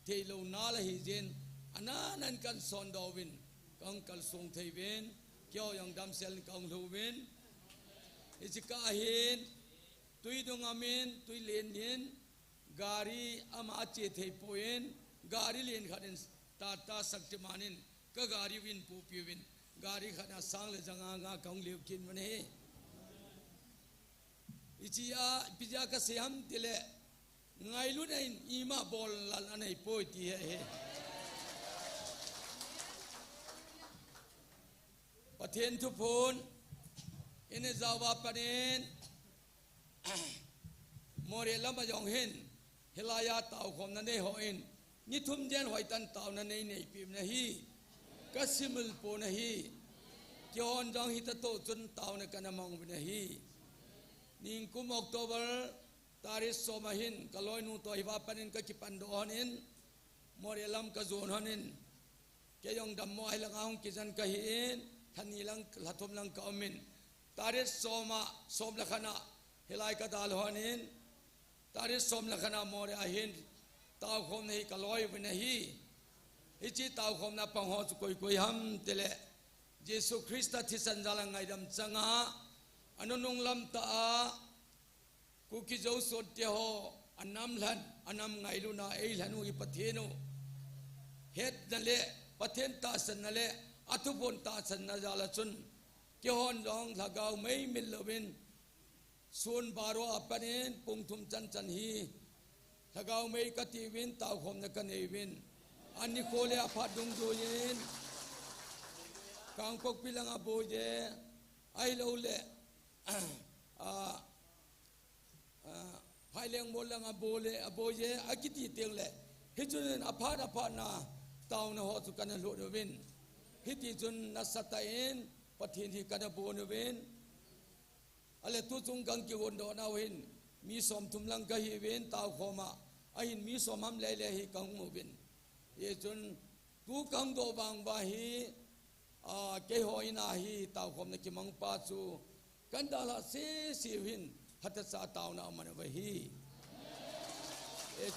เทโลนาละฮิเจนอันนั้นกันสอนดาวินกังกัลทรงเทวินเกี่ยวยังดำเซลกังลูวินอิจิกาหินตุยดงอามินตุยเลนหินการีอามาเจเทปโอินการีเลนขัดินตาตาสักจิมานินก็การีวินปูปิวินการีขัดสังเลจังงากังเลียวกินวันนี้อิจิยาพิจารณาเสียมติเลไงลุ้นไอ้อีมาบอลลันไอ้ป่วยที่เฮประเทศทุพนอินเอซาวาปนินโมเรลมาจองเห็นเฮลายาเต่าคมนั่นเองหอินนี่ทุ่มเจนหอยตันเต่านั่นเองในปีมนะฮีกัสซิมุลโปนะฮีจอนจองฮิตโตจนเต่าในกันมองไปนะฮีนิงกุมออกโตเบอร์ตาริสโซมาหินกลอยนูตัวฮิวาปนินก็คิปันโดฮนินโมเรลัมก็โซนฮนินแกยองดำมอยลังเอากิจันก็หินท่านี้ลังละทมลังก็อมินตาริสโซมาโซมละขณะเฮลัยกตาลฮนินตาริสโซมละขณะโมเรอาหินตาวคมนี้กลอยไปนะฮีฮิจิตาวคมนับปังหอสุกุยกุยฮัมเตเลเยซูคริสต์ที่สันจารังไงดำจังหะอันนุ่งลำตากูคิดจะสดเดียวอันน้ำหลันอันน้ำไงลูน่าเอหลันุอีปะเทนุเฮ็ดนั่นแหละปะเทนตาสันนั่นแหละอัตุบนตาสันนาจาลจุนเกี่ยวหอนรองหลักเอาไม่มิลวินส่วนบารวาปนินปุงทุมจันจันฮีหลักเอาไม่กติวินตาคมนักเนวินอันนี้โคเลอาพัดดุงดูยินกังปกพิลังอโบเจไอโลเลภายเลี้ยงโมลังอโบเลอโบเยอากิติเตียงเลฮิจุนอภานาตาวนหอสุกันโลดวินฮิติจุนนัสตาเอนปะเทนที่กันโบนวินอะไรตุจุงกังกิวนโดนาวินมีสมทุมลังกะฮิวินตาวโคมาไอ้มีสมฮัมเลเลฮิกังโมวินเยจุนตูกังโดบางบาฮีเกหอยนาฮีตาวโคมนกิมังปาจูกันดาลาเสีวินฮัตสาตาวนามันวะฮี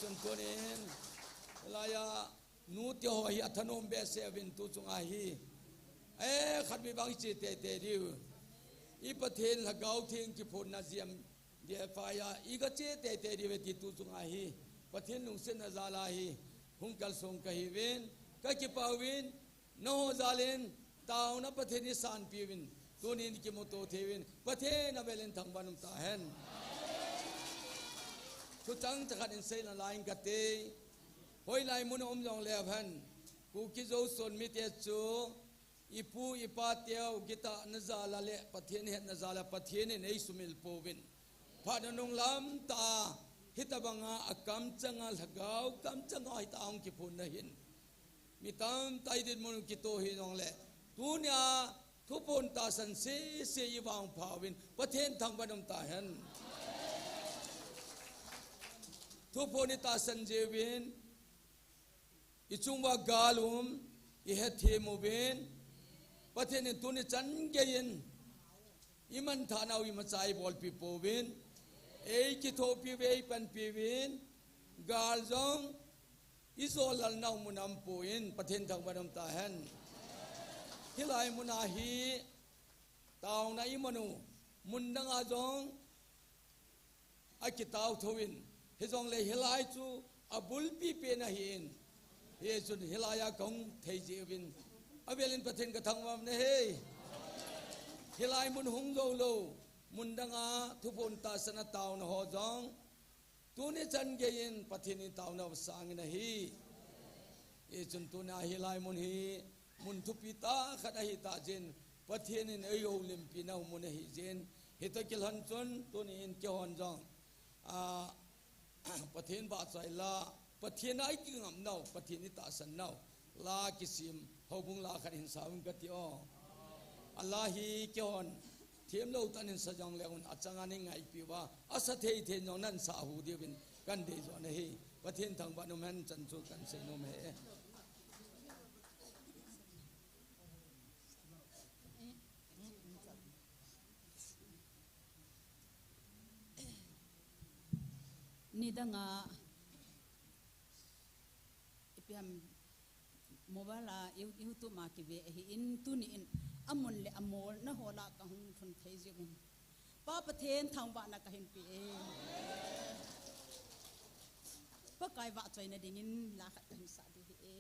จุนตัวนี้ลายานูเตียวฮีอัธนมเบเซวินตุจุงอาฮีขัดมีบางจิตเตดิวอีประเทศละเกาเทียงกิพนนาเซียมเดียฟายาอีกเจเตดิวติตุจุงอาฮีประเทศนุงเซนนาซาลาฮีหุงกัลสงกะฮีวินกะกิปาวินโนซาเลนตาวนาประเทศนิสานปีวินตัวนี้กิโมโตเทวินประเทศนาเวเลนทังบานุมตาเห็นทุจังจะขัดอินเซนลายกัตเตหอยลายมุนอมยองเลวเห็นกูคิดโจสนมิเตจูอีปูอีปาเตียวกิตานซาลาเลประเทศเห็นนซาลาประเทศในสุมิลโปวินพาดนุงลำตาฮิตบังอากัมจังอาลกาวกัมจังอาฮิตาองกิพุนนะหินมิตามไตดินมุนกิโตหินองเลตุนยาทุพนตาสันเสยวางภาวินประเทศทางบันมตาเห็นทุพนิตาสันเจวินอิจุงวากาลุมอิเฮเทโมเวนประเทศนี้ตุนิจันเกยินอิมันฐานาวิมัจายบอลปีโปวินกิโทปีเวปันปีวินกาลจงอิโซลัลนามุนัมปูอินประเทศทางบันมตาเห็นฮิลายมุนาฮีตาวนาอิมนูมุนดังอาจงอากิตาวทวินฮิจงเลยฮิลายจูอับุลปีเปนะฮินเฮจุนฮิลายากงเทจิวินอเวลินประเทศกระทังวันเฮฮิลายมุนหงโจโลมุนดังอาทุพนตาสนตาวนะฮอจงตูนิจันเกยินประเทศนี้ตาวนะวสังนะฮีเฮจุนตูนาฮิลายมุนฮีมุนทุปิตาขัดหิตาเจนประเทศนี้เอโยลิมปีนามุนหิเจนหิตกิลหันจนตัวนี้เกี่ยวหันจังประเทศบาดใจลาประเทศไหนกิงำเนาประเทศนี้ตาสันเนาลากิสิมฮาบุงลาขันหินสาวิงกติออัลลอฮีเกี่ยวหันเทียมเราตันหินสจังเลวอัจฉริยะไงปีว่าอาศัยเทียนยองนั้นสาหูเดียวินกันเดจวนเฮประเทศทางบ้านนุ่มเห็นจันทร์กันเซนุมเฮนี่ดัง piam mobile YouTube ma ki ve hi in tu ni in amun le amol na hola ka hun thun thei jigun pa pathen thang ba na ka hin pi e pa kai wa choi na dingin la khat ka hin sa di e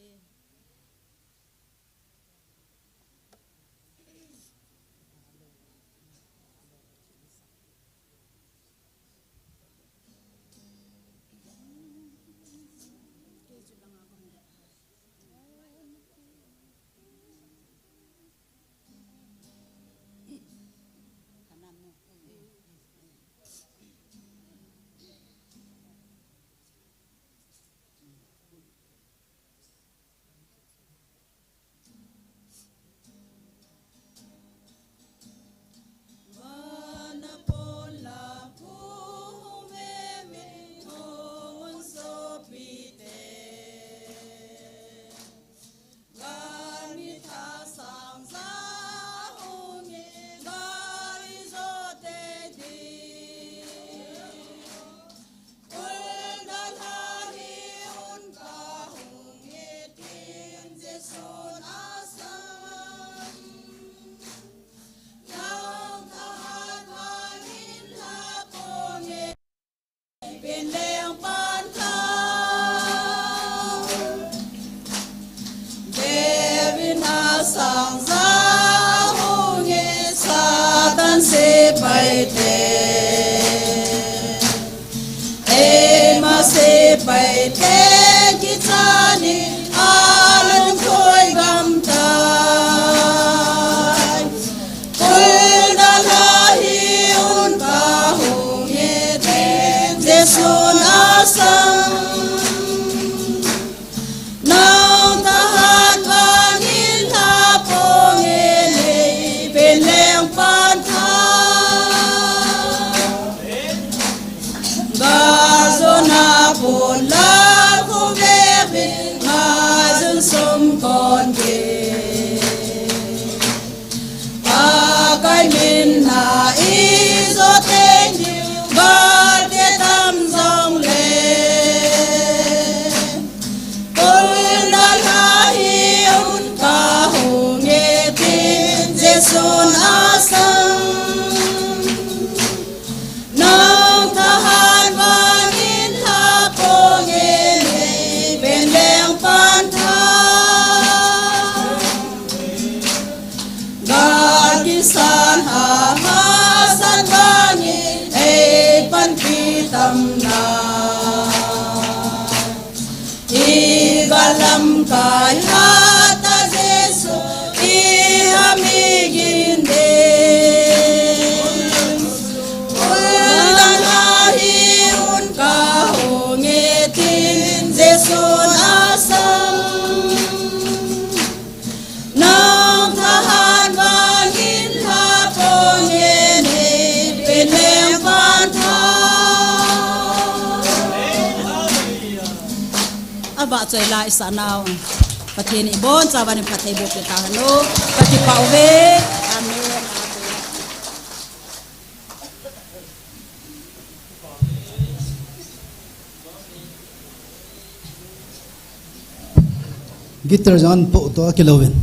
se pai te e ma se pai te ki chani alan khoi gam ta kul da la hi un pa hu ye te jesun asam nang ta hat wang in la po nge le ben leng pan Gazona pola kuvebe ngazun som konke Pakai minna izotengi Gade tam zong le Kulda lahi un kahunge tin Jesun asam san ha ha san bani e pan pi tam na I galam kai ha ta jesu I amigin de ulan lahi un ka honge tin jesu asam nang thahan ba choi lai sa naw pathen I bon chawan ni pathai bo ke ta hano pati pauve amen gitar jan po to kilowen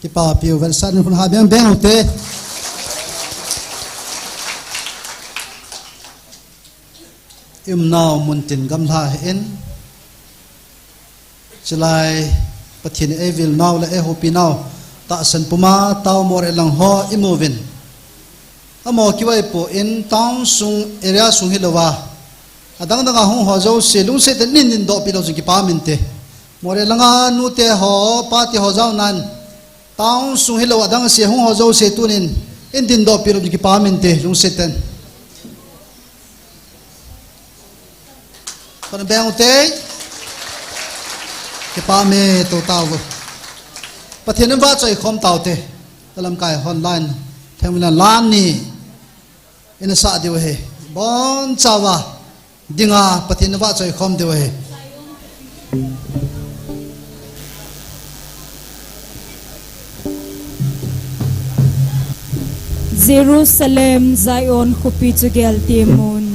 ki pa piu vel san kun ha beng beng hote im naw muntin gam tha en chlai pathin evil naw la e hopi naw ta san puma taw more lang ho imovin amo kiwai po in tang sung area sung hilowa adang dang hong ho zo se lung se ten nin do pi lo ki pa min te more langa nu te ho pa ti ho zaw nan tang sung hilowa adang se hong ho zo se tunin in din do pi lo ki pa min te lung se ten kon beng te ke pa me to taw pathin ba choi khom taw te talam kai online themina lan ni ina sa de he bon chawa dinga pathin ba choi khom de he Jerusalem Zion Kupitugel Timun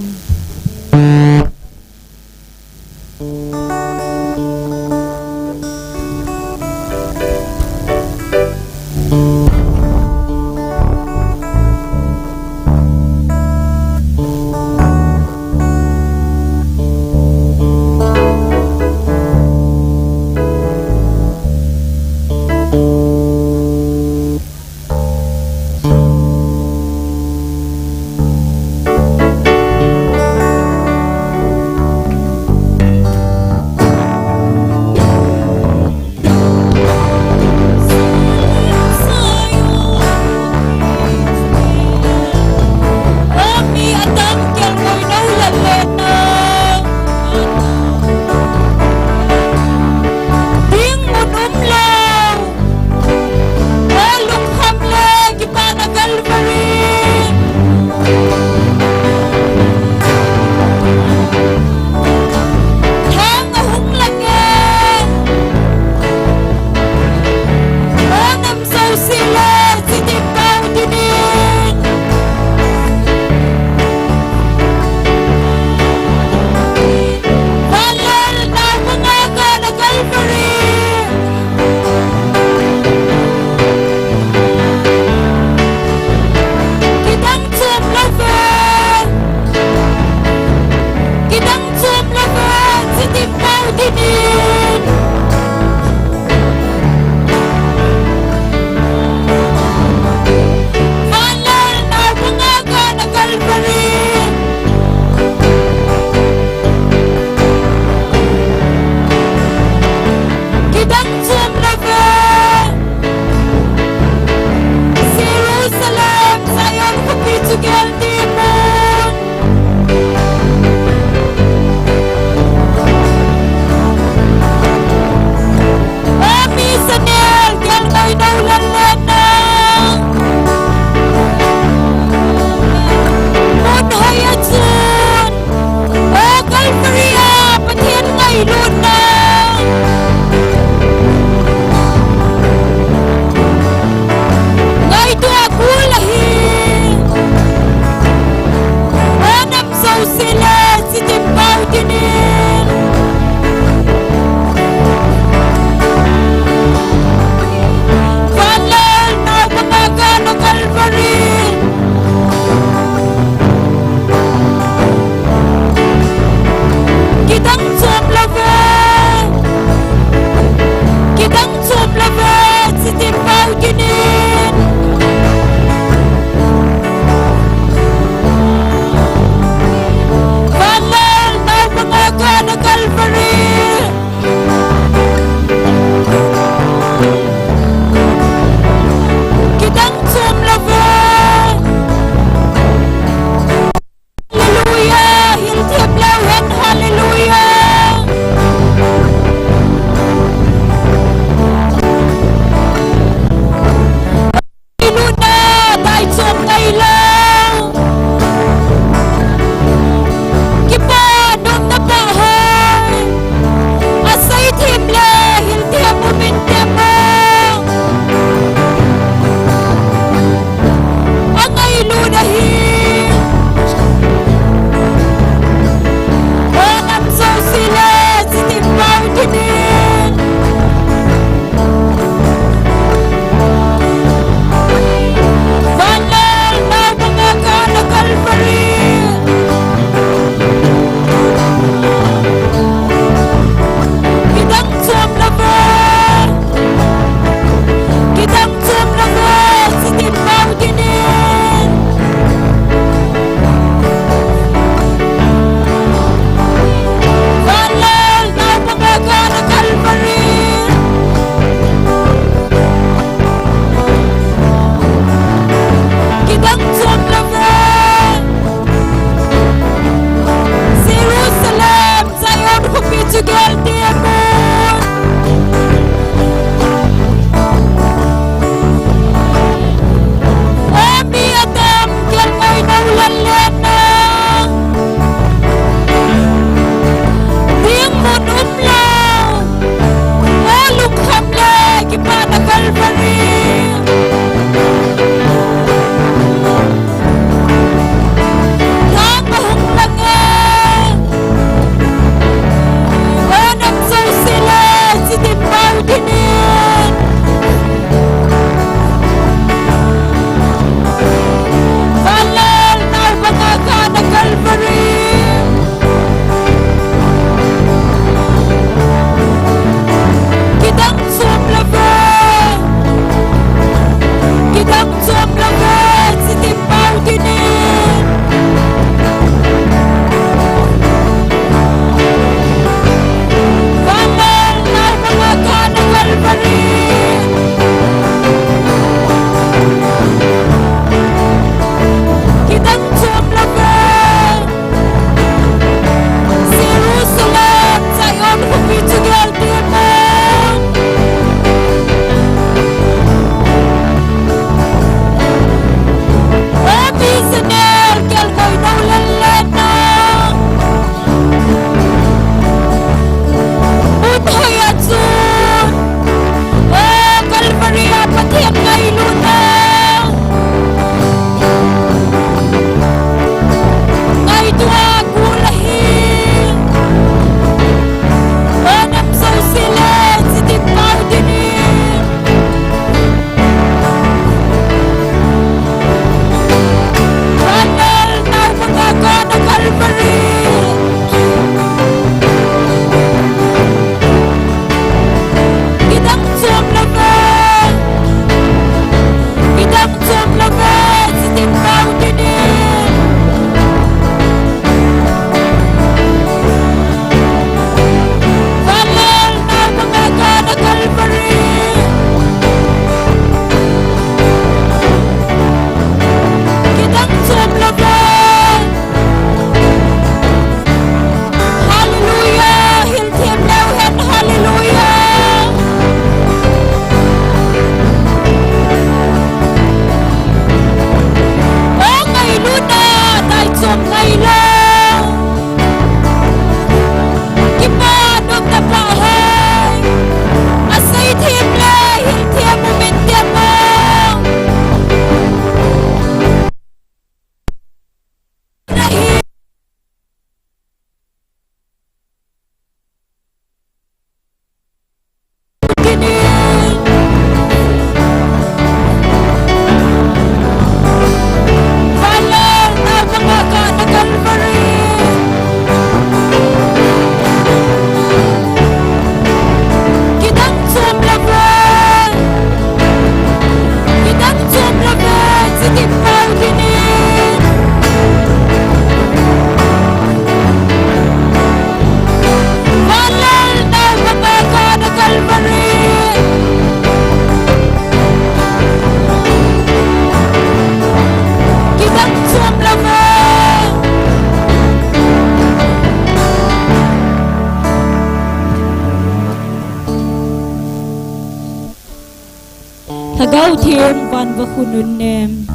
Tagaw Tim Van Vakunun Nem.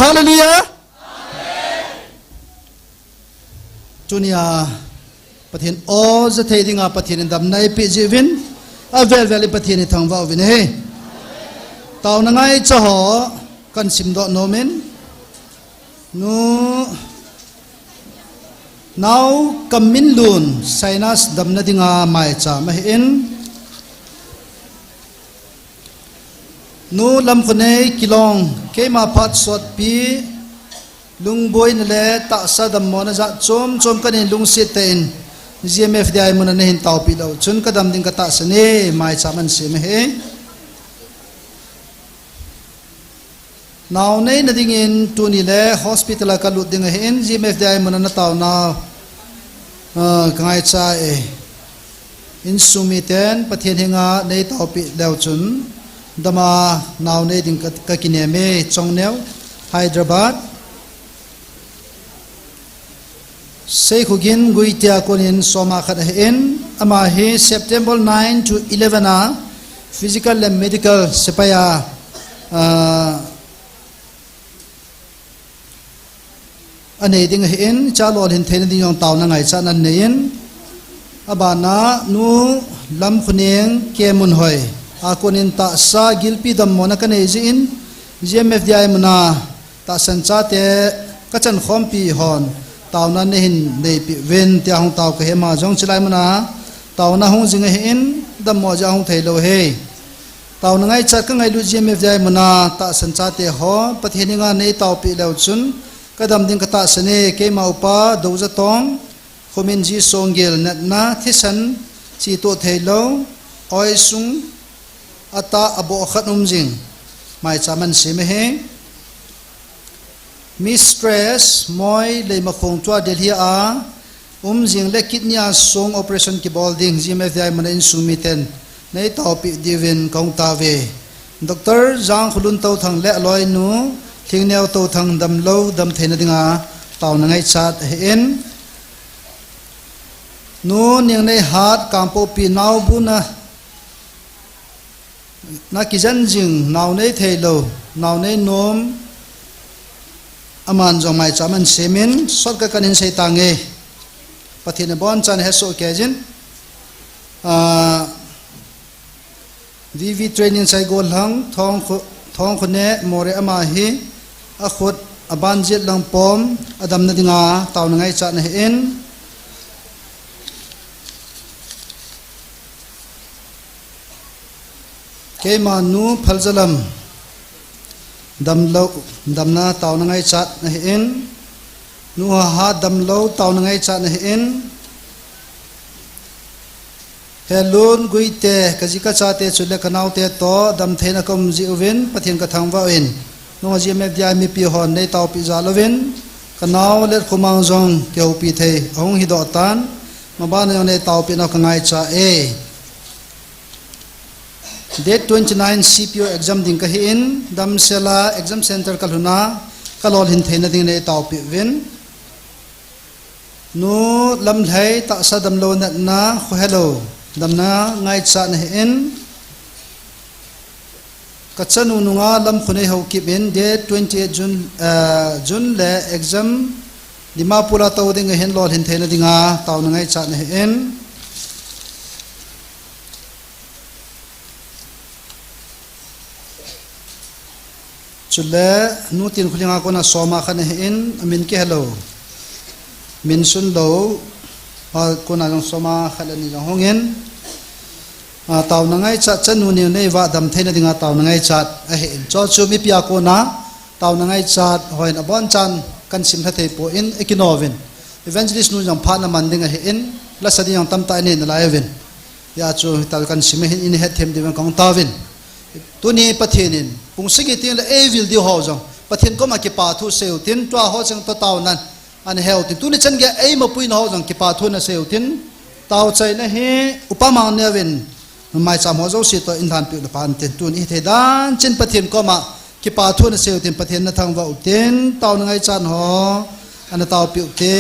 Hallelujah. tunia pathian o za thei dinga pathian dam nai pi jivin avel veli pathian thangwa vin he taw na ngai cha ho kan sim do nomen nu now kamin lun sinus dam na dinga mai cha ma in nu lam khone kilong kema phat sot pi lung boy na le ta sa dam mo na za chom chom kan in lung sit ten GMF dai mun na hin taw pi do chun ka dam ding ka ta sa ne mai cha man se me he now nei na ding in tu ni le hospital ka lut ding he in GMF dai mun na taw na kangai cha e in sumiten pathian hinga nei taw pi deu chun dama now nei ding ka kine me chongneu Hyderabad Sekhugin guitia konin soma khat hen ama he September 9 to 11 a physical and medical sepaya ane ding hen chalol hin thein ding yong taw na ngai cha nan nein abana nu lam khuneng kemun hoi akonin ta sa gilpi dam mona kan in GMF dai muna ta sancha te kachan khompi hon taw na nehin nei pi ven tia hong taw ka hema jong chilai mana taw na hong jing he in dam mo ja hong thei lo he taw na ngai chat ka ngai lu GMF dai mana ta sancha te ho pathininga nei taw pi lo chun kadam ding kata sene ke ma upa doza tong khomin ji songgel nat na thisan chi to thei lo oi sung ata abo khatum jing mai chaman se me he mistress moi le ma khong twa delhi a jing le kitnia song operation ki building GMF dai man in sumiten nei taw pi divin kong ta ve doctor jang khulun taw thang le loi nu thingneu to thang dam lo dam theina dinga taw na ngai chat hen nu ning nei hat kampo pi naw bu na kijan jing naw nei theilo naw nei nom aman jong mai chaman semen sot ka kanin sei tange pathin bon chan he so kejin VV training sai go lang thong khone more ama hi a khut aban jet lang pom adam na dinga taw na ngai cha na hen ke ma nu phaljalam dam na taw na ngai chat na hen nu ha dam lo taw na ngai chat na hen helon guite kajika chate chule kanau te to dam theina kom ji uven pathin ka thangwa in no GMF dia mi pi hon nei taw pi zalovin kanau le khumang jong keu pi the ong hi do tan maban yo nei taw pi na ka ngai cha e date 29 CPO exam ding ka hin dam sela exam center kalhuna kalol hin theina ding nei taw pi ven nu lam thai ta sa dam lo na kho hello dam na ngai cha na hin kachanu nunga lam khune ho ki ben date 28 June le exam dimapura taw ding hin lol hin theina dinga taw na ngai cha na hin chule nutin khulinga ko na soma khane in amin ke hello min sun lo ko na jong soma khalani jong hongen taw na ngai cha chanu ni nei wa dam theina dinga taw na ngai chat a he cho chu mi pia ko na taw na ngai chat hoin abon chan kan sim tha thei po in ekinovin evangelist nu jong pha na man dinga he in la sadi jong tam ta ni na laivin ya chu tal kan sim hin in he them diwan kong tawin tuni pathinin pungsigi tin la evil di ho jong pathin ko ma ki pa thu seu tin twa ho chang to taw nan an heu tin tuni chan ge ei ma puin ho jong ki pa thu na seu tin taw chai na he upama nevin mai cham ho zo si to in than pi la pan tin tuni the dan chin pathin ko ma ki pa thu na seu tin pathin na thang wa tin taw na ngai chan ho an taw pi te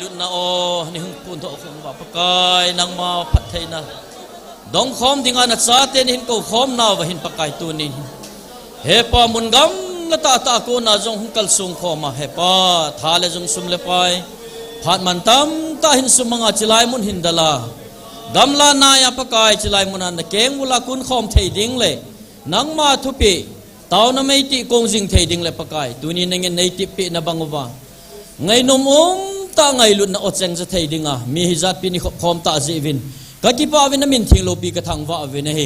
ลุนนาโอนี่หึงปุ่นโตคงว่าปะกายนางมาพัดไทยนะดองคอมดิ่งอันซาเตนหินกูคอมนาวหินปะกายตัวนี้เฮปามุนกัมละตาตากูนาจงหึงกัลซุงคอมาเฮปาทาเลจงซุมเลปายพัดมันตัมตาหินซุมมังอาจิลายมุนหินดาลาดัมลานายปะกายจิลายมุนันเกงมุลากุนคอมเทดิ่งเลนางมาทุปีตาวนาไม่ติกงจิงเทดิ่งเลปะกายตัวนี้นั่งในติปีนาบังวาไงนุ่มตาไงลุนนาอดเซงจะเทดิ่งมีฮิจัดปีนิคอมตาจีวินกะกิปาวินามินทิงโลปีกะทังว่าวินะเฮ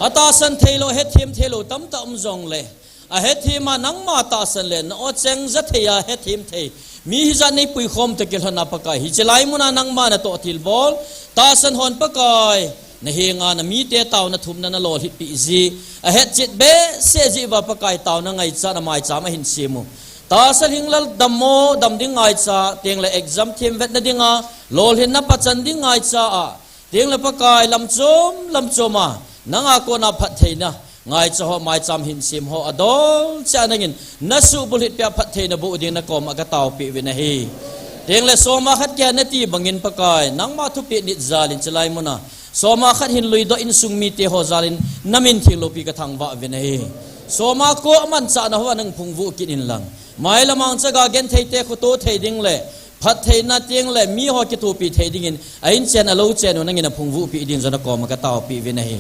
อาตาสันเทโลเฮทีมเทโลตั้มตามจงเลอาเฮทีมานังมาตาสันเลนาอดเซงจะเทียเฮทีมเทมีฮิจัดในปุยคอมตะเกลหนาปะกายฮิจไลมุนานังมานาโตทิลบอลตาสันฮอนปะกายนเฮงานามีเตตาวนาทุมนานาโลหิตปีจีอาเฮจิตเบเซจิบาปะกายตาวนาไงจานาไม่จามาหินซีมุตาสลิงลดัมโมดัมดิ้งไงจ้าเตียงเลเอ็กซัมทีมเวทนาดิ้งาโลหินนับปัจจันดิ้งไงจ้าเตียงเลปะกายลำโจมานังอาโกนาพัดเทนะไงจ้าหัวไม่จำหินซิมหัวอดอลเจ้านังินนัสสูบุลิตเปียพัดเทนะบุดิ้งนักกอมอกระตาวปีวินาฮีเตียงเลโซมาขัดแกนตีบังอินปะกายนังมาทุปีนิจาลินจไลมุนาโซมาขัดหินลุยดอินซุงมีเตโฮจาลินนามินทิโลปีกระทังวะวินาฮีโซมาโกมันจ้านะหัวนังพุงวุกินอินลังไม่ละมังจะกาเกนเทเตคุโตเทดิ่งเลยพัดเทนาเตียงเลยมีหอกิตูปีเทดิ่งไอ้อินเจนอโลเจนนั่งอินพุงวุปีดินจนกอมกระตาวปีวินัย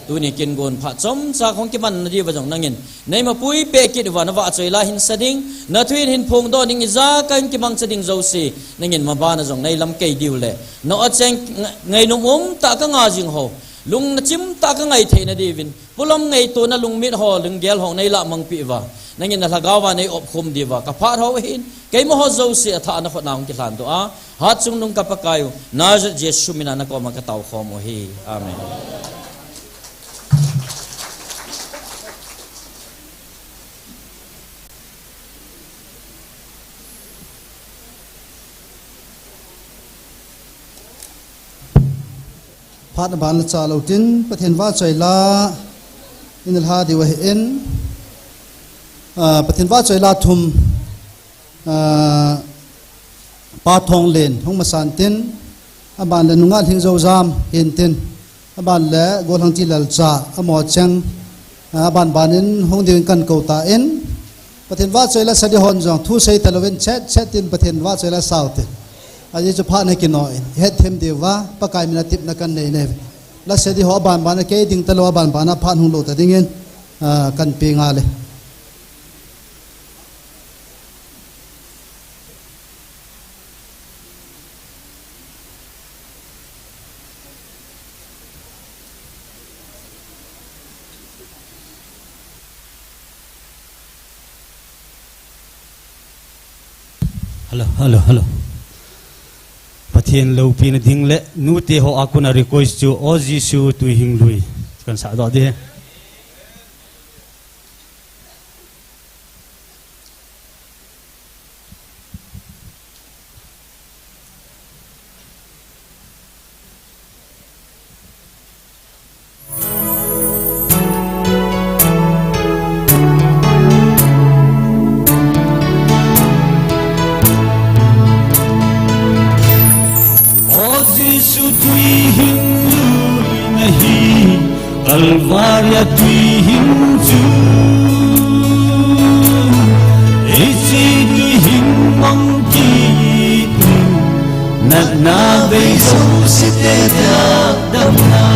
ตัวนี้กินกวนผัดสมจากของกิมันนาดีวจงนั่งอินในมาปุยเปกิดวันว่าจอยลาหินสดิ่งนาทวินหินพงโดนิ่งอิจากันกิมังสดิ่งโจซีนั่งอินมาบ้านจงในลำเกยดิวเลยนอเจงไงนุ่มตากงาจิงโฮลุงนจิมตากงไงเทนดีวินปุลมไงตัวนั่ลุงมิดหอลุงเกลของในละมังปีว่านั่งอินละกาวาในอบคุมดีว่ากับพาเขาเห็นเกยมโหโจซีท่านคนนางกิลันตัวฮัดซุงนุงกับปะกายนาจเจสุมินานักอมกะตาวขอมโฮีอาเมนพาดบานละจาลตินประเทศว่าใจลาอินลฮาดีวะเอ็นประเทศว่าใจลาทุมปาทองเลนห้องมาสานตินอบานเลนุงาทิ้งโจซามเห็นตินอบานและโกลังจิลลจ่าอมอจังอบานบานินห้องเดียนกันเกาตาเอ็นประเทศว่าใจลาสะดิฮอนจงทูเซตะลเวนเช็ดตินประเทศว่าใจลาสาวติอาจจะพาในกินหน่อยเฮ็ดเทมเดียวว่าปะกายมินาติบนักกันในและเสด็จหัวบานบานเกยดิ่งตลอดบานบานพานหุงโลแต่ดิ่งเงินกันเปียงาเลยฮัลโหลประเทศเราปีนดิ่งเละนูเตหออากุนารีโคสจูโอจิสูตุหิงลุยกันสาดอดีKalvaria tuihim tu, isi tuihim mangkitu, nat na beso si teda damna,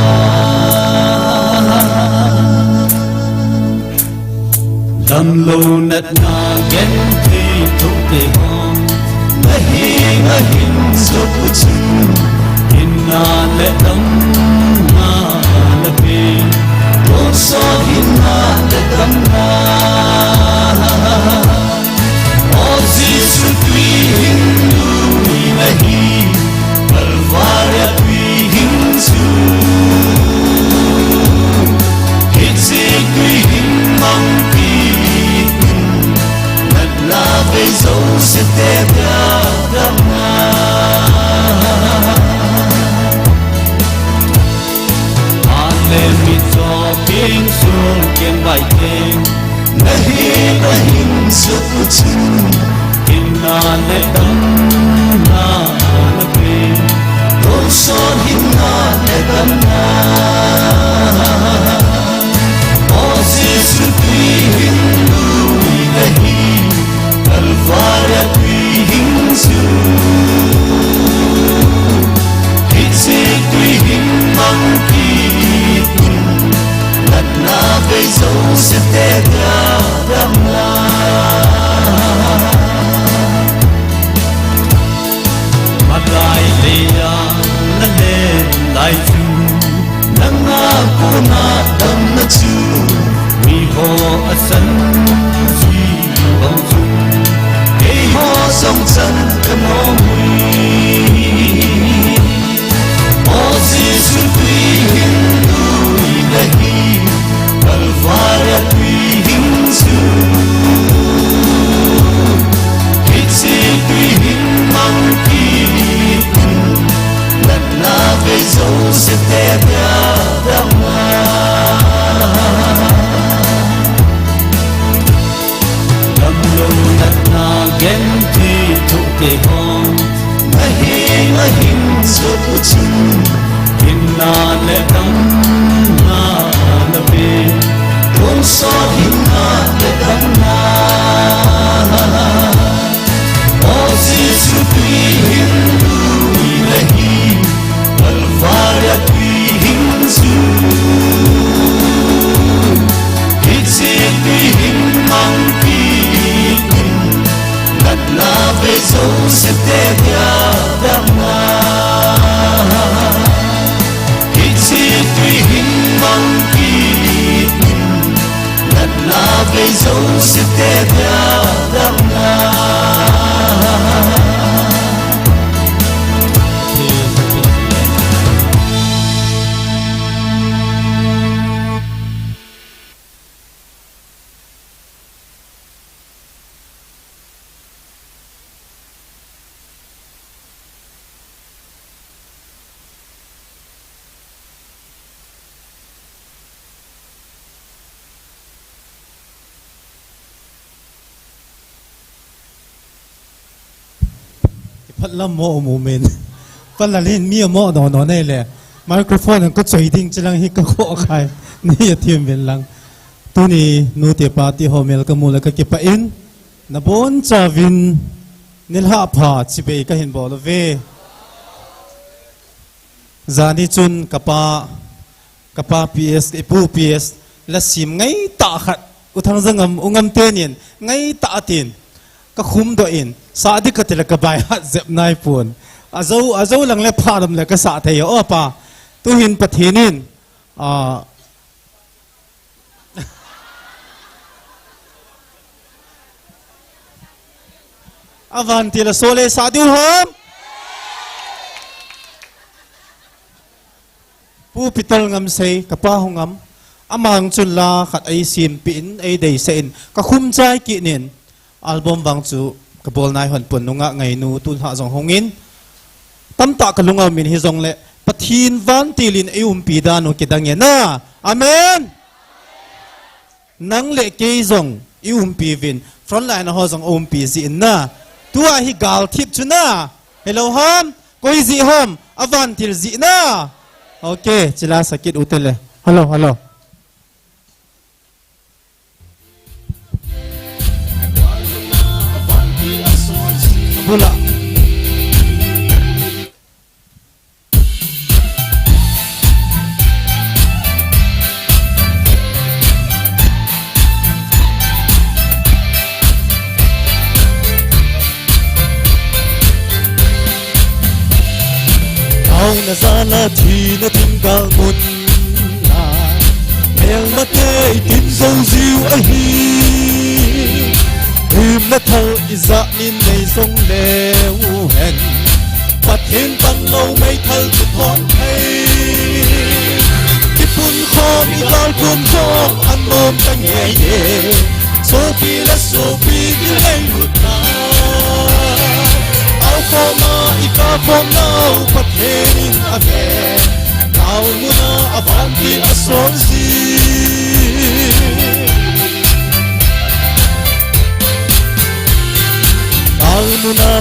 damlo nat na gente tote hom, mahin so puchin, inna le damna lepe. So hinna le damna Ozi sutui hindu inahi Kalvaria tui hinsu Hitsi tui himmang pitu Nadla bezo se te damna King sul ken bai ken nahi nahin su puchu Hinna le dam na na pe Don son hinna le dam na O Jesu tui hindu ilahi Kalvaria tui hinsu Hitsi tui himmang kitun Nat na vei dâu se te ga dam na Lai leya na le lai chu Nanga kuna dam na chu Mi ho asan chi bong chu Ei ho song chan kano mui O Jesu tui hindu ilahi Kalvaria tui hinsu Hitsi tui himmang ki na vei dâu se te bia dam na lam lo nat na gen ti thu te hom na hin so pu chun hin na le dam na na be don so hin na le dam na o Jesu tui hindu ilahi Kalvaria tui hinsu Hitsi tui himmang kitun Nat na vei dâu se te bia dam na Hitsi tui himmang kitun Nat na vei dâu se te bia dam naพัดลมโมโมเมนพัดละเล่นมีโมดอนนี่แหละไมโครโฟนก็ใจดิ้งจะลังฮิกก็โคใครนี่อย่าเทียมเป็นลังตัวนี้นูเตียปาติโฮเมลก็มูลก็เก็บไปอินนับบนจาวินนิลฮาพาจิเบยก็เห็นบอลเวจานิจุนกับปาพีเอสไอปูพีเอสและสิมไงตาขัดอุทังจังงมเตียนไงตาตินก็คุมตัวอินสาดิกติลกบายหัดเจ็บนายปูนอาเจ้าหลังเล็บพาดมเลยก็สาเทียอ้อป่าตัวหินปะเทนินอาวันที่ละโซเลสาดิวหอมผู้พิตรงำเซกับป้าหงำอามังจุลลาขัดไอซิมปินไอเดย์เซนก็คุมใจกินินอัลบั้มวังจูกบลนายหันปุ่นนุงะไงนูตุนหาจงหงอินตั้มตากลุงเอามินฮิจงเละปะทีนวันตีลินไอปีดานุกิดังเงนะอาเมนนังเละเกยจงไอปีวินฟรอนไลน์นะฮะจงปีจีนนะตัวฮิกาลทิปจุนะเฮลโลฮัมกุยจีฮัมอวันติลจีนะโอเคจิลาสกิดอุตเลยฮัลโหลฮัลโหลBula. Kau na sana thi na tinggal mun na, mel na te tin sâu diu ahi. Him na thal iza nin nei song leu hen Pat hen tang lâu mấy thal tu thong hay Kipun khom i dal kum chok an mom ta nghe ye So pi di leng lut na Au khoma i ka khom nau pat hen in ave Nau muna avanti ason zi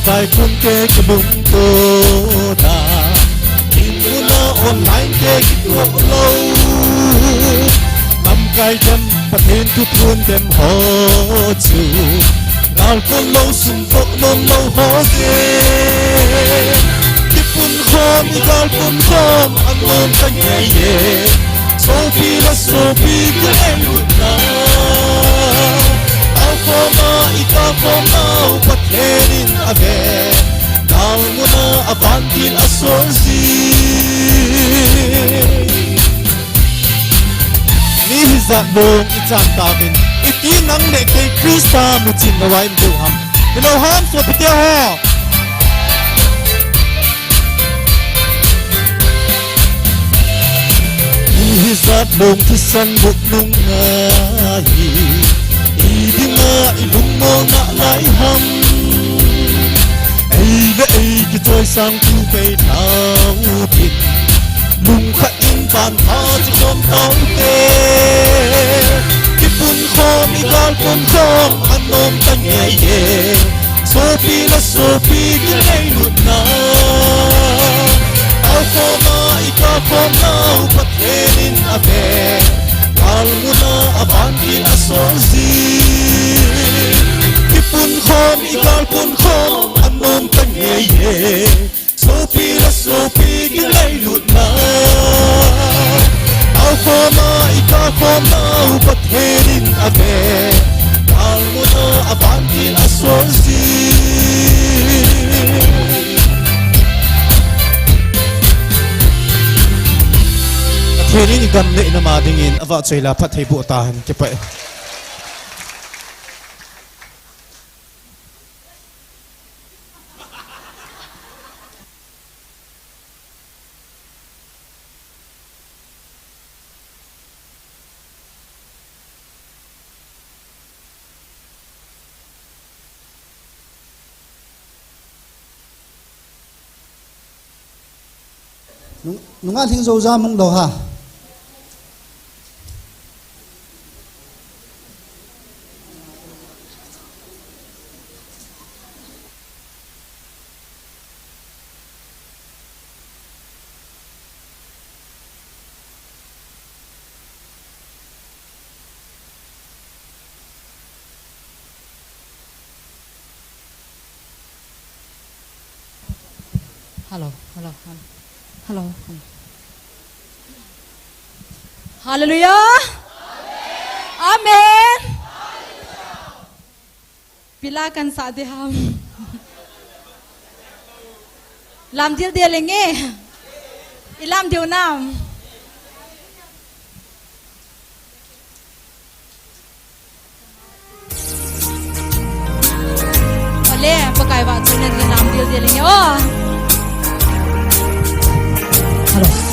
vai kun ke kabum to da in una online ke kitwa lo lam kai dem pathen tu pun dem ho chu gal kon lo sum to nom lo ho se kipun khom gal pun khom anom tan ye so pi ke na Alfoma ika foma upatherin ave Dal muna avantil asorzi Ni hizat bong itan tawin Iti nang leke Krista mutin na wain buham Hello ham so pitia ho Ni hizat bong tisan buk nung ngayi Di nga ilung mo na lai hâm Ây ve ây cái trôi sang tu bay thao thịt Lung khát in bàn tha chỉ khom tao tê Cái pun khom i gal pun khom An nom ta nghe ye Sopi la sopi cái ngay nụt na Ao khoma i ka khom nao Pat henin a ve Almuna avantil asorzi Ipun khom ikal pun khom anom tan ye Sopi la sopi gilay lut na Au khoma ikal khom na upat herin ave Almuna avantil asorzi Herin igam le na madingin ava chela phathei bu tahan ke pa nunga thing zo za mong do ha Hello. Hallelujah. Amen. Pilakan सादे हम लाम दिल दे लेंगे इलाम दियो नाम ओले पकाई बात सुने लाम दिल दे लेंगे ओ hello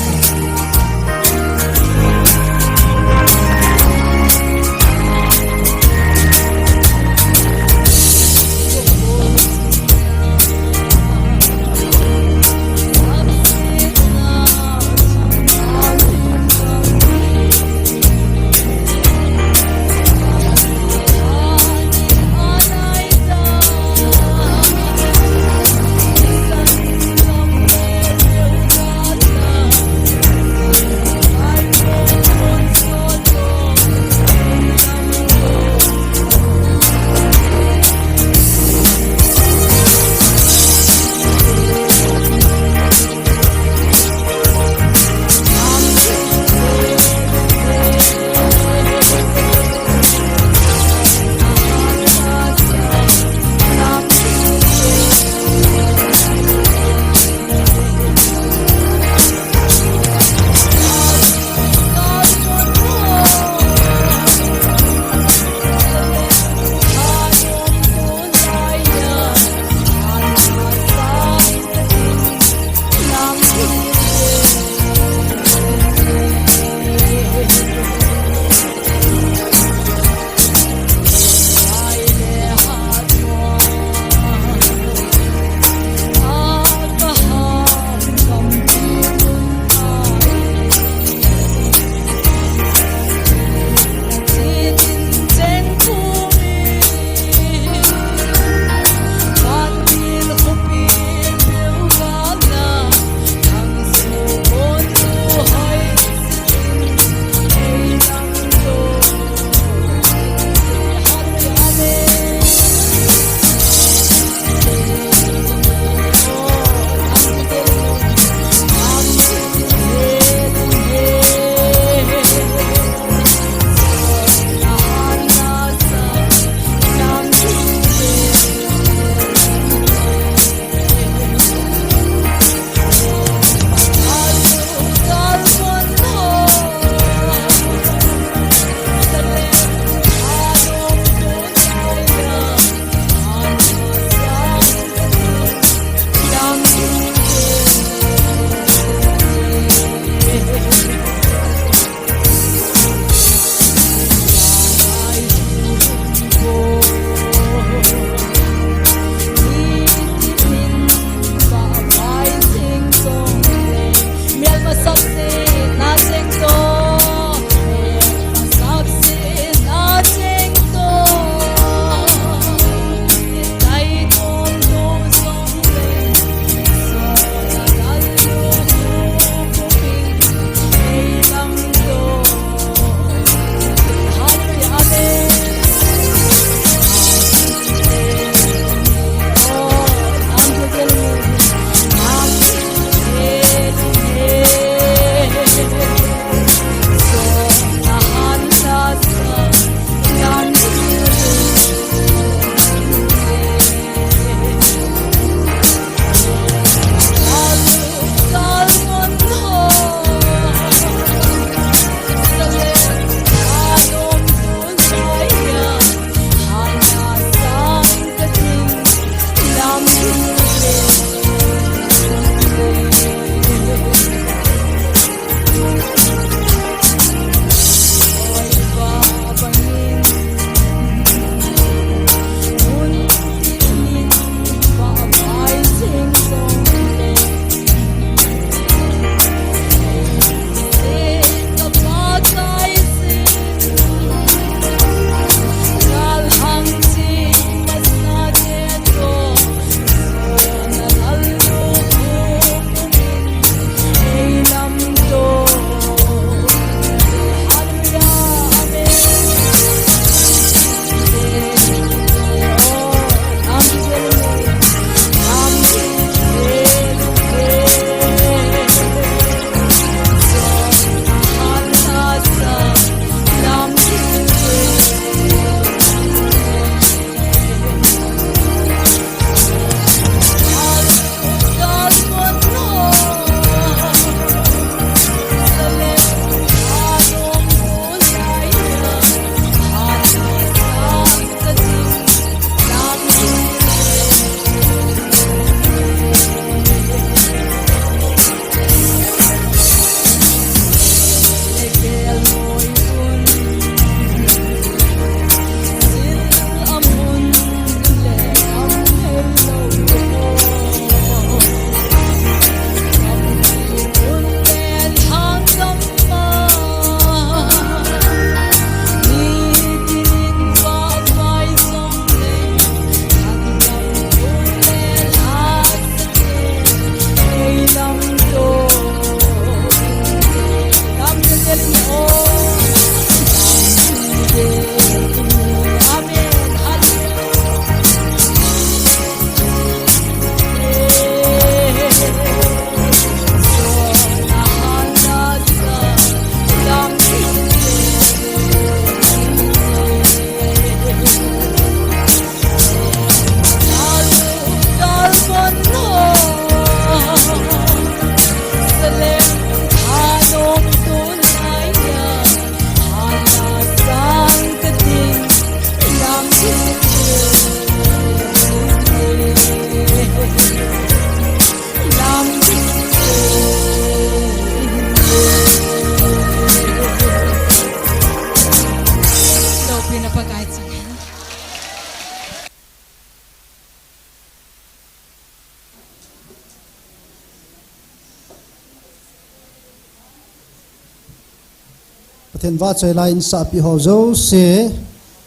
pathian va choi line sa pi ho zo se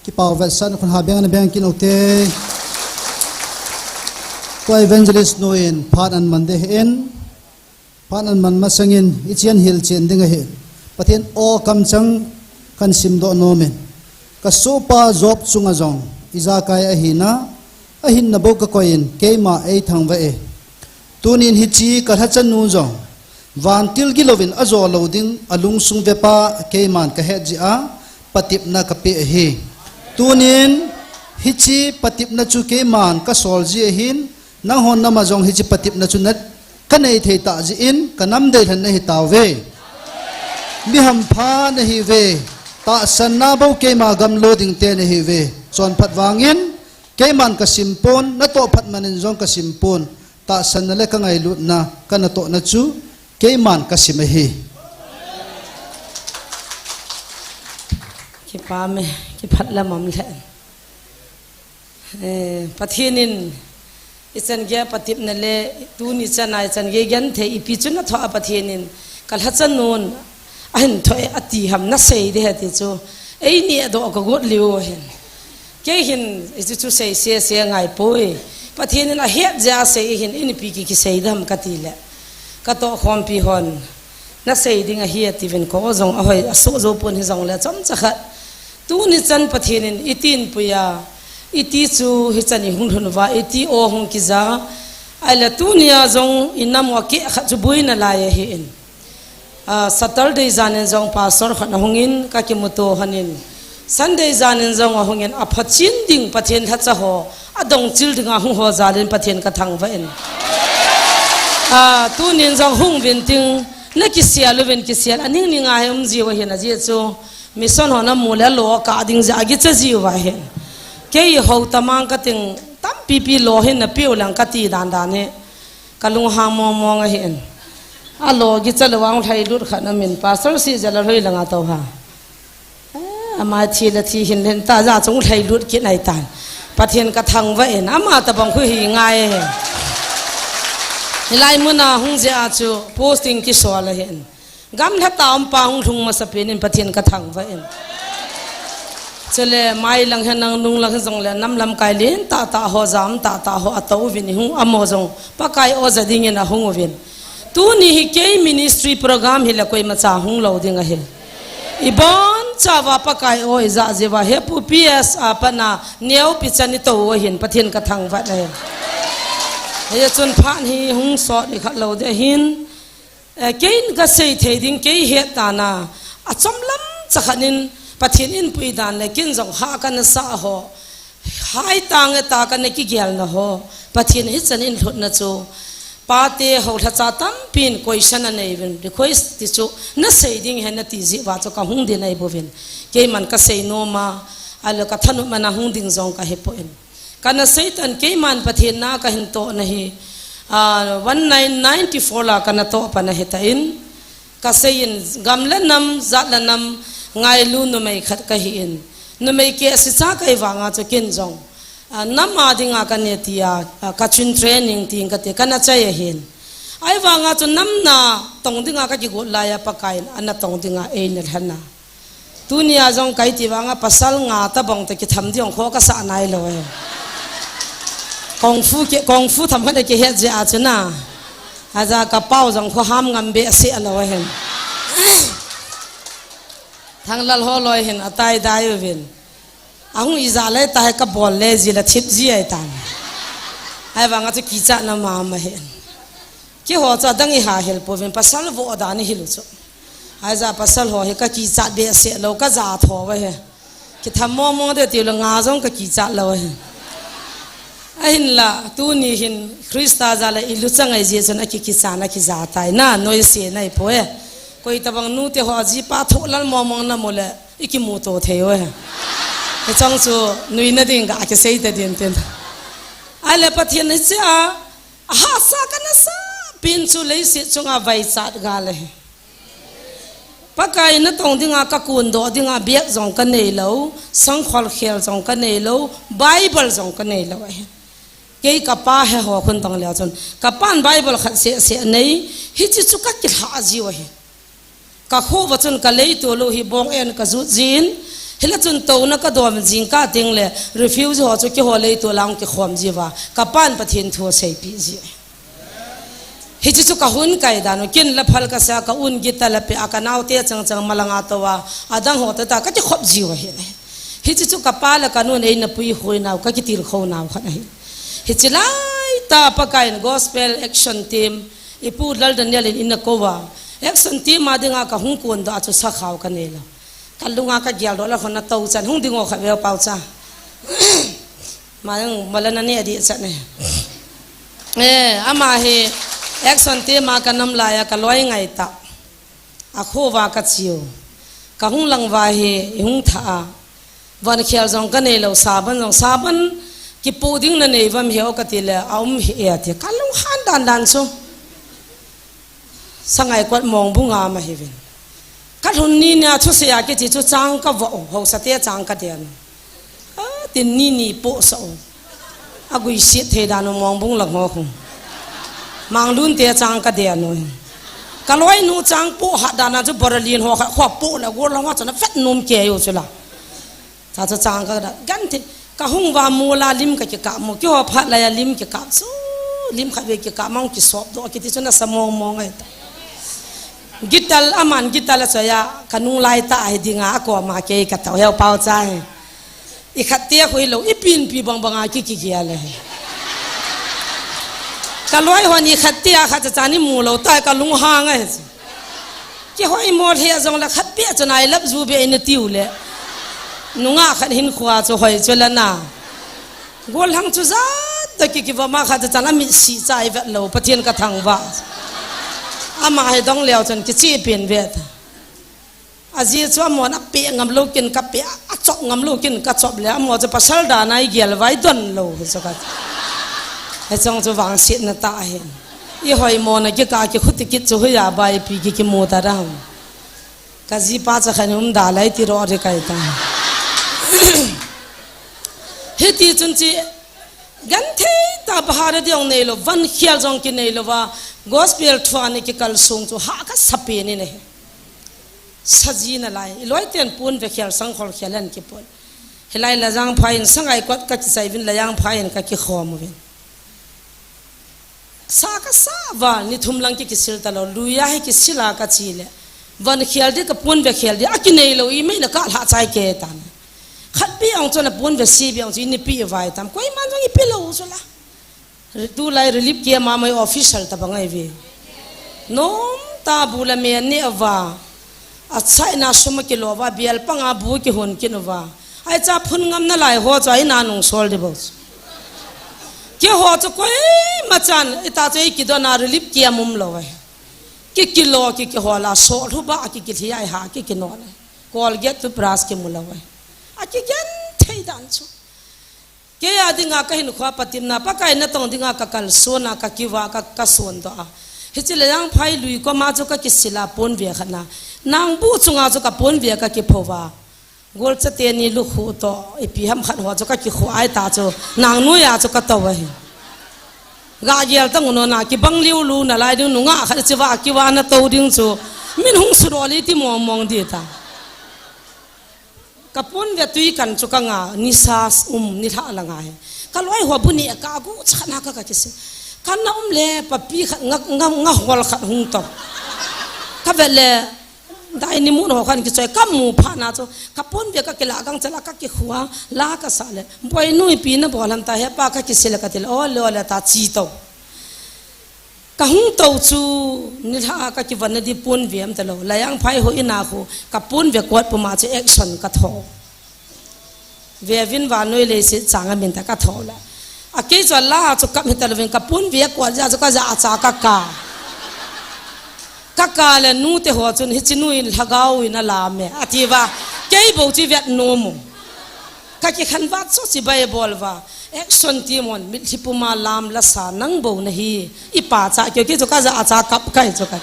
ki pau va san khon ha beng na beng kin ote to evangelist noin phan an man de en phan an man ma sangin ichian hil chen dinga he pathian o kam chang kan sim do no men ka sopa job chunga jong iza kai a hina a hin na bo ka koin keima ei thang va e tunin hi chi ka ha chan nu jong van til gilovin azo loading alung sung vepa keiman ka he ji a patip na ka pe hi tunin hi chi patip na chu keiman ka sol ji hin nang hon na ma jong hi chi patip na chu nat ka nei thei ta ji in ka nam dei than na hi taw ve mi ham pha na hi ve ta san na bo keima gam loading te na hi ve chon phat wangin keiman ka simpon na to phat manin jong ka simpon ta san na le ka ngai lut na ka na to na chu keiman ka simahi ki pa me ki phat la mam le pathinin isan ge patip na le tu ni chanai chan ge gan the ipi chu na tho pathinin kal ha chan nun ahin thoi ati ham na sei de ha ti chu ei ni do ka got liu hen ke hin isu chu sei se ngai poi pathinin a het ja sei hin in pi ki sei dam ka ti le ka to khom pi hon na sei ding a hi ti ven ko zong a hoi a so zo pon hi zong le chom cha khat tu ni chan pathinin itin puya iti chu hi chani hung thun wa iti o hung ki za ala tu nia zong inam wa ke kha chu buina la ye hi in saturday zanen zong pastor khat hungin ka ki muto hanin sunday zanen zong a hungin a phachin ding pathen tha cha ho adong chil dinga hung ho zalin pathen ka thang va en tu nin zong hung bin ting na ki sia lu ben ki sia aning ni nga hem ji wa hen a ji chu mission hona mula lo ka ding ja gi cha ji wa hen ke ho tamang ka ting tam pi pi lo hen na piu lang ka ti dan dan ne kalung ha mo mo nga hen a lo gi cha lawang thai lut kha na min pastor si jala roi langa to ha ama thi la thi hin len ta ja chung thai lut ki nai tan pathen ka thang wa en ama ta bang khu hi ngai he lai muna hung ja chu posting ki so la hen gam la taam pa hung thung ma sapin in pathian ka thang va en chele mai lang hanang nung lang jong le nam lam kai len ta ho jam ta ho atau vin hung amo jong pa kai o za ding na hung vin tu ni hi ke ministry program hi la koi ma cha hung lo ding a he ibon chawa pa kai o za jewa he pu ps apana neu pichani to o hin pathian ka thang va le he chun phan hi hung so ni khat lo de hin kein ka sei thei ding ke he ta na a chomlam chakhanin pathin in pui dan le kin jong ha kan sa ho hai tang ta kan ki gyal na ho pathin hi chan in thut na chu pa te ho tha cha tam pin question an nei ven request ti chu na sei ding he na ti ji wa chu ka hung de nei bo ven ke man ka sei no ma alo ka thanu mana hung ding jong ka he po en kana satan ke man pathin na ka hin to na hi 1994 la kana to pa na heta in ka sein gamla nam zatla nam ngai lu no mai khat ka hi in no mai ke si cha kai wa nga chu kin jong nam ma dinga ka ne tia ka chin training ting ka te kana cha ye hin ai wa nga chu nam na tong dinga ka ki go la ya pa kai ana tong dinga e ne thana tunia jong kai ti wa nga pasal nga ta bong te ki tham diong kho ka sa nai lo he kung fu tham kha de ke he ja chuna aza ka pau jong kho ham ngam be se alo hen thang lal ho loi hen atai dai ven ahung iza le ta ka bol le ji la thip ji ai tan ai wa nga chu ki cha na ma ma hen ki ho cha dang i ha hel po ven pasal vo da ni hilu chu ai za pasal ho he ka ki cha be se lo ka za tho wa he ki tham mo mo de ti lo nga jong ka ki cha lo he ahin la tu ni hin krista za la ilu changai je chon aki ki cha na ki za tai na noi se nai po e koi tabang nu te ho ji pa tho lal mo mong na mo le iki mu to thei we he chang chu nui na ding ga ke sei ta din ten ale pathian ni cha ha sa kana sa pin chu le se chunga vai chat ga le pakai na tong dinga ka kun do dinga biak jong ka nei lo sang khol khel jong ka nei lo bible jong ka nei lo ke ka pa he ho khun tong le chon ka pan bible khat se nei hi chi chu ka ki ha ji wa he ka kho wa chun ka lei to lo hi bong en ka zu jin hila chun to na ka dom jing ka ting le refuse ho chu ki ho lei to lang ki khom ji wa ka pan pathin thu sei pi ji hi chu ka hun kai da no kin la phal ka sa ka un gi ta la pe aka naw te chang chang malanga to wa adang ho ta ka ti khop ji wa hi hi chu ka pa la ka nu nei na pui hoi naw ka ki tir kho naw kha hi hi chilai ta pa kain gospel action team ipu dal dan yalin in ko wa action team ma dinga ka hung kun da chu sa khaw ka ne la kalunga ka gyal do la khona tau chan hung dingo kha ve pau cha mang malana ne adi cha ne ama he action team ma ka nam la ya ka loi ngai ta a kho wa ka chiu ka hung lang wa he hung tha van khial jong ka ne lo saban ki poding na nei vam heo ka tile aum he ate kalung han dan so sangai kwat mong bunga ma hevin ka hun ni nya chu se ya ke chi chu chang ka vo ho sa te chang ka den tin ni po so agui si the dan mong bung lak mo khu mang lun te chang ka den no ka loi nu chang po ha dana chu boralin ho kha po la gor la wa chana fet num ke yo chula cha cha chang ka da gan the ka hung wa mula lim ka ka mo ki ho phat la ya lim ki ka su lim kha ve ki ka mong ki sop do ki ti chuna samong mong ai gital aman gital saya kanung lai ta ai dinga ko ma ke ka taw hel pau chai i khatia khoi lo i pin pi bang banga ki ale ka loi ho ni khatia kha cha ni mu lo ta ka lung hang ai ki hoi mo he jong la khat pe chunai lap zu be in tiu le nunga khat hin khwa chu hoi cholana gol hang chu za ta ki wa ma kha cha na mi si chai vet lo pathian ka thang wa ama hai dong leo chan ki chi pin vet aji chu mo na pe ngam lo kin ka pe a chok ngam lo kin ka chop le mo cha pasal da nai gel vai don lo so ka he chong chu wang sit na ta hen i hoi mo na ki ka ki khut ki chu ya bai pi ki mo ta ram ka ji pa cha khanum da lai ti ro re kai ta he ti chun chi gan the ta bahar de ong nei lo van khial jong ki nei lo wa gospel thwani ki kal sung chu ha ka sape ni ne sajina lai loi ten pun ve khial sang khol khialan ki pon helai la jang phain sangai kot ka sai vin la yang phain ka ki khom vin sa ka sa wa ni thum lang ki sil ta lo luya he ki sila ka chi le van khial de ka pun ve khial de aki nei lo i me na ka ha chai ke tan khat pi ong chona pun ve si bi ong chi ni pi vai tam koi man jong i pi lo so la tu lai relief ke ma mai official ta bangai ve nom ta bula me ne awa a chai na suma ki lo wa bial panga bu ki hon ki no wa ai cha phun ngam na lai ho chai na nong sol de bos ke ho cho koi machan ita chai ki do na relief ke mum lo wa ki kilo ki ho la so thu ba ki thi ai ha ki no la kol get to pras ke mula wa a ki gen thei dan chu ke ya dinga ka hin khwa patim na pa kai na tong dinga ka kal so na ka kiwa ka son do a hi chile yang phai lui ko ma chu ka ki sila pon ve khana nang bu chunga chu ka pon ve ka ki phowa gol cha te ni lu khu to e pi ham khat ho chu ka ki khu ai ta chu nang nu ya chu ka to wa hi ga yel tang no na ki bang liu lu na lai ding nu nga kha chi wa ki wa na to ding chu min hung su ro li ti mong mong di ta kapun ve tui kan chu ka nga ni sas ni tha la nga he ka loi ho bu ni ka gu chana ka ki se kan na le pa pi khat nga hol khat hung to ka ve le dai ni mu ho khan ki choi kam mu pha na chu kapun ve ka ke la gang chala ka ki khuwa la ka sa le boi nui pi na bol han ta he pa ka ki se la ka til o lo la ta chi to ka hung to chu ni tha ka ki van di pun vem ta lo la yang phai ho ina khu ka pun ve kwat pu ma che action ka tho ve vin wa noi le se changa min ta ka tho la a ke cho la chu kam hi ta lo ka pun ve kwat ja ka ja cha ka le nu te ho chun hi chinui lhagau ina la me atiwa ke bo chi vet no mu ka ki khan wat so chi bible wa action timon mit hipuma lam la sa nang bo na hi ipa cha ke ki ka za cha kap kai cho ka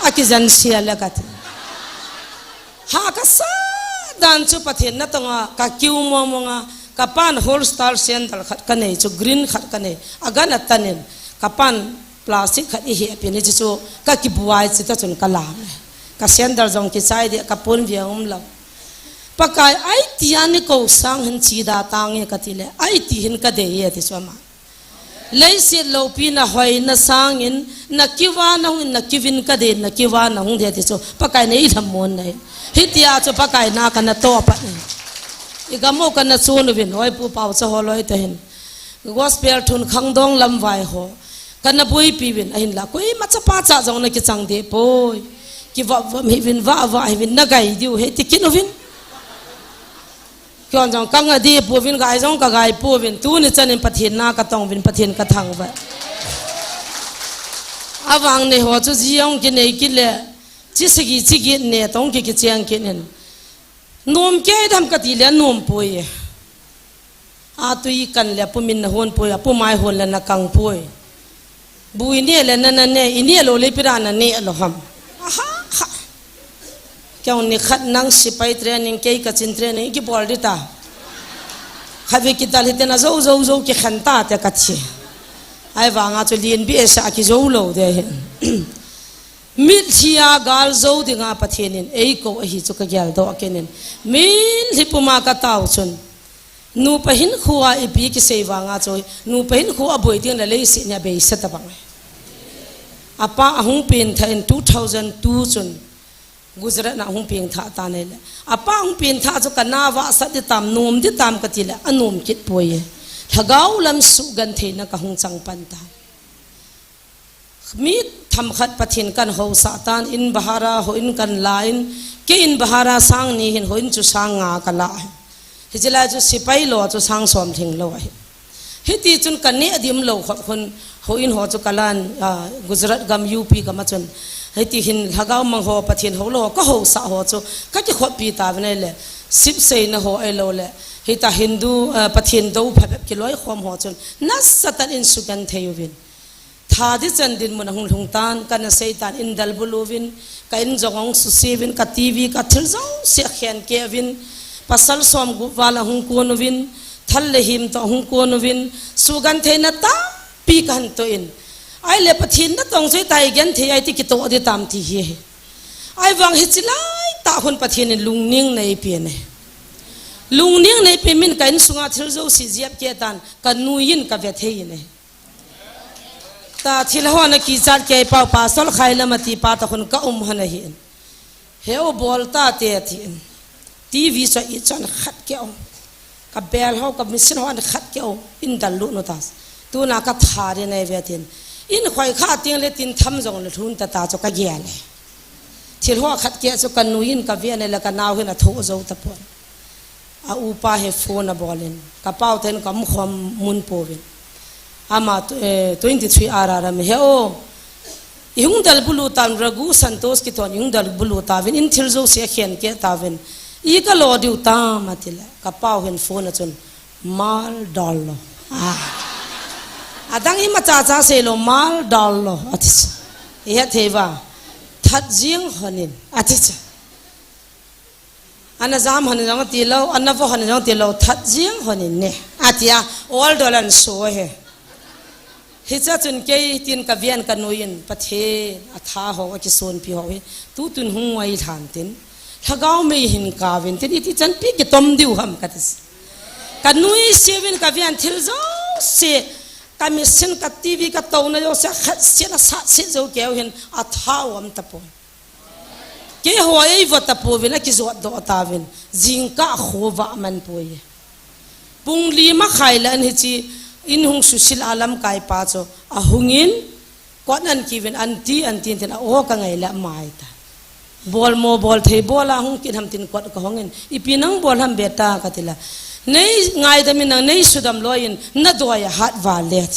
aki jan sia la ka ha ka sa dan chu pathen na tonga ka kiu mo mo nga ka pan whole star sandal khat ka nei chu green khat ka nei agana tanin ka pan plastic khat hi pe ni chu ka ki buai chi ta chun ka lam ka sender jong ki chai de ka pun viang lo pakai ai tian ni ko sang hin chi da tang e ka ti le ai ti hin ka de ye ti soma lei se lo pi na hoi na sang in na kiwa na hung na kivin ka de na kiwa na hung de ti so pakai nei tham mon nei hitia cho pakai na ka na to pa ni igamo ka na chu nu vin hoi pu pau cho holoi te hin gospel thun khang dong lam vai ho kana bui pi vin ahin la koi ma cha pa cha jong na ki chang de poi ki va mi vin va hi vin na gai diu he ti kin vin kyon jong kang adi pu vin gai jong ka gai pu vin tu ni chanin pathin na ka tong vin pathin ka thang va awang ne ho chu jiong ki nei ki le chi sigi chi gi ne tong ki ki chiang ki nen nom ke dam ka ti le nom poi a tui kan le pu min na hon poi pu mai hon le na kang poi bui ne le na ne ini lo le pira na ne lo ham aha kyong ni khat nang sipai training ke ka chin training ki bol dita khabe ki dal hitena zo ki khanta ta ka chi ai wanga chu lin bi sa ki zo lo de mil thia gal zo dinga pathenin ei ko hi chu ka gyal do kenin mil hipuma ka taw chun nu pahin khuwa ipi ki seiwanga choi nu pahin khuwa boi din la lei si nya be sa ta bang apa ahung pin tha in 2002 chun Gujarat na hung ping tha ta ne le apa hung pin tha chu kana wa sa ti tam nom di tam ka ti le anom kit poye thagau lam su gan the na ka hung chang pan ta mi tham khat pathin kan ho sa tan in bahara ho in kan lain ke in bahara sang ni hin ho in chu sang nga ka la hijela chu sipai lo chu sang som thing lo hi hiti chun kan ne adim lo khon ho in ho chu kalan Gujarat gam UP ka ma chun heti hin hagau mang ho pathin ho lo ko ho sa ho chu ka ki khot pi ta ne le sip sei na ho ai lo le hita Hindu pathin do pha ki loi khom ho chun nas satan in sugan theyuvin tha di chan din mun hung hung tan kan seitan in dal bulovin ka in jongong su sevin ka TV ka thil zo se khen kevin pasal som gu wala hung ko novin thal le him to hung ko novin sugan theina ta pi kan to in ai le pathin na tong sei tai gen the ai ti ki to de tam ti hi ai wang hi chilai ta hun pathin lungning nei pe ne lungning nei pe min kain sunga thil zo si jiap ke tan ka nuin ka ve thei ne ta thil ho na ki chat ke pa pa sol khai la mati pa ta hun ka hana hi he o bol ta te thi TV sa i chan khat ke o ka bel ho ka misin ho an khat ke o in dal lu no tas tu na ka thare nei ve tin in khoi kha ting le tin tham jong le thun ta ta cho ka gya le thil ho khat ke cho kan nuin ka ve ne la ka naw hin a tho zo ta pon a upa he phone a bolin ka pau ten kam khom mun povin ama 23 araram he o yung dal bulu tan ragu santos ki ton yung dal bulu tavin in thil zo se khen ke tavin I ka lo diu ta matila ka pau hen phone a chun mal dollo adang I ma cha cha se lo mal dollo atis ya theva that jing honin atis ana zam honin jang ti lo ana vo honin jang ti lo that jing honin ne atia all dollar so he hicha chun ke tin ka vian ka noin pathe atha ho ki son pi ho tu tun hung wai than tin thagau me hin ka vin tin ti chan pi ki tom diu ham ka tis ka nui sevin ka vian thil zo se ka mission ka TV ka to na yo se khat se na sa se zo ke hin atha am ta po ke ho ai va ta po vin ki zo do ta vin jing ka khova man po ye pung li ma khai lan hi chi in hung susil alam kai pa cho a hungin konan kiven anti tin o ka ngai la mai ta bol mo bol thei bola hung kin ham tin kwat ka hongin ipinang bol ham beta ka tila nei ngai da min nei sudam loin na doya hat va let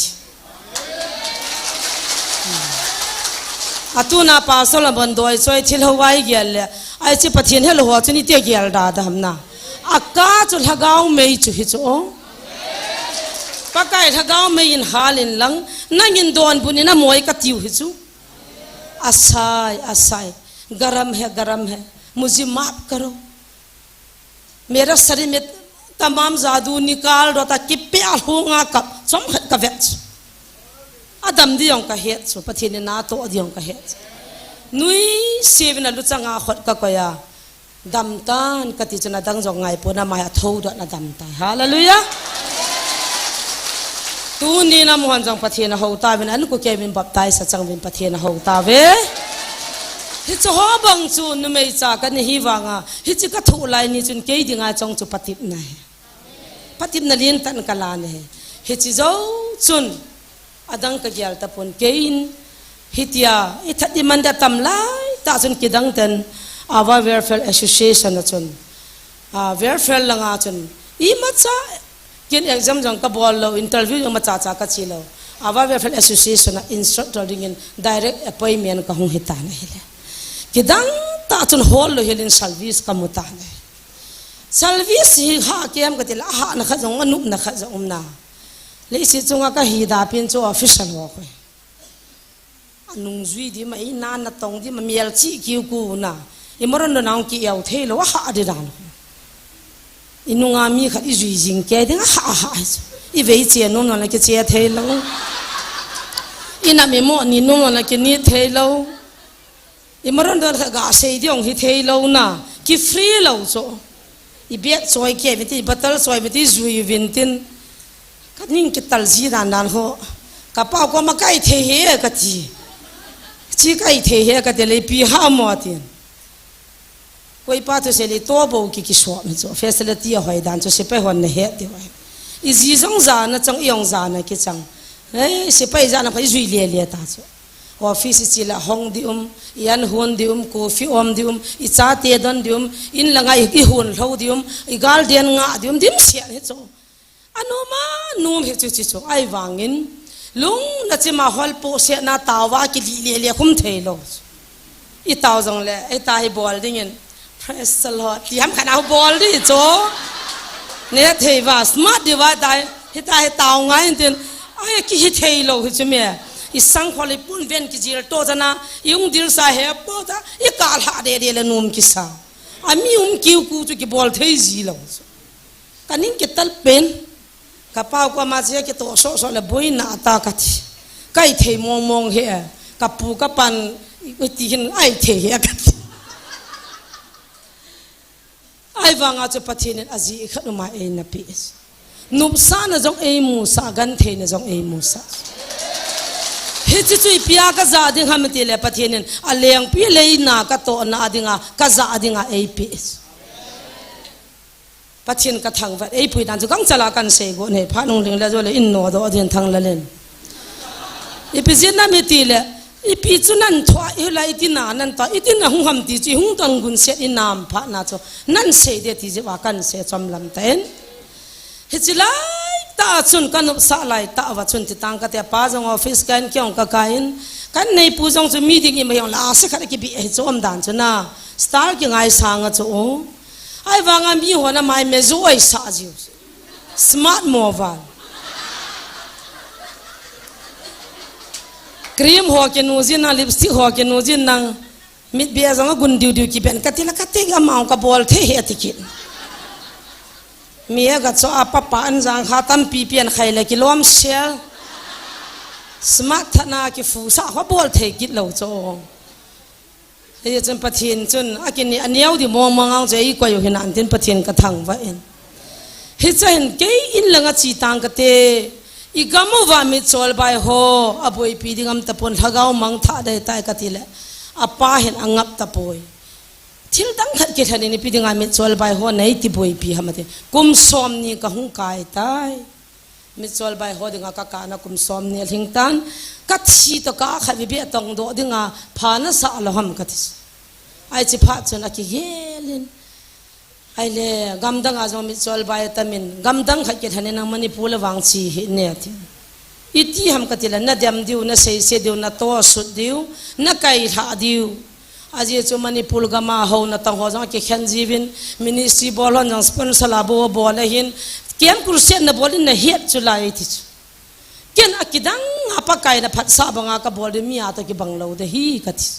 atuna pa sola bon doi choi thil hawai gel le ai chi pathin hel ho chuni te gel da da hamna aka chu lhagau mei chu hi chu pakai thagau me in halin lang nangin don bunina moi ka tiu hi chu asai garam hai मुझे माफ करो मेरा शरीर में तमाम जादू निकाल रोता कि प्यार होगा कब चम का वेच अदम दियों का हेत सो पति ने ना तो दियों का हेत นุยเสียวินาลุจังอาขดก็ยาดำตันกติจนาดังจงไงปนมาทาวดนะดำตาฮาเลลูยาตูนี่นะมหันจังปะเทนะฮาวตาเวนอันกูแกวินบับตายสัจจังวินปะเทนะฮาวตาเวฮิจฮอบังจูนไม่จากกันฮิวังอ่ะฮิจก็ถูกไล่นี่จนเกยดิ่งอาจงจุปฏิบนะปฏิบนั่นเลียนตันกลาเนี่ยฮิจเจ้าจุนอดังกะเกียลตะปนเกยนฮิตยาอิทัดดิมันดะตำไลตาจุนกิดังตันอาวาเวอร์เฟลแอสโซเชชันนะจุนเวอร์เฟลละงาจุนอีมัดซะกินเอ็กซัมจังกะบอลเราอินเตอร์วิวยังมาจ่าจ่ากะชีเราอาวาเวอร์เฟลแอสโซเชชันอินสตรัคเตอร์ดิ่งdirect appointment กะหงฮิตานะเฮเลกิดังตาจุนฮอลโลเฮลินซัลวิสกะมุตานะซัลวิสฮิฮาเกมกะติละฮะนะขะจงอนุนะขะจงนะเลสิจงกะฮีดาปินโจออฟฟิเชียลวอคนุ่งจุยดีมาอีนานนัดตรงดีมาเมียลชีคิวกูนะอีมรณะนางกี้เอาเทลว่าหาดีดานอีนุ่งอามีขัดอีจุยจิงแกดิ้งหาอีเวจีนุ่งนั่นแหละก็เจียเทลอีน่ะมีโมนี่นุ่งนั่นแหละก็นี่เทลอีมรณะนางก็อาศัยที่องค์ที่เทลนะกี่ฟรีแล้วโซอีเบียดซอยแกวิธีบัตรซอยวิธีจุยวินตินก็นิ่งกิตัลจีดานนั่นเขากระเป๋าก็มาใกล้เทเฮกะทีชีใกล้เทเฮกะเดเลยปีห้าหมดเนี่ยก็อีป้าตัวเสลีตัวบ่กิกิสวมจ้ะเฟสเลตีหอยดานจะเสไปหันเฮดีไว้อีจีจงจานะจังยองจานะกิจังเฮ้ยเสไปจานะไปจุยเลียตาจ้ะออฟฟิศจิละห้องดิยันหุ่นดิกาแฟดิอีชาเตดันดิอินละไงอีหุ่นเขาดิอีกาลเดียนงาดิดิมเสียเฮจ้ะอันนู้มานุ่มเฮจุจิจ้ะไอ้วางินลุงนัดมาฮอลโปเสนาตาวากิเลียคุ้มเทโลอีตาวจงเลยไอ้ตาให้บอลดิ้งเงิน Praise the Lord ที่ทำขนาดบอลดิโจเนี่ยเทว่าสมาร์ทดีว่าตายให้ตาให้ตาวไงเดินไอ้กิเทโลคือจะมีอีสังขลิปุ่นเวนกิจิลโตจนะยุงดิลสาเหบโตจ้าอีกาลหาเดียเลนุ่มกิสาอามีคิวกูจุกิบอลเทจีโลกันนิ่งกิตัลเป็นกระเป๋าก็มาเสียกิตัวโซ่ๆเลยบุยนาตากะทิใกล้เทมองเหี้ยกับปูกับปันอีตีหินไอเทเหี้ยกะทิไอวางอาจจะปะทินอาจีขนมาเองนะพี่นุบซานะจงเอมูสากันเทนะจงเอมูสาเฮ้ยจุยพิยากะซาดิ่งหามติเลปะทินอาเลียงพี่เลยนากะโตนาดิ่งากะซาดิ่งเอพีปัจจุบันกระทั่งว่าไอ้ผู้นั้นจะกังจะลากันเสกวันนี้พระนุ่งเลี้ยงแล้วจะเลยอินโนดอเดียนทางละเล่นอีพิจิตรนั่นไม่ตีเลยอีพิจิตรนั่นทั่วอีไรที่นานั่นต่ออีที่นั่นหุ่งหำตีจีหุ่งตังกุนเสียอินามพระนาจะนั่นเสด็จที่จะว่ากันเสียจำลำเต้นเฮจิไลตาชุนกันอุสาไลตาว่าชุนที่ตั้งกันแต่ป้าจงออฟฟิศกันเกี่ยงกับกันในผู้จงจะมีดิ่งไม่ยอมลาสักขณะกี่ปีเฮจอมด่านชนะสตาร์กี่ไงสางจะโอไอ้วางมีหัวน้ำไม่เมจุไอ้สาจิวสมาร์ทโมบายครีมหัวเกนูจินนะลิปสติกหัวเกนูจินนังมิดเบียร์จังกุนดิวกี่เป็นกัติละกัติกามาองกับบอลเทเฮติกินมีกัดโซอาปะปานจังขาตันปีเปียนไข่เลยกิโลมเชียสมาร์ทนากิฟูสาเขาบอลเทกินเหล่าโจไอ้จนปะเทียนจนอากินนี่อันเดียวที่มองเอาใจกว่าอยู่เห็นอันที่ปะเทียนกระทั่งว่าเองเฮ้ยจะเห็นเกยอินหลังจีตังกะเตอีกามูว่ามิดโซลไปโฮอบุยปีดิ่งตะปนทะเกามังท่าได้ตายกะติละอาป้าเห็นอังับตะปอยทิลตั้งขัดเกิดนี่ปีดิ่งมิดโซลไปโฮในที่บุยปีฮะมันเตกุมสอมนี่กะหุงกายตายมิดโซลไปโฮดิ่งกะกานะกุมสอมนี่ทิ้งตันกัดชีตกะขัดวิเบียตองโดดิ่งพานะสะละหัมกัดไอ้จิพัดจนอากิเยลินไอ้เล่กำดังอาจจะมิจฉาลบายตามินกำดังขัดเกิดหันนังมันนี่พูดวังชีเนี่ยที่อีที่ทำกันทีละนัดยำดิวนัดเสียดิวนัดโตสุดดิวนัดไก่ท่าดิวอาจจะมันนี่พูดกามาหูนัดตั้งหัวจังเกี่ยนจีวินมินิสตรีบอลจังสปอนเซอร์ลาบัวบอลหินเกี่ยนครูเซนนับบอลนี่เฮียจุลายที่เกี่ยนอากิดังapa kaya na patsa banga ka bol de mi ato ki banglo de hi kati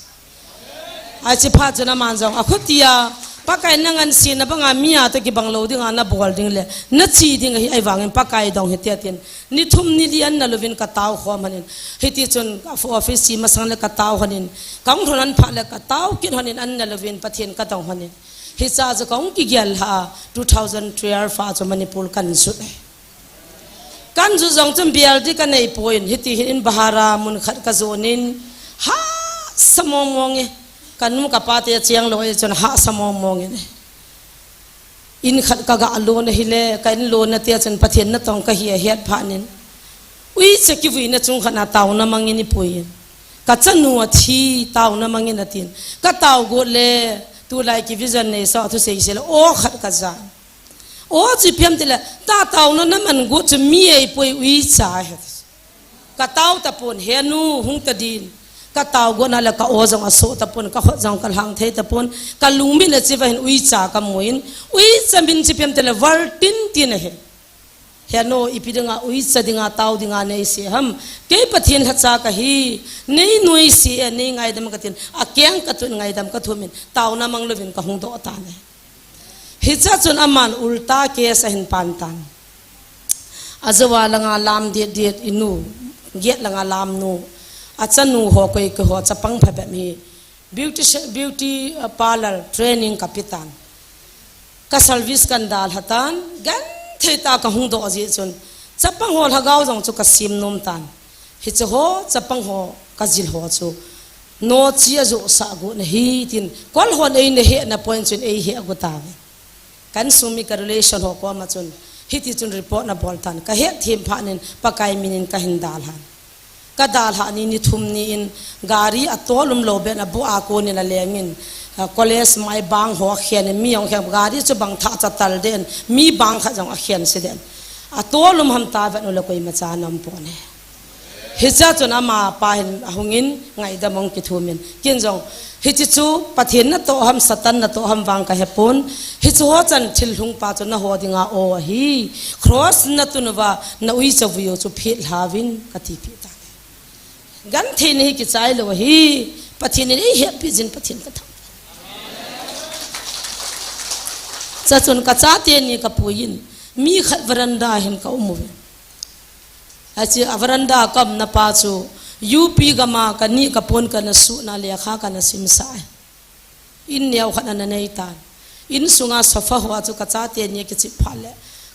ai chi pha chana man jong akho tia pakai nangan sin na banga mia to ki banglo ding ana bol ding le na chi ding hi ai wangin pakai dong he tiatin ni thum ni lian na lovin ka taw kho manin hiti chun office si masang le ka taw hanin kang thonan pha le ka taw kin hanin an na lovin pathian ka dong hanin hi cha ja kong ki gyal ha 2012 fa cho manipur kan su kan ju jong chum bial di kan nei point hiti hin bahara mun khat ka zonin ha samong kan mu kapate chiang loi chon ha samong mong in khat ka ga lo na hile kan lo na tia chon pathian na tong ka hi het phanin ui che ki vi na chung khana taw na mangin ni puin ka chanu thi taw na mangin atin ka taw go le tu lai ki vision ne so thu sei sel o khat ka za o chi piam tele ta taw na man go chu mi ei pui ui cha he ka taw ta pon he nu hung ta din ka taw go na la ka o jong aso ta pon ka ho jong ka hang thei ta pon ka lungmi le chi va hin ui cha ka muin ui chamin chi piam tele war tin tin he he no ipidanga ui cha dinga taw dinga nei se ham ke pathian ha cha ka hi nei noi si nei ngai dam ka tin a kyang ka tun ngai dam ka thumin taw na mang lovin ka hung do ta ne hi cha chun aman ulta ke sa hin pan tan azawa langa lam de inu get langa lam nu achanu ho koi ko ho chapang pha ba mi beauty parlor training kapitan ka service kan dal hatan gan theta ka hung do ji chun chapang ho lagaw jong chu ka sim nom tan hi chu ho chapang ho ka jil ho chu no chi azu sa go na hi tin kol ho nei ne he na point chun ei he agu ta kan sumi ka relation ho ko ma chun hi ti chun report na bol tan ka he thim pha nin pakai minin ka hin dal han ka dal ha ni ni thum ni in gari atolum lo ben abu a ko ni na lengin college mai bang ho khian mi ong kham gari chu bang tha cha tal den mi bang kha jong a khian se den atolum ham ta ba no la koi ma cha nam po ne hicha chuna ma pa hin ahungin ngai da mong ki thumin kin jong hichi chu pathin na to ham satan na to ham wang ka hepon hichu ho chan thil hung pa chu na ho dinga o hi cross na tunwa na ui chawiyo chu phil havin ka ti pi ta gan thin hi ki chai lo hi pathin ni he pi jin pathin ka thang cha chun ka cha te ni ka puin mi khat varanda hin ka umu achi avaranda kam na pa chu UP gama ka ni ka pon ka na su na le kha ka na sim sa in yaw khana na nei tan in sunga sofa ho chu ka cha te ni ki chi phale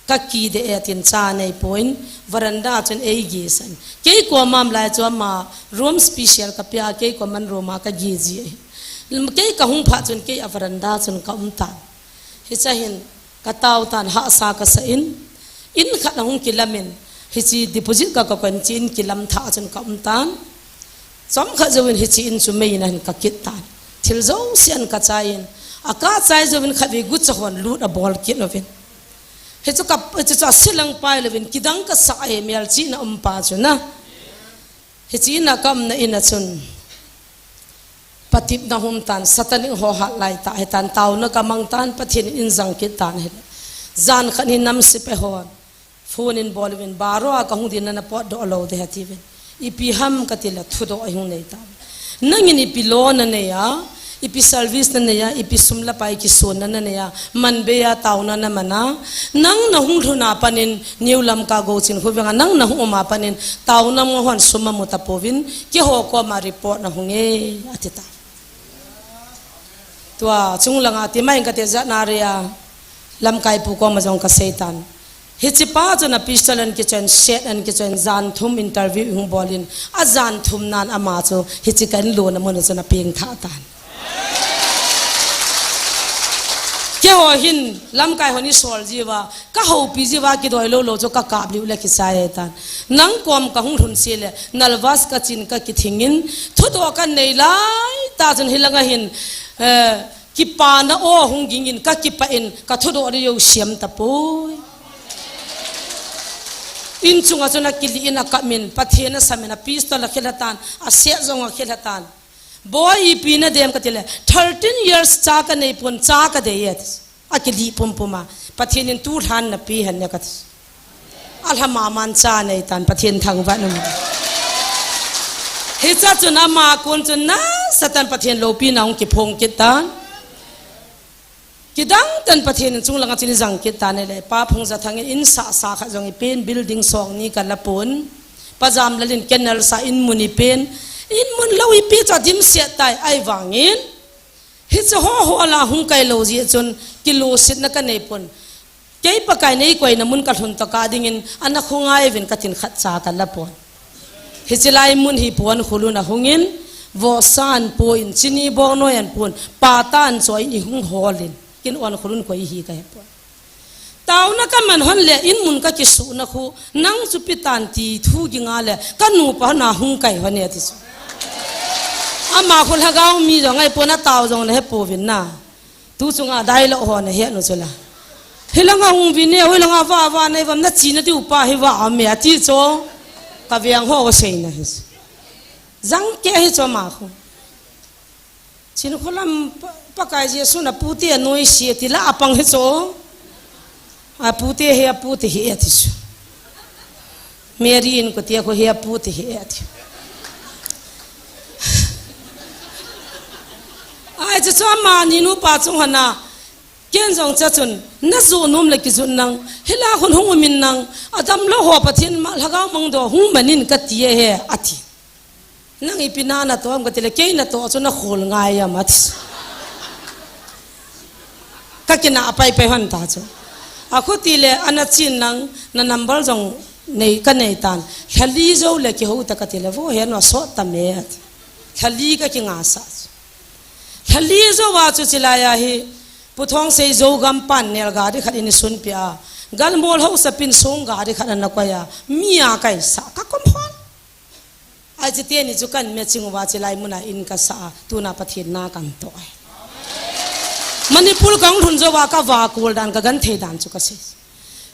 ka ki de etin cha nei point varanda chen ei gi san ke ko mam lai chu ma room special ka pya ke ko man roma ka gi ji ke ka hung pha chun ke avaranda chun ka tan hi cha hin ka taw tan ha sa ka sa in khat hung kilamin hichi deposit ka kon chin kilam tha chun ka tan som kha jawin hichi in chu mai nan ka kit tan thil zo sian ka chain aka chai jawin khabi gu chhon lut a bol kit lovin hichu ka chu silang pai lovin kidang ka sa e mel chi na pa chu na hichi na kam na ina chun patip na hum tan satan ho ha lai ta hetan taw na kamang tan pathin in jang kit tan he zan khani nam se pe hon phone in bolwin baro ka hung din na pot do lo de hativin ipi ham ka tila thudo ahung nei ta nangin ipi lo na ne ya ipi service na ne ya ipi sumla pai ki son na ne ya man be ya taw na mana nang na hung thuna panin niulam ka go chin khuwenga nang na hum ma panin taw na mo hon summa mu tapovin ki ho ko ma report na hunge atita tua chunglanga ti mai ka te za na ria lam kai pu ko ma jong ka seitan hichi pa chana pistol an kitchen set an kitchen zan thum interview hung bolin a zan thum nan ama chu hichi kan lo na mon chana ping tha tan ke ho hin lam kai honi sol jiwa ka ho pi jiwa ki doi lo cho ka kap liu le ki sai tan nang kom ka hung thun se le nalwas ka chin ka ki thingin thu do ka nei lai ta chun hilanga hin ki pa na o hung gingin ka ki pa in ka thu do ri yo siam ta poi in chunga chuna kili ina kamin pathena samena pistol khilatan a se zonga khilatan boy ipina dem katile 13 years cha ka nei pon cha ka de yet akili pum puma pathenin tu than na pi han ne kat alhama man cha nei tan pathen thang wa num he cha chuna ma kun chuna satan pathen lo pi naung ki phong ki tan ki dang tan pathian chung langa chini jang ki ta ne le pa phung za thang in sa sa kha jong pen building song ni kan la pon pajam lalin kenal sa in muni pen in mun lawi pi cha dim se tai ai wangin hi cha ho ho la hung kai lo ji chun kilo sit na ka nei pon kei pakai nei koi na mun ka thun to ka dingin anak hungai vin ka tin khat cha kan la pon hi chilai mun hi pon khuluna hungin vo san po in chini bo no yan pon patan choi ni hung holin kin on khulun koi hi ka pon tau na ka man hon le in mun ka ki su na khu nang chu pitan ti thu gi nga le ka nu pa na hung kai hone ti su ama khul ha gaw mi jong ai pon a tau jong le po vin na tu chunga dai lo ho ne he no chula hilanga hung vi ne hilanga wa wa nei vam na chi na ti upa hi wa me a ti cho ka viang ho ko sei na his zang ke hi cho ma khu chin kholam pakai je su na pu te noi si ti la apang hi cho a pu te he a pu te he ti su meri in ko te ko he a pu te he ti ai cho ma ni nu pa chung hana ken jong cha chun na zu nom le ki zun nang hila khun hung min nang adam lo ho pathin ma lagaw mang do hung manin ka tie he ati nang ipina na to am ka tile ke na to chu na khol ngai ya mat ka kina apai pe han ta chu a khu ti le ana chin nang na number jong nei ka nei tan khali zo le ki ho ta ka tile vo he no so ta me khali ka ki nga sa khali zo wa chu chila ya hi puthong sei zo gam pan nel ga ri khat in sun pia gal mol ho sa pin song ga ri khat na ko ya mia kai sa ka kom phon ai chi te ni chu kan me ching wa chilai muna in ka sa tu na pathin na kan to ai manipur kang thun zo wa ka wa kul dan ka gan the dan chu ka se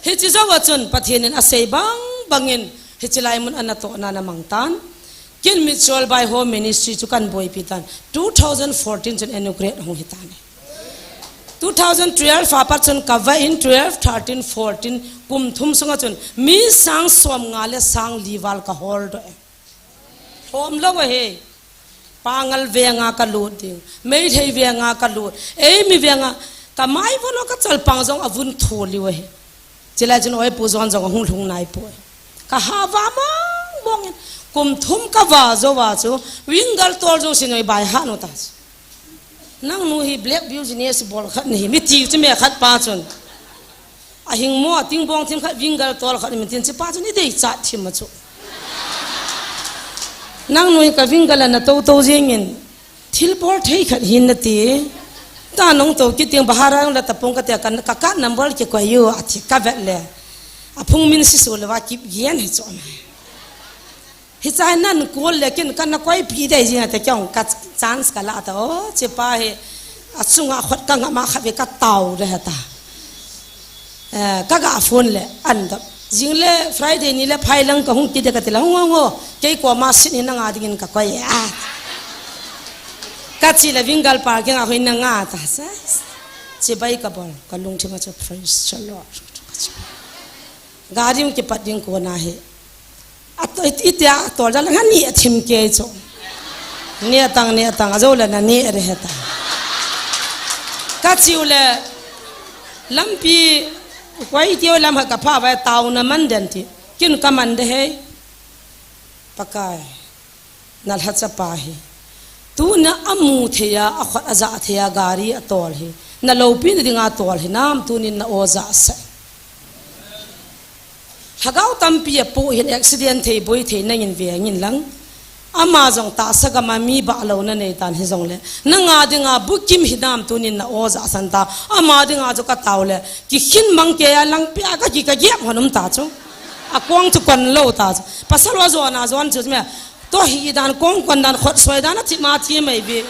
he chi zo wa chun pathin in a sei bang bangin he chilai mun an to na na mang tan kin mutual by home ministry chu kan boi pitan 2014 chun inaugurate hong hitan 2012 fapat chun cover in 12 13 14 kum thum sunga chun mi sang som nga le sang liwal ka hold hom lo he pangal venga ka lut ding mei thei venga ka lut ei mi venga ka mai vono ka chal pang jong avun tholi we chila chun oi pu zon jong hung thung nai po ka ha wa mong kum thum ka wa zo wa chu wingal tor jo sinoi bai ha no ta nang nu hi black business bol khat ni mi ti chu me khat pa chun a hing mo ting bong thim khat wingal tor khat mi tin chi pa chu ni dei cha thim ma chu nang nu ka wingal na to to jing in thil por thei khat hin na ti ta nong to ki ting bahara la ta pong ka te kan ka number ki ko yu a thi ka vet le a phung min si so le wa ki yen he chu hi chai nan ko lekin kan na koi pi dai jing ta kyong ka chance ka la ta o che pa he a chunga khot ka nga ma khabe ka taw re ta ka ga phone le an da jing le friday ni le phai lang ka hung ti de ka te la ngo ke ko ma sin ni nga dingin ka ko ya ka chi le wingal pa ke nga ho na nga ta sa che bai ka bol ka lung thima cha praise the lord garim ki pating ko na he ato itia to la nga ni thim ke cho ne tang azo la na ni re heta ka chiule lampi kwai tio lam ka pha ba taw na man den ti kin ka man de he pakai nal ha cha pa hi tu na amu theya akhat aza theya gari atol hi na lo pi dinga tol hi nam tu nin na oza sa hagaw tampi po hin accident thei boi thei na in ve ngin lang ama jong ta saga ma mi ba lo na nei tan hi jong le na nga dinga bukim hinam tunin na oza santa ama dinga jo ka tawle ki hin mang ke ya lang pia ka ki ka gep honum ta chu a kwang chu kon lo ta pasal wa zo na zon chu me to hi dan kong kon dan khot soi dan ti ma ti mai be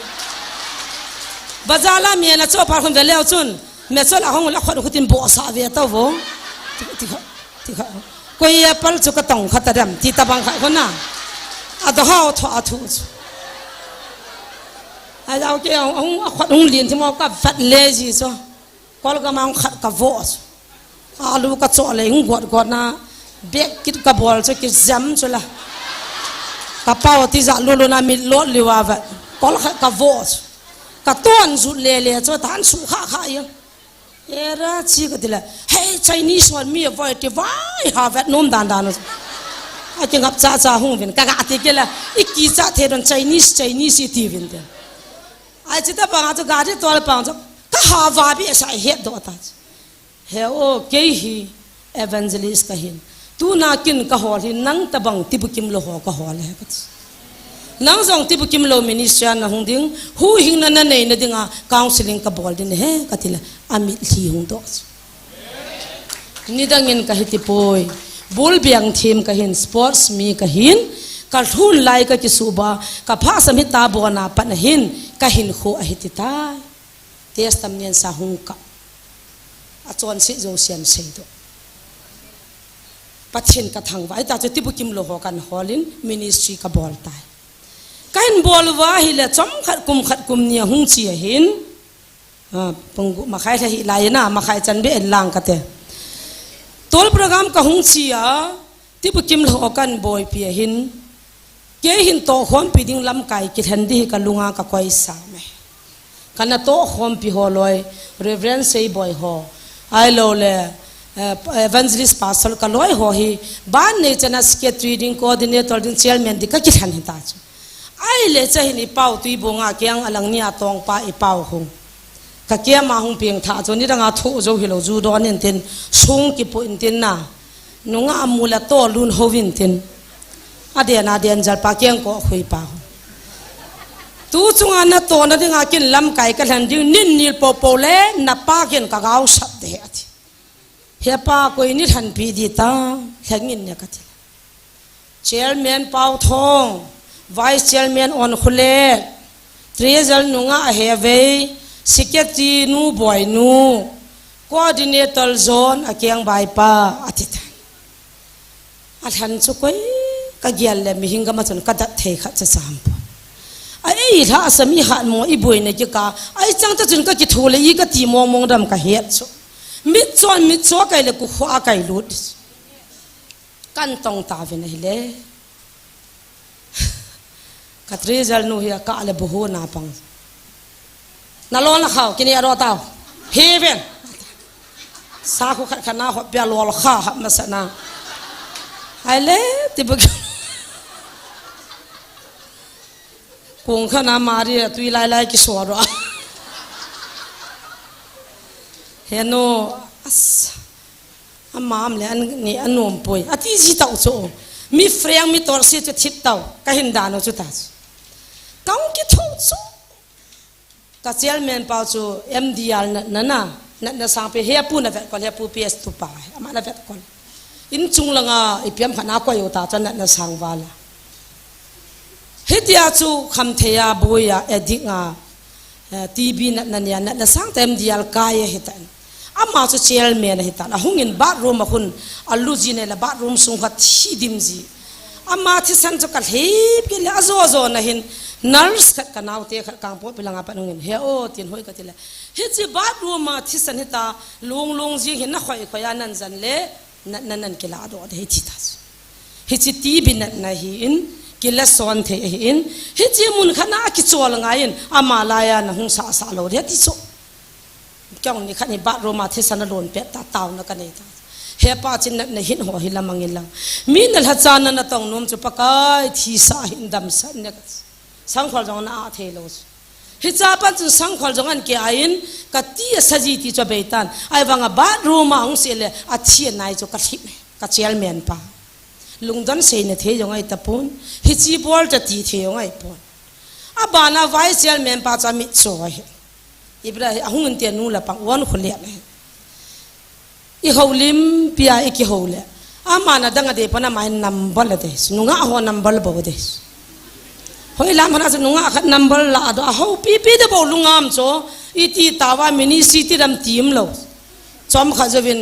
bazala mi na cho par khon ve leo chun me chol a hong la khot khutin bo sa ve ta vo ti kha ko ya pal chu ka tong khataram ti ta bang kha khona a do how to a thu a dau ke ông khot hung lien ti mo ka fat le ji so kol ka mang khat ka vo a lu ka cho le hung got na bek kit ka bol cho ki jam cho la ka pau ti za lu na mi lo liwa va kol khat ka vo ka ton zu le cho tan su kha kha ya era chi ka tila hey Chinese one me avoid te vai have at nom dan dan a ke ngap cha cha hung vin ka ga ti ke la iki cha the don Chinese ti vin te ai chi ta pa ga ga de tol pa ka ha va bi sa he do ta he o ke hi evangelist ka hin tu na kin ka hol hin nang ta bang ti bu kim lo ho ka hol he ka nang zong ti bu kim lo ministry na hung ding hu hing na nei na dinga counseling ka bol din he ka tila amit li hung do ni dangin ka hiti poi bul biang team ka hin sports mi ka hin ka thun lai ka ki suba ka pha samita bona pan hin ka hin kho a hiti ta testament sa hung ka a chon si zo sian sei do pathin ka thang vai ta ti bu kim lo ho kan holin ministry ka bol tai kain bol wa hi le chom khat kum nia hung chi hin pung ma khai hi lai na ma khai chan be en lang ka te tol program ka hung chi a ti bu kim lo kan boy pi hin ke hin to khom pi ding lam kai ki than di ka lunga ka koi sa me kana to khom pi ho loi reverend sei boy ho ai lo le evangelist pastor ka loi ho hi ban ne chana skate reading coordinator din chairman di ka ki than hi ta chu ai le cha hi ni pau tui bonga kyang alang nia tong pa I pau hung ka kia ma hung piang tha cho ni ranga thu zo hi lo zu do nen ten sung ki po in ten na nunga amula to lun hovin ten adena den jal pa kyang ko khui pa tu chunga na to na dinga kin lam kai ka hlan ding nin nil po le na pa ken ka gau sap de ati he pa ko ni than pi di ta thangin ne ka ti chairman pau thong vice chairman on khule treasurer nunga heve secretary nu boy nu coordinator zone akyang bai pa atita athan chu koi ka gyal le mi hinga ma chon ka da the kha cha sam ai tha asami ha mo I boy ne ki ka ai chang ta chun ka ki thole I ka ti mong dam ka het chu mit cho kai le ku khwa kai lut kan tong ta ve ne le katrizal nu hi ka le bu na pang na lo la khaw kini aro taw heaven sa khu khat khana ho pya lo kha ma sa na ai le ti bu kung khana mari tui lai ki so ro he no as amam le an ni anom poi ati ji taw cho mi freng mi tor si chu thip taw ka hin da no chu ta kaung ki tho chu ka chairman pa chu MDR na sang pe he pu na vet kon he pu PS tu pa ama na vet kon in chung langa ipiam khana ko yo ta chan na sang wala hetia chu kham theya boya edinga TV na nia na sang tem MDR ka ye hitan ama chu chairman hitan a hungin bathroom khun aluji ne la bathroom sung kha thi dimji ama thi san chu ka hep ke la zo na hin nurse khat kanaw te khat kang po pilanga panungin he o tin hoi ka tila he chi bathroom ma thi san hita long ji hin na khoi khoya nan jan le nan kila do he chi ta he chi ti bin na hi in kila son the hi in he chi mun khana ki chol ngain ama la ya na hung sa lo he ti so kyong ni khani bathroom ma thi san lon pe ta taw na ka nei ta he pa chin na hin ho hi lamangin lang min na hachana na tong nom chu pakai thi sa hin dam san ne sang khol jong na a the lo hi cha pan chu sang khol jong an ke ain ka ti saji ti cho beitan ai wanga bathroom ma ong se le a thi nai chu ka thi ka chairman pa lungdan se ne the jong ai tapun hi chi bol ta ti the jong ai pon a bana vice chairman pa cha mi so hi ibra ahung te nu la pang wan khole ne I holim pia iki hole amana danga de pana mai number la de nunga ho number bo de hoi lam hana se nunga khat number la do ho pi de bo lungam cho iti tawa mini city ram team lo chom kha jovin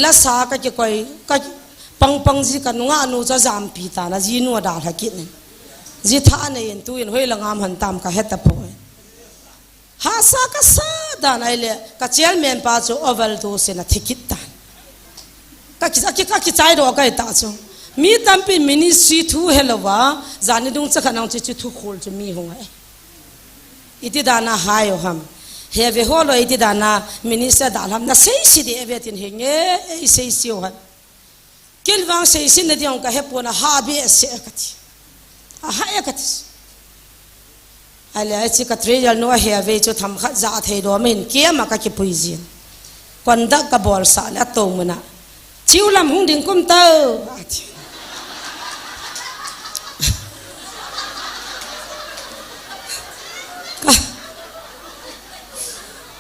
la sa ka ki koi ka pang ji ka nunga anu cha jam pi ta na ji nu da tha ki ne ji tha ne en tu in hoi langam han tam ka heta po ha sa ka sa da nai le ka chairman pa cho oval do se na thikit ta ka ki chai ro kai ta chu mi tampi ministry thu helwa zani dung cha khanang chi thu khol chu mi hong ai iti dana hayo ham เฮเวหัวลอยที่ดานามินิสเตอร์ดาลำน่ะเสียสิเดเวตินเฮงเสียสิวันเกี่ยวกับเสียสินเดียงก็เฮปุนะฮาเบสเสียกันทีฮาเอกันทีอะไรที่กัตรีจัลนัวเฮเวจุทำขัดจ่าเทโดมินเกี่ยมากับกิปุยจินควันดักกับบอลสาและตรงมันนะชิวลำหงดิ่งกุมเตอ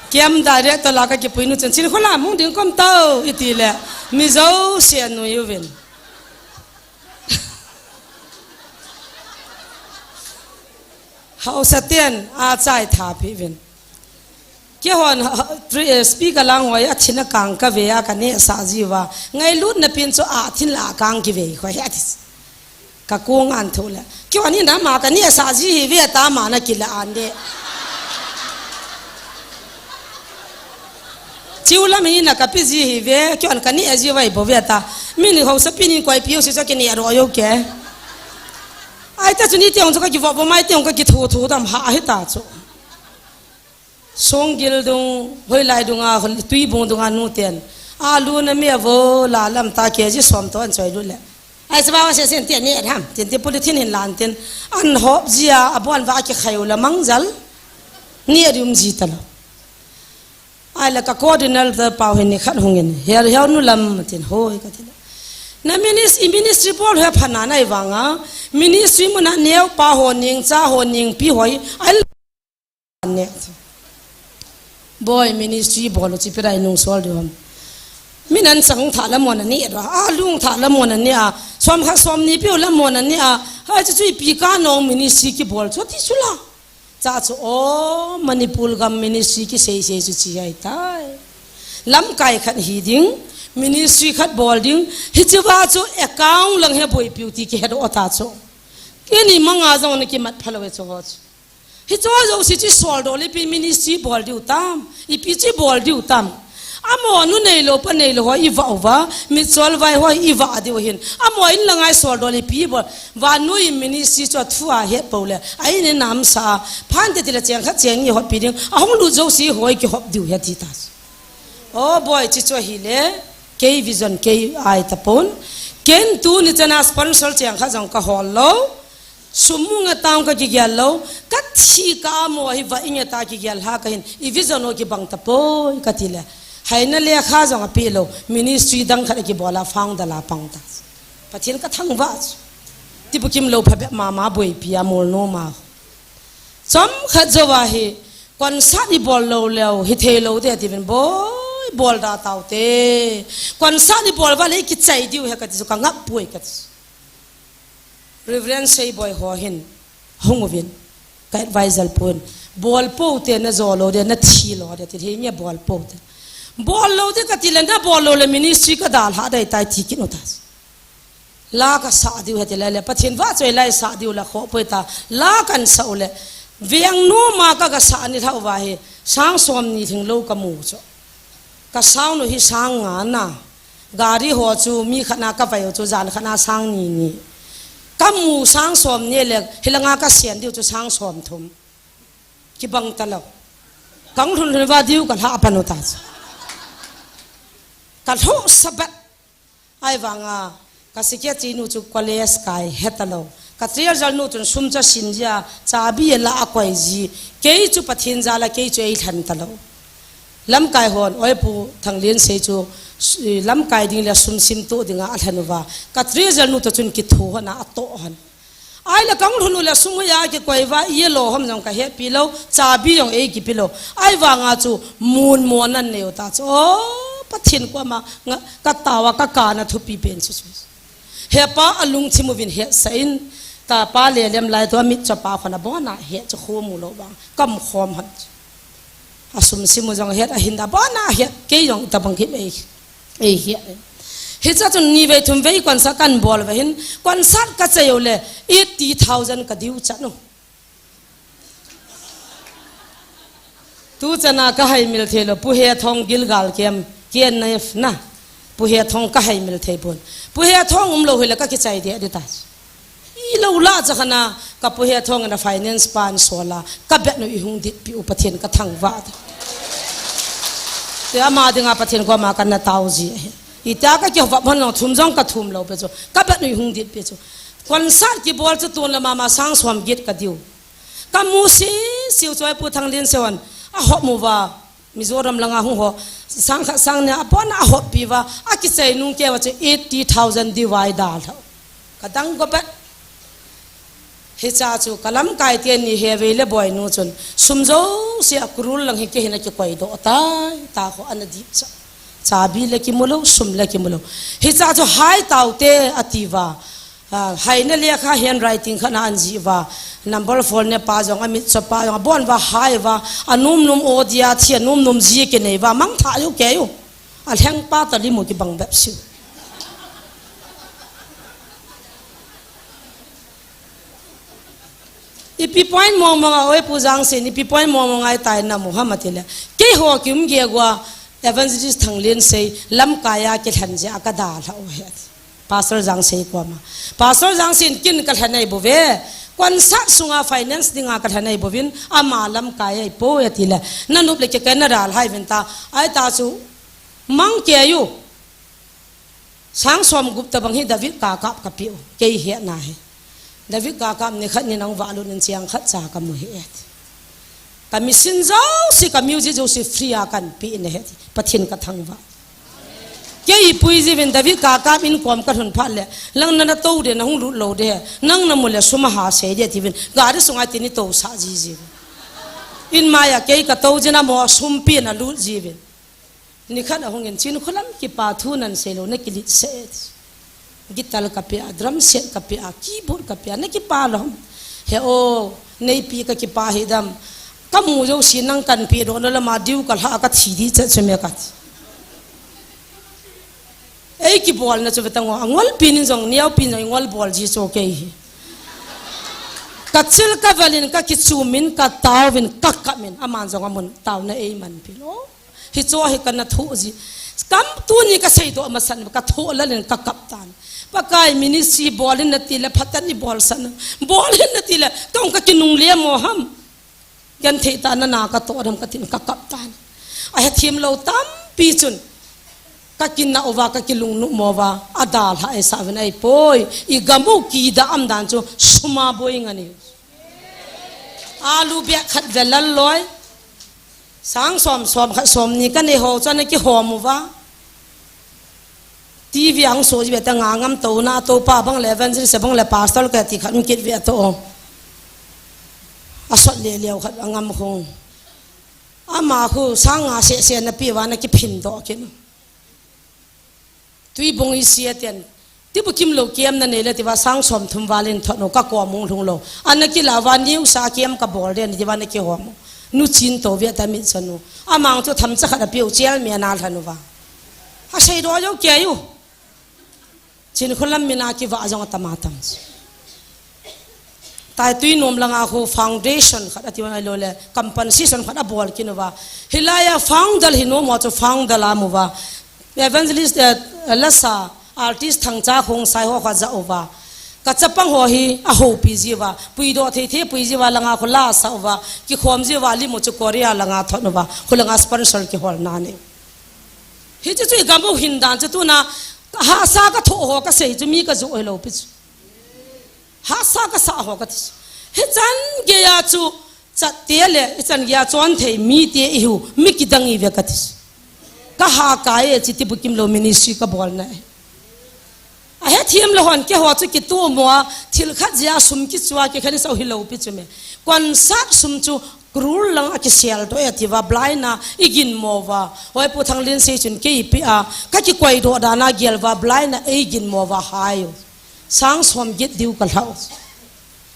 เกี่ยมได้เรียกตลาดกับกิปุยนุจันชิลคนละหงดิ่งกุมเตออีทีแหละมิโซเสียนุยวินเขาสเตียนอาใจทาพิวินเกี่ยวกับสปีกลังไว้ชินกังกเวียกันเนี่ยสาจีว่าไงลุ้นนับเป็นโซอาทินลากังกิเวียเขาเฮ็ดกับกูงานทุเรศเกี่ยวกับนี่น้ำมากันเนี่ยสาจีเวียตามมานะกินละอันเดียชิวละมีนะกับพี่จีเวียเกี่ยวกับนี่จีไว้บ่เวียตามีนี่เขาสปีนี่กวยพิวสิจะกินเนี่ยรอยโอเคไอ้แต่จุนี้เที่ยวจะก็กินว่าบ่ไม่เที่ยวก็กินทูทำหาให้ตาโจสงกิลดงเฮยไลดงอาตุยบงดงอานูเตียนอาลูนเมียโวลาลำตาเกียจิสอมตัวอันสวยรุ่นแหละไอ้สบายว่าเสียนเตียนเนี่ยทำเตียนที่พูดที่นี่ลานเตียนอันหอบเจียอบวันว่าจะขายละมังจัลเนี่ยดิมจีตลอดไอ้ละก็โคดินัลเตอร์เป่าเห็นนี่ขัดหงเงินเฮียนู่ลำเตียนโหยก็เตียนนั่นมินิสทรีบอลเฮียพันนาไอ้วังอ่ะมินิสทรีมันเนี้ยป่าหอนิงจ้าหอนิงพี่หอยไอ้เนี่ยบอยมินิสทรีบอลที่เป็นไอ้นุ่งสวลเดียวมินันสังถาละมวนันนี่หรอลุงถาละมวนันนี่สมข้าสมนี่เปียวละมวนันนี่เฮ้ยจะช่วยปีกานองมินิสทรีกี่บอลชดที่สุดละจ้าจู่โอ้มันนี่พูดกับมินิสทรีกี่เสียจุดที่ใหญ่ตายลำไก่ขัดหีดิ้งมินิสทรีขัดบอลดิ้งฮิจิว่าจู่เอกาวหลังเฮบอยพิวตีกี่เฮดโอตาจู่แค่นี้มังอาจจะวันนี้กี่มัดพลาวจู่ฮิตว่าเราสิจิสวอลโดเลยเป็นมินิสทรีบอลดิวตามอีพีจีบอลดิวตามอามอนุเนโลปเนโลหัวอีวาวะมิสวอลไว้หัวอีวาดิวเห็นอามออินลังไอสวอลโดเลยปีบอลวานุยมินิสทรีจวดฟัวเฮปโอเลยไอ้เนี่ยน้ำสาพันเดติละเจียงขัดเจียงยี่หัวปีนึงอาหงลูโจสีหัวกี่หัวดิวเฮติตาสโอ้บอยจิจวฮิเลเควิจอนเคไอตะปนเกนตูนิจนาสปอนเซอร์เจียงขัดจังกะฮอลโลสมุงตามก็กิเกลโลกัดชีกาโมหิวะอินยตากิเกลฮากันอีวิจโนกิบังตะโปยกัติเลให้นั่นเลี้ยข้าจังอภิโลมินิสทรีดังขัดกิบอลาฟังดลาปังตาปะเทียนก็ทั้งวัดที่บุกิมโลพะเบมาบวยพิยามโลโนมาสมขัดจวะฮีก่อนสัตย์บอลโลเลวฮิเทโลเดติเป็นบอยบอลดาตาวเตก่อนสัตย์บอลว่าเลยกิใจดิวเฮกัติสุกังับป่วยกัติReverend say boy ho hin hongwin kai vaisal pon bol po te na zolo de na thi lo de ti nge bol po te bol lo de ka tilenda bol lo le ministry ka dal ha dai tai thi kin otas la ka sa diu he te le pathin wa choi lai sa diu la kho po ta la kan sa ole viang no ma ka sa ni thau wa he sang som ni thing lo ka mu cho ka sang no hi sang nga na gari ho chu mi khana ka vai chu jan khana sang niกัมมูสังสมเนี่ยเลยเฮลังอากาเสียนเดียวจะสังสมทุมกิบังตะลกกังทุนว่าดิวกันหาปนุตัสกันทุสบัดไอ้วังอ่ะกัสิเกจีนูจุกวเลสกายเฮตะโลกัตรียจัลนูจุนซุมจะสินจาจาบีละอควายจีเกยจุปะทินจาละเกยจุไอทันตะโลลำกายหอนอ้อยปูทางเลี้ยนเสจูลำกายดิ้งละซุมซิมโตดิ้งอาทันว่ากัตรีจัลนูตะจุนกิทูหนะอัตโตหันไอ้ละกังทุนละซุมยากิกวยว่าเยโลหอมจังกะเฮปิโลจาบียองเอกิปิโลไอ้วางอาจูมูนมวนันเนวตาจูโอ้ปะทินกว่ามากะตาวากะกานะทุปีเป็นสุดเฮปาอลุงทิมวินเฮไซน์ตาปาเลเลมลายตัวมิจะปาขนะบ่นะเฮจะโคมูโลบังกำคอมหันอาซุมซิมุจังเฮอหินดาบ่นะเฮเกยองตะบังกิเอเฮเฮจะจนนีเวทุมเวกวนสักกันบอลเวหินกวนสักกะเจยวเล80,000กะดิวจันโนตูจะน่ากะให้มิลเทโลผู้เฮทองกิลกาลเกมเกียนเนฟนะผู้เฮทองกะให้มิลเทปนผู้เฮทองโลเฮลกะกิใจเดียดิตาอีโลลาจะขณะกับผู้เฮทองนะไฟแนนซ์ปานโซลากะเบะโนอีหุงดิปิอุปเทนกะทังวาด te ama dinga pathin ko ma kan na tau ji ita ka ki va man no thum jong ka thum lo pe chu ka ba nui hung dit pe chu kon sat ki bol chu ton la mama sang swam git ka diu ka mu si siu choi pu thang lin sewan a ho mu wa mizoram langa hung ho sang kha sang ne apon a ho pi wa a ki sei nung ke wa chu 80000 divide da tho ka dang go ba he cha chu kalam kai te ni he ve le boy nu chun sumzo se akrul lang he ke hina ki koi do ta ho an di cha cha bi le ki mulo sum le ki mulo he cha chu hai tau te ativa hai na le kha handwriting khana an ji wa number 4 ne pa jong amit cha pa jong bon wa hai wa anum num odia thia num num ji ke nei wa mang tha yu ke yu a heng pa ta li mu ki bang bap siu ipi point mong mga oi pujang sin ipi point mong mga ai tai na Muhammad le ke ho kim ge gwa evangelist thanglin sei lam kaya ke thanje aka da la o he pastor jang sei ko ma pastor jang sin kin ka thanai bo ve kon sa sunga finance dinga ka thanai bo vin ama lam kaya po etile nanup le ke canada hai venta ai ta chu mang ke yu sang som gupta bang hi david ka kap ka pi ke he na he David kakam ni khat ni nang walu nin chiang khat cha ka mu he kami sin zau si ka music jo si free akan pi ne he pathin ka thangwa ke i pui ji ben David kakam in kom ka thun phat le lang na to de na hung lu lo de nang na mu le suma ha se de ti ben ga de sungai ti ni to sa ji ji in maya ke ka to jina mo sum pi na lu ji ben ni khat a hung in chin kholam ki pa thu nan se lo ne ki lit se gitar kapia drum set kapia keyboard kapia ne ki pa lo he o nei pi ka ki pa hidam kamu jo sinang kan pi do no la ma diu kal ha ka thi di che cheme ka ei ki bol na chubetang angol pin jong niau pin ngol bol ji so ke hi ka chil ka valin ka ki chumin ka tawin ka kamin aman jong amun taw na ei man pi lo hi cho hi kan na thu ji kam tu ni ka sei do ma san ka tho la len ka kaptan pakai ministry bolin na tila phatan ni bol san bolin na tila tong ka kinung le mo ham gan the ta na ka to ram ka tin ka kaptan a he thim lo tam pi chun ka kin na ova ka kilung nu mo wa adal ha esa ven ai poi I gamu ki da am dan chu suma boi ngani alu bia khat velal loi sang som khat som ni ka ne ho chan ki ho mu wa TV ang so ji beta ngam to na to pa bang level se bang le pastor ka ti khan kit ve to asot le leo khat ngam khong ama khu sanga se na pi wa na ki phin do kin tui bong I sia ten ti bu kim lo kem na ne le ti wa sang som thum walin thno ka ko mong thung lo an ki la wa niu sa kem ka bol den ti wa na ki ho nu chin to ve ta mi chanu amang to tham cha kha piu chel me na thanu wa a sei do jo ke yu chin kholam mina ki wa jong tamatam tai tui nom langa khu foundation khat ati wa lo le compensation khat abol kinwa hilaya founder hino mo to founder la mu wa evangelist lasa artist thangcha khong sai ho kha za owa ka chapang ho hi a ho pi ji wa pui do the pui ji wa langa khu la sa wa ki khom ji wa li mo chu korea langa thon wa khulanga sponsor ki hol na ne hi chu chu gamu hindan chu tu na ha sa ka tho ho ka sei chu mi ka zo lo pi ha sa ka sa ho ka he chan ge ya chu cha te le chan ya chon thei mi te I hu mi ki dang I ve ka tis ka ha ka e chi ti bukim lo ministry ka bol na a he thiam lo hon ke ho chu ki tu mo thil kha ja sum ki chwa ke khani so hi lo pi chu me kon sak sum chu krul lang a ki sel to e ti wa blaina igin mo wa hoi pu thang lin se chun ke pi a ka ki koi do da na gel wa blaina igin mo wa hayo sang som git diu ka thau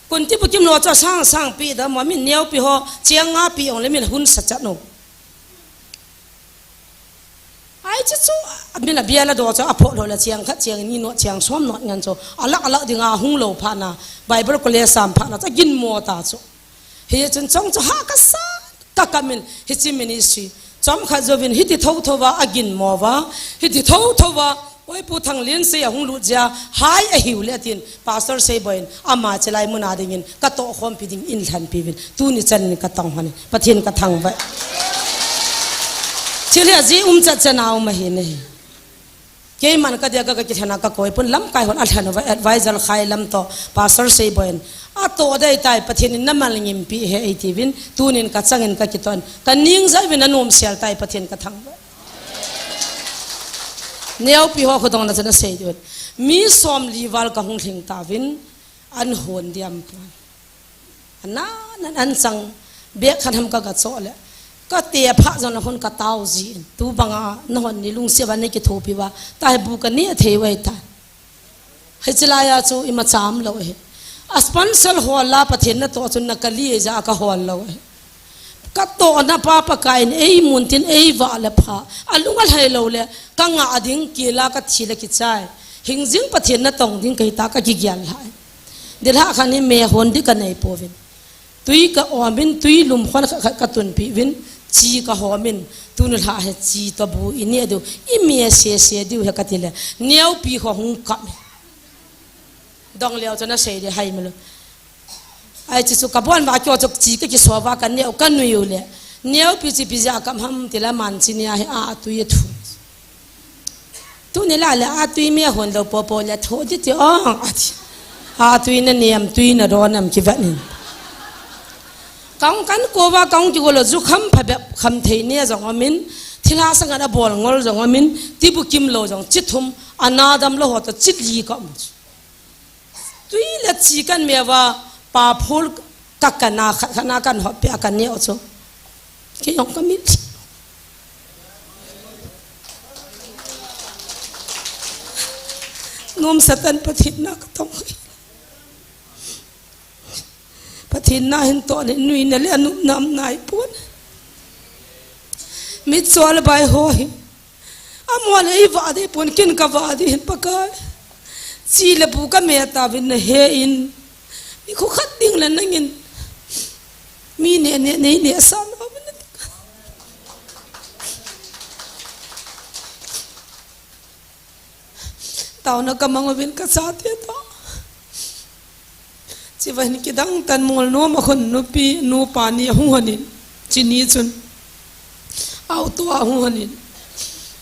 kon ti bukim lo cha sang pi da mo min neu pi ho chiang nga pi ong le min hun sa cha no ai chu amina biala do cha apho lo la chiang kha chiang ni no chiang som no ngan cho alak dinga hung lo pha na bible ko le sam pha na cha gin mo ta cho he chun chong cha ha ka sa ka kamin hi chi ministry chom kha jovin hi ti tho wa agin mo wa hi ti tho wa oi pu thang lin se hung lu ja hai a hiu le tin pastor se boin ama chelai muna dingin ka to khom pi ding in than pi win tu ni chan ni ka tong hani pathin ka thang ba chill ya ji chat chanau ma hi nei ke man ka dia ka ki thana ka koi pun lam kai hon athana wa advisor khai lam to pastor sei boen a to dai tai pathin na mal ngim pi he itivin tunin ka changin ka kiton ka ning zai vin anom sial tai pathin ka thang neo pi ho khodong na chana sei dot mi som liwal ka hung thing ta vin an hon diam na nan an sang be khanam ka ga cho le ka te pha jon hon ka tau ji tu banga na hon ni lung se ban ne ki thopi wa ta bu ka ni the wai ta he chila ya chu ima cham lo he aspansal hola pathin na to chun na kali ja ka hol lo he ka to na pa pa kain ei muntin ei wa la pha alungal hai lo le ka nga ading ki la ka thile ki chai hingjing pathin na tong ding kai ta ka ki gyal hai dilha khani me hon di ka nei povin tui ka omin tui lum khon ka tun pi vin chi ka homin tun la he chi to bu ini do I me se du he ka tile neu pi ho hung ka dong leo chana sei de hai melo ai chi su ka bon wa kyo chok chi ki so wa ka neu ka nu yu le neu pi chi pi ja kam ham tila man chi nia he a tu ye thu tu ne la a tu me hon do po po le tho ji ti a tu na niam tu na ro nam ki va ni kang kan ko wa kang ji golo zu kham pha kham thei ne jong amin thila sang ana bol ngol jong amin ti bu kim lo jong chithum anadam lo hot chit li ka mu tui la chi kan me wa pa phul ka kana khana kan ho pe kan ne o cho ki yong ka mit nom satan pathin na ka tong pathin na hin to le nui na le anu nam nai pun mit sol bai ho hi amol ei va de pun kin ka va de hin pakai chi le bu ka me ta vin he in mi khu khat ding la nangin mi ne sam ho bin tao na ka mang vin ka sa te to chi van ki dang tan mol no ma khon no pi no pani hu hanin chi ni chun au to hu hanin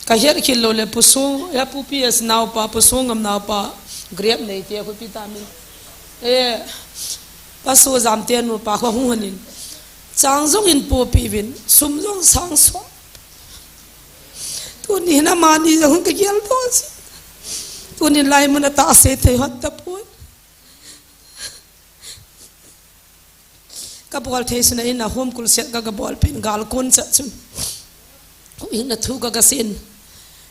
ka her khil lo le puso ya pu ps naw pa puso ngam naw pa grep nei te khu pi ta min paso zam te no pa hu hanin chang zong in po pi vin sum zong sang so tu ni na ma ni zong ka gel to tu ni lai mun ta se the hat ta pu ka bol theisna in a home kul set ka bol pin gal kon cha chun in a thu ka sin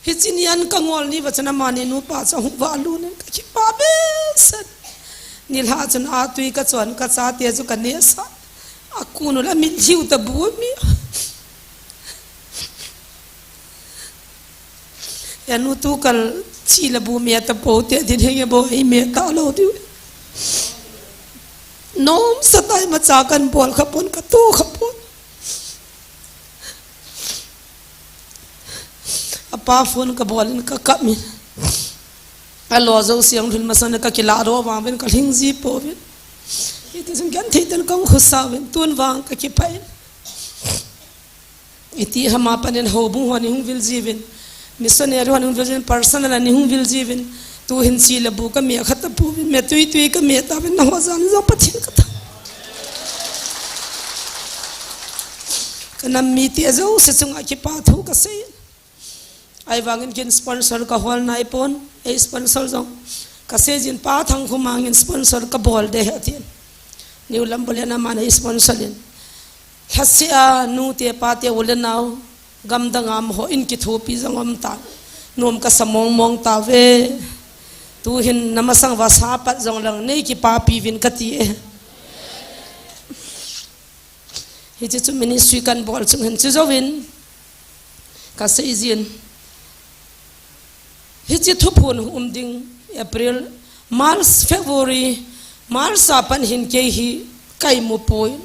hichinian ka ngol ni wachana mani nu pa cha hu wa lu ne ka ki pa be sat nil ha chun a tui ka chon ka cha te chu ka ne sa a kunu la min hiu ta bu mi ya nu tu kal chi la bu mi ta po te din he bo hi me ta lo du nom satai ma cha kan bol khapun ka tu khapun apa phone ka bolin ka kami alo zo siang thul masan ka kila ro wa ben ka hing ji po ben ite sum kan theitan kam khusa ben tun wang ka ki pai iti hama panen ho bu honi hung vil jivin missionary honi hung vil personal ani hung vil jivin tu hin si la bu ka me khat pu me tui ka me ta ben na ho jan zo pathin ka kana mi ti zo se chunga ki pa thu ka sei ai wangin kin sponsor ka hol nai pon e sponsor jong ka se jin pa thang khu mangin sponsor ka bol de hatin niu lam bolena man sponsor in khasia nu te pa te ulenaw gam dangam ho in ki thu pi jangom ta nom ka samong mong ta ve tu hin namasang wasa pat jong lang nei ki pa pi vin ka ti hi chu ministry kan bol chung hin chu zowin ka se izin hi chu thupun ding April March February March apan hin ke hi kai mu poi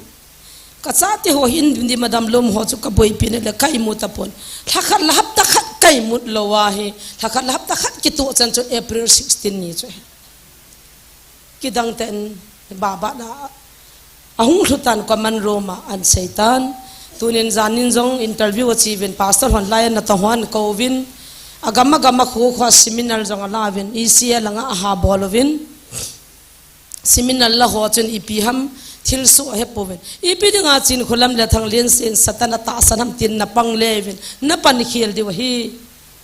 ka cha te ho hin di madam lom ho chu ka boi pin le kai mu ta pon thakhat la hap ta khat kai mu lo wa hi thakhat la hap ta khat ki to chan chu April 16 ni chu ki dang ten baba na ahung thutan ko man roma an seitan tunin zanin zong interview achievin pastor hon lai na tohwan kovin agama khu kho seminar zong alawin isia langa ha bolovin seminar la ho chen ipi ham thil su he povin ipi dinga chin khulam le thang len sen satana ta sanam tin na pang levin na pan khil di wa hi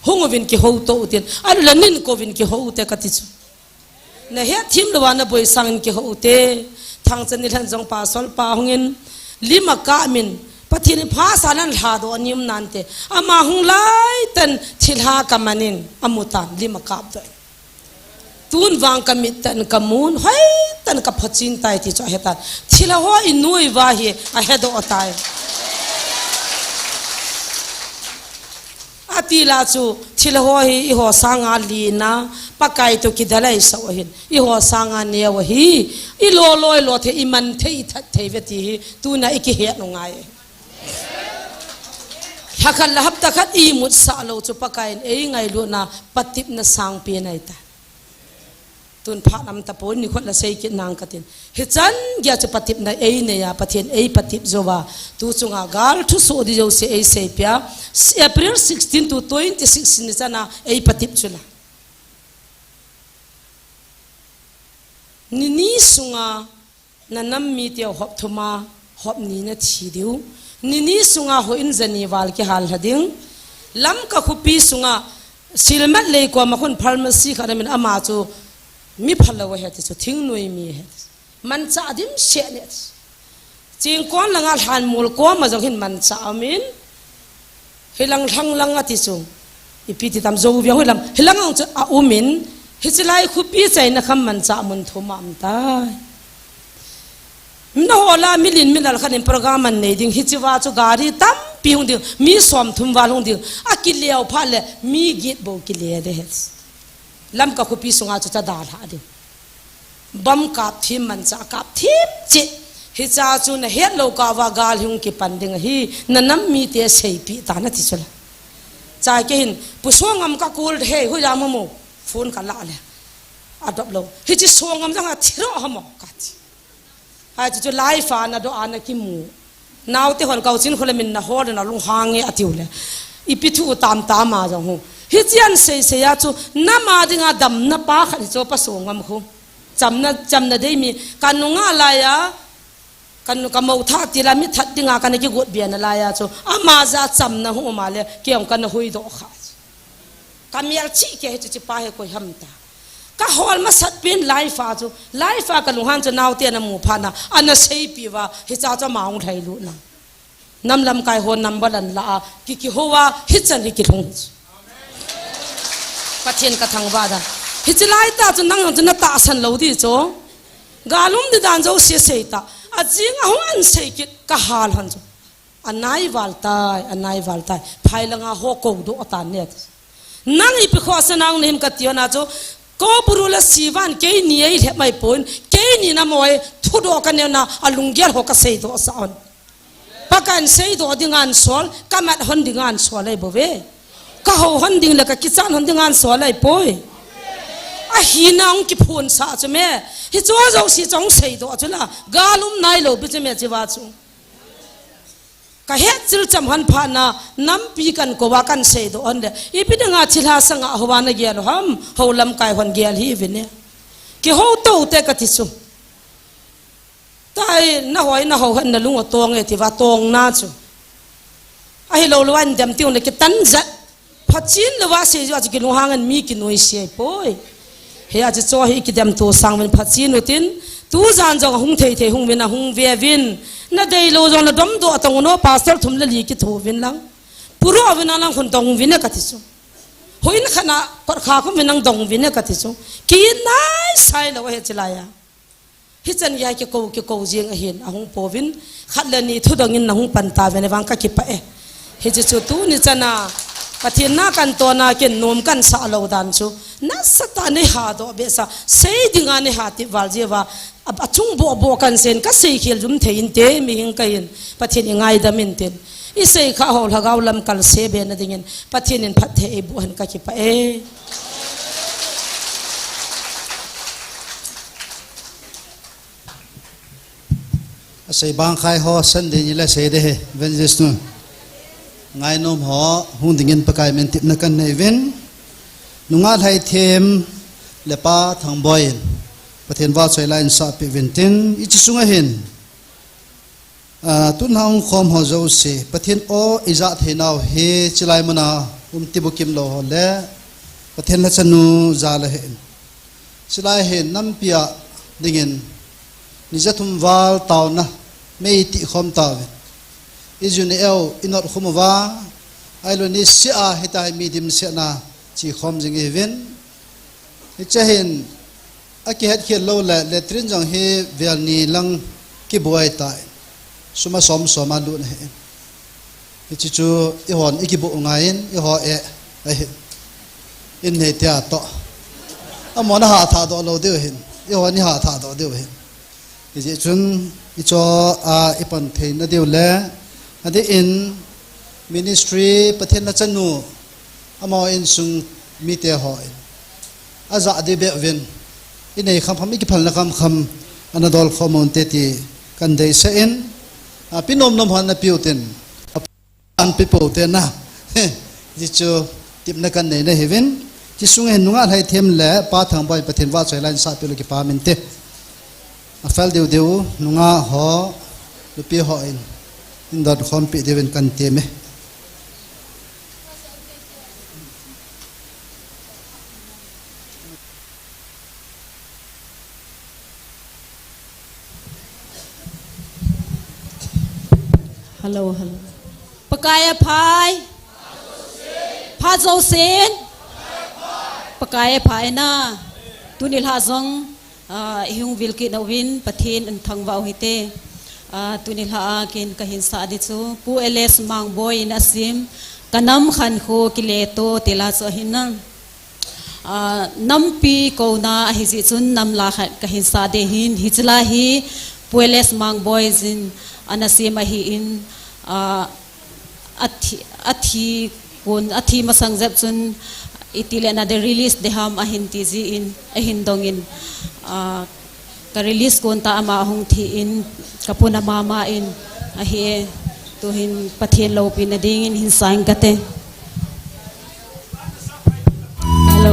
hongovin ki ho to utin alu lanin kovin ki ho te katichu na he thim lwa na boi sang ki ho te thang chen ni than jong pa sol pa hongin lima ka min pathini phasa nan hla do nim nante ama hung lai tan thilha kamanin amutan lima kap do tun wang kamit tan kamun hoi tan ka phachin tai ti cho hetan thila ho inui wa hi a hedo otai atila chu thila ho hi i ho sanga lina pakai to kidalai so hin i ho sanga ne wa hi i lo loi lo the iman thei that thei veti tu na iki he no ngai hakal lahap takhat i mut sa lo chu pakai e ngai lu na patip na sang pi nai ta tun pha nam ta pon ni khot la sei ki nang katin hi chan gya chu patip na e ne ya pathen e patip zowa tu chunga gal thu so di jo se e sei pya April 16 to 26 ni chana e patip chula ni sunga nanam mi te hop thuma hop ni na thi diu ni sunga ho in zani wal ki hal hading lam ka khupi sunga silmat le ko ma khun pharmacy khana min ama chu mi phalawa he ti chu thing noi mi he man cha dim she ne ching kon langa han mul ko ma jong hin man cha min hilang thang langa ti chu ipi ti tam zo wi ho lam hilang ang chu a umin hichilai khupi chai na kham man cha mun thuma am ta na hola milin milal khanin program an nei ding hichiwa chu gari tam pi hung ding mi som thum wal hung ding akileu phale mi git bo kile de hes lam ka khupi sunga chu cha dal ha de bam kap thim man cha kap thip chi hi cha chu na het lo ka wa gal hung ki panding hi nanam mi te sei pi ta na ti chula cha ke hin pu songam ka kul he hu ya mo phone ka la le adop lo hi chi songam janga thiro ha mo ka chi ai chu lai fa na do ana ki mu naw te hon kau chin kholamin na hor na lung hange atiule ipi thu tam ta ma jong hu hi chian se ya chu na ma dinga dam na pa kha cho pa songam khu chamna dei mi kanunga la ya kan ka mau tha ti la mi that dinga kan ki gut bian la ya chu ama za chamna hu ma le kiam kan hui do kha kamial chi ke he chi pa he ko ham ta ka hol ma sat pin lai fa ka luhan cha naw te na mu phana ana sei pi wa hi cha cha maung thai lu na nam lam kai ho nam balan la ki howa hi chan hi ki thong pathen ka thang wa da hi chilai ta chu nang chu na ta san lo di cho galum di dan jo se sei ta a jing a ho an sei ki ka hal han chu anai waltai phai langa ho ko do atan ne nang i pi kho sanang nim ka tio na chu ko burula sivan ke ni ai he mai pon ke ni na moi thu do ka ne na alungger ho ka sei do saon pakan sei do dingan sol kamat hon dingan sol ai bove ka ho hon ding la ka kichan hon dingan sol ai poi a hinang ki phun sa chu me hi chu zo si chong sei do chu la galum nai lo bi che me chi wa chu ka het chil cham han pha na nam pi kan ko wa kan sei do on de ipi dinga chila sanga howa na gel ham holam kai hon gel hi vine ki ho to te ka ti su tai na hoi na ho han na lungo tong e ti wa tong na chu ai lo lo an dam tiu ne ki tan za phachin lo wa se jo ki lu hangan mi ki noi se poi he a cho hi ki dam to sang wen phachin utin tu zan jong hung thei hung win a hung ve vin na dei lo jong la dom do atong no pastor thum la li ki tho vin lang puro avina lang khun dong vin ka ti su hoin khana par kha ko minang dong vin ka ti su ki nai sai lo he chilaya hi chan ya ki ko jing a hin a hung po vin khat la ni thu dong in na hung pan ta ve ne wang ka ki pa e he chu tu ni chana pathin na kan to na ken nom kan sa lo dan chu na sata ne ha do be sa sei dinga ne ha ti wal je wa achung bo kan sen ka sei khil jum thein te mi hing kain pathin ngai da min ten i sei kha hol hagaw lam kal se be na dingin pathin in phat the e bu han ka ki pa e sei bang khai ho san de ni la sei de he ven jes nu ngai nom ho hun dingin pakai men tip na kan nei ven nunga thai them le pa thang boy pathen wa choi line sa pe ventin ichi sunga hin tun hang khom ho zo se pathen o iza thenau he chilai mana tibukim lo ho le pathen la chanu za la he chilai he nam pia dingin nijathum wal taw na mei ti khom taw izuni el inot khumwa ailo ni sia hitai midim sia na chi khom jing even ichahin aki het khel lo la letrin jang he vel ni lang ki boy tai suma som soma lu ne ichi chu I hon ikibu ngain I ho e in ne tia to amona ha tha do lo de hin I hon ni ha tha do de hin ichi chun icho a ipan the na de le ade in ministry pathen na chanu amo in sung mi te ho aza de be ven inei kham pham ki phal na kham anadol khomon te ti kan dei sa in pinom nom han na piuten an people te na ji chu tip na kan nei na heaven ji sung hen nunga hai them le pa thang bai pathen wa chai lan sa pe lo ki pa min te a fal deu deu nunga ho lu pi ho in dot khom pi deven kan te me hello pakaya phai pha zo sen pakaya phai na tunil ha zong hung vilki na win pathin an thang wau hite tunil ha kin kahin sa di chu pu ls mang boy na sim kanam khan kho kileto tela so hinang nampi ko na hi ji chun nam la kahin sa de hin hichla hi pu ls mang boy zin anasima hi in athi masang zep chun itile na de release de ham ahin ti ji in ahin dongin ka release kon ta ama hung thi in kapuna mama in ahi to hin pathen lo pin na ding in hin sang kate hello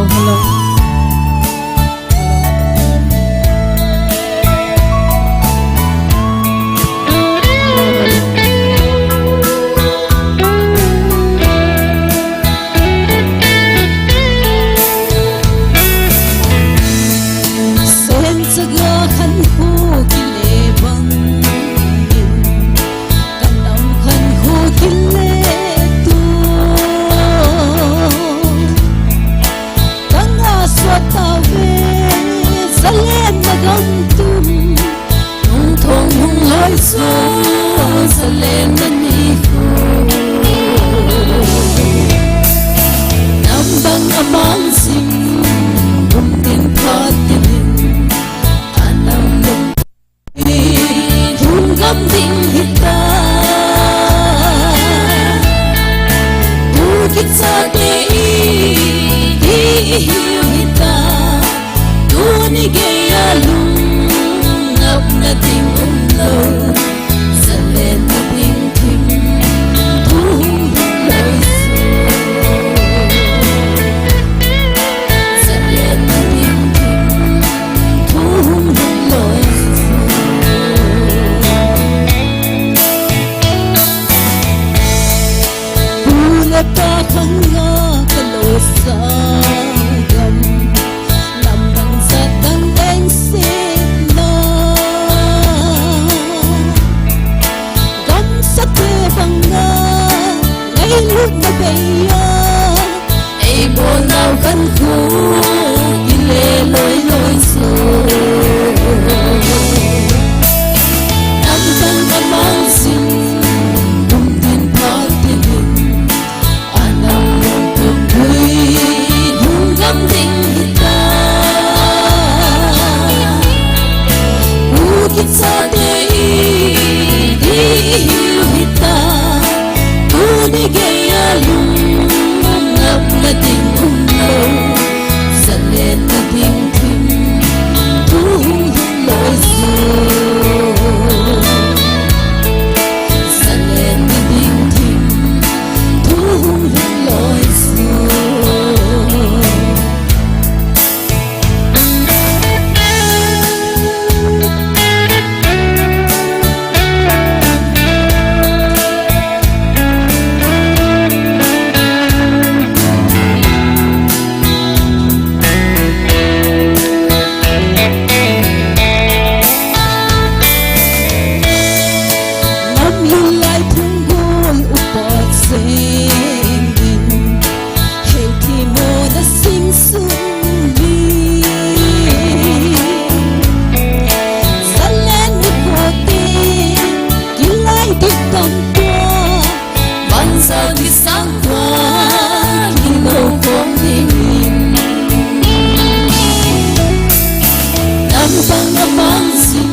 sang amang sin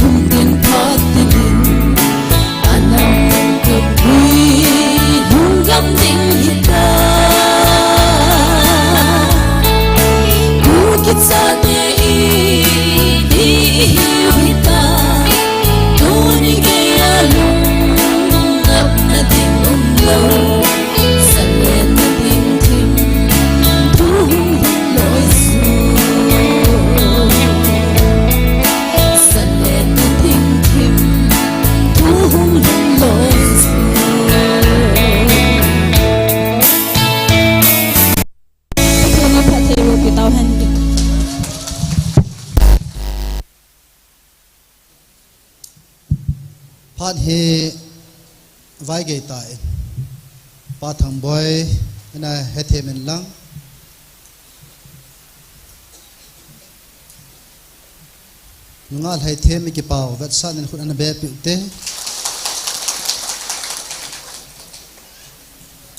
Hungin patinin Anang kapri Hunggam ding hita Bukit sa di hita Tunig ay along Ngap na ding umlaw Salit na ding tim Tuhong loy su Salit na ding tim Tuhong loy su Pagkama patay mo bitaw handi Pat he vai gay tai pat thang boy na hethe men lang nungal hai the mi ki pau vat san en khun an be pi te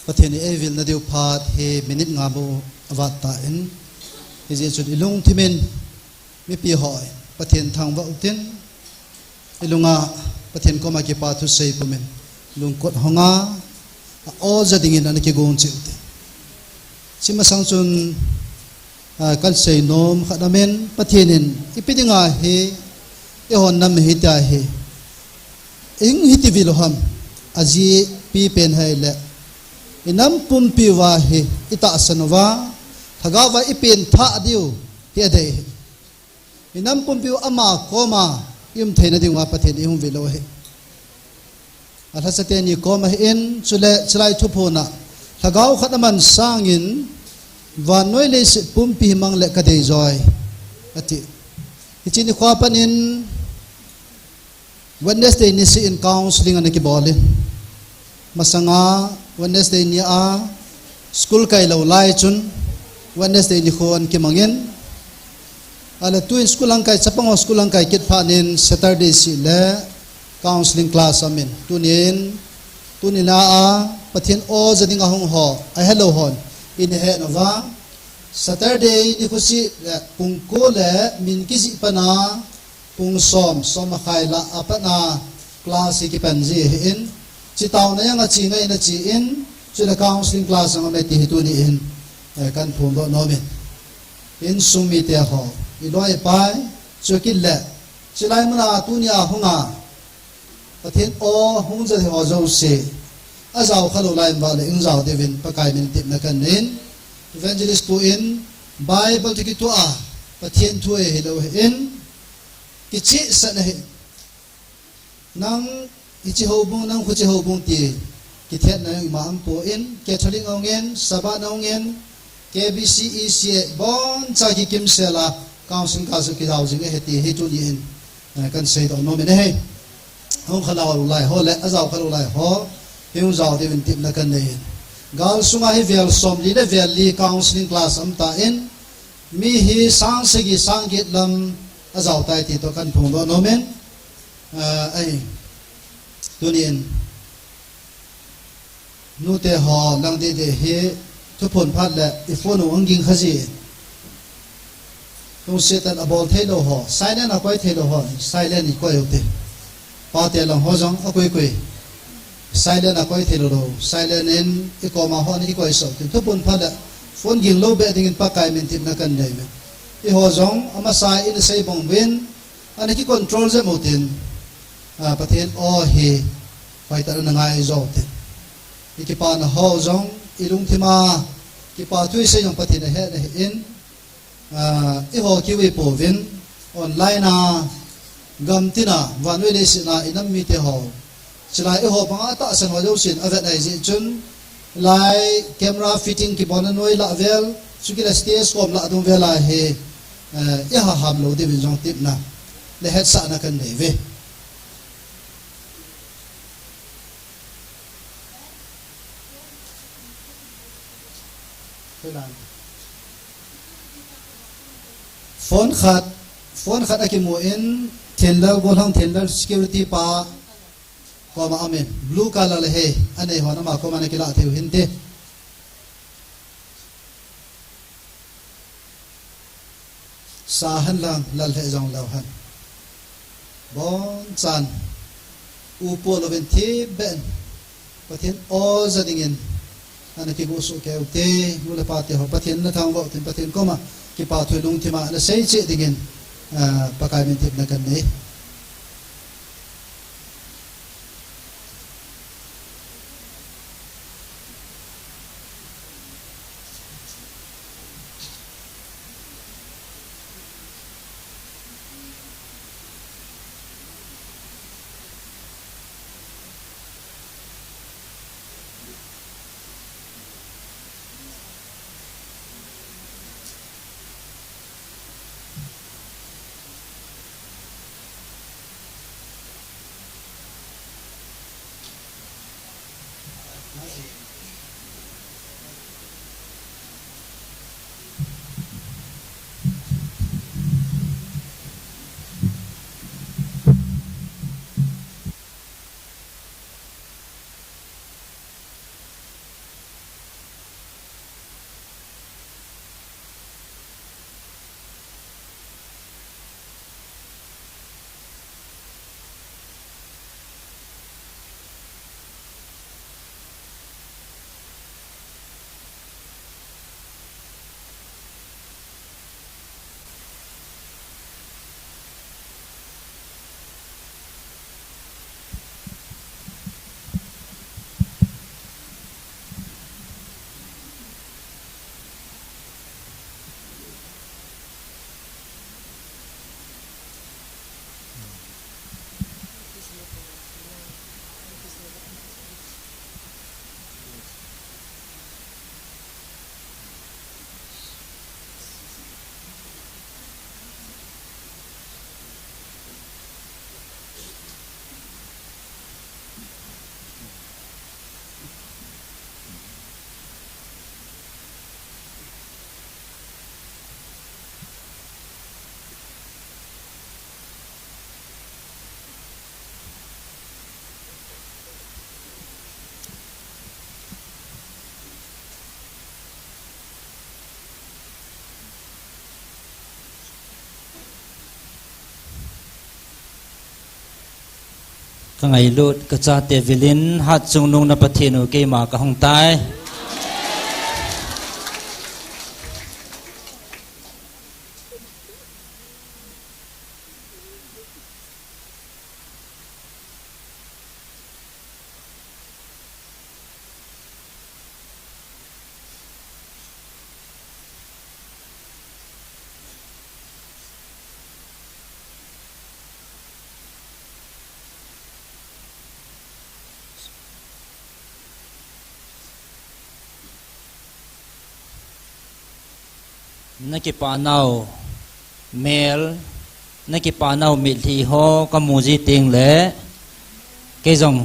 patheni evil na deu phat he minute nga bo avat ta en he chu ilung thimen mi pi hoi pathen thang ba utin ilunga pathen ko ma ki pa thu sei pumen lungkot honga o za dingin an ki gon chi te sima sang chun kal sei nom khadamen pathenin ipidinga he e hon nam hi ta he ing hiti viloham aji pi pen hai le inam pum pi wa he ita sanwa thagawa ipin tha diu he de inam pum pi ama koma yum theina dingwa pathen ihum velo he atha sateni koma in chule chlai thupona thagau khataman sangin vanoi le se pumpi mang le ka dei joy ati hichini khwapanin Wednesday ni si in counseling an ki bole masanga Wednesday ni a school kai lo lai chun Wednesday ni khon ki mangin ala tu in school ang kai chapang school ang kai kit phanin Saturday si le counseling class amin tunila a pathin o zading ahong ho ai hello hon in he nova Saturday ni khusi pung ko le min kisi pana pung som khaila apana class ki panji in chitaw na yang chi ngai na chi in chila counseling class ang me ti hituni in kan phum do nomin in sumi te ho iloi pai chukil le chilai mana tunia hunga pathin o hungza ho zo se azau khalo lai ba le ingzau devin pakai min tip na kan nin evangelist pu in bible tiki tu a pathin thu e hello in kichi sa na he nang ichi ho bung nang khu chi ho bung ti ki thiat na ma am pu in ke tholi ngongen saba ngongen KBCEC bon cha ki kim sela counseling ka su ki housing e heti he tu ni in kan sei do no me ne he hong khala lai ho le azau khala lai ho yung zau de vin tip na kan nei gal sunga hi vel som li le vel li counseling class am ta in mi hi sang se gi sang git lam azau tai ti to kan phung do no men ai tunin nu te ho lang de he tu phon phat le ifon ong ging khaji tung setan abol thelo ho silent akoi thelo ho silent ni ko yote pa te lang ho jong akoi koi silent akoi thelo ro silent in ikoma ho ni ko iso tu pun phat phone ging lo be ding pa kai min tip na kan nei me I ho jong ama sai in sei bong win ani ki control ze motin pathen o he pai ta na ngai zo te ikipa na ho jong ilung thima ki pa thui se yong pathin he ne in I ho ki we po win online na gam tina vanwe le sina inam mi te ho chilai ho panga ta san ho jo sin avet ai ji chun lai camera fitting ki bon noi la vel sukila stage kom la dum vela he ya ha ham lo de bin jong tip na le het sa na kan nei ve phone khat akimu in tender bolhang tender security pa ko ma amen blue color le he ane hona ma ko mane kila theu hinte sa han lang lal he jong lo han bon chan u po loven thi ben pathian o zadingin ana ki gu su ke te mula pa te ho pathian na thang vo tin pathian ko ma ki pa thu lung thi ma na sei che dingin pakai min tip na kan nei cái ngày lụt cái cha tề vilin hát chung nung na pathian u ke ma ka hong tai na ki pa nau mel na ki pa nau mi thi ho ka mu ji ting le ke jong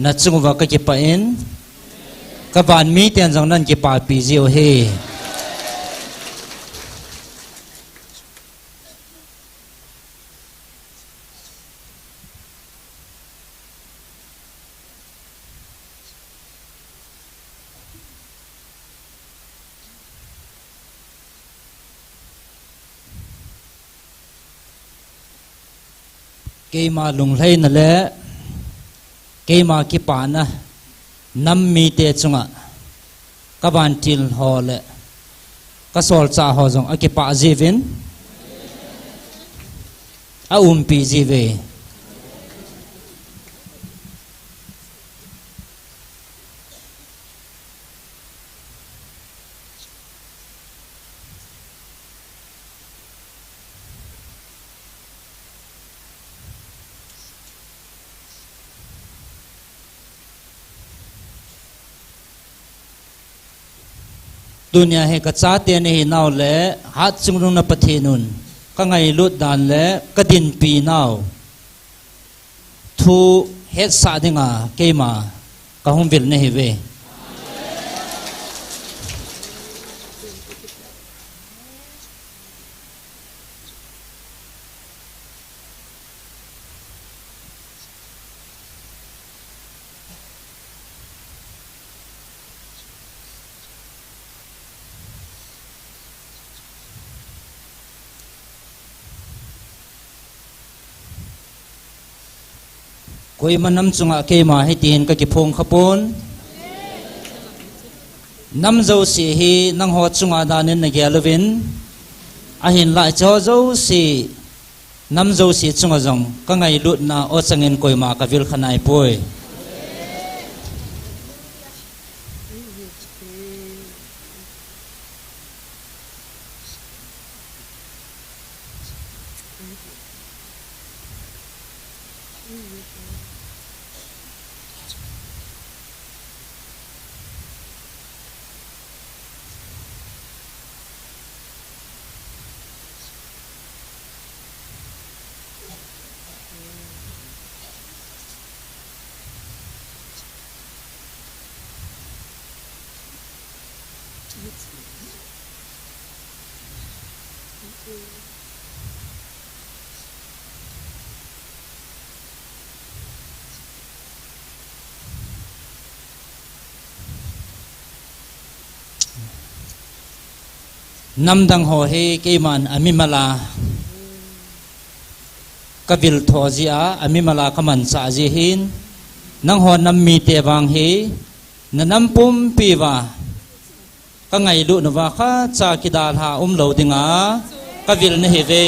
na chung wa ka ki pa in ka ban mi ten jong nan ki pa pi ji o he ke ma lung hlei na le ke ma ki pa na nam mi te chunga ka ban til ho le ka sol cha ho jong a ki pa jivin a pi jive dunia he ka cha te ne hi naw le hat chung rung na pathinun ka ngai lut dan le ka din pi naw thu het sa dinga ke ma ka hum vil ne hi ve koi manam chunga ke ma hi tin ka ki phong khapon nam zo si hi nang ho chunga danin na gelovin a hin la cho zo si nam zo si chunga jong ka ngai lut na o changin koi ma ka vil khanai poi nam dang ho he ke man ami mala kavil tho ji a ami mala kaman sa ji hin nang ho nam mi te wang he na nam pum pi wa ka ngai lu na wa kha cha ki dal ha lo dinga kavil ne he ve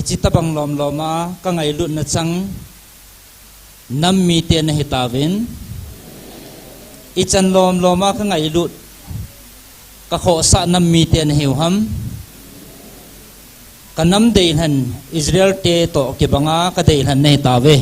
chita bang lom loma ka ngai lut na chang nam mi te na hitawin ichan lom loma ka ngai lut ka kho sa nam mi te na hiwham ka nam dei han Israel te to ki banga ka dei han na hitawe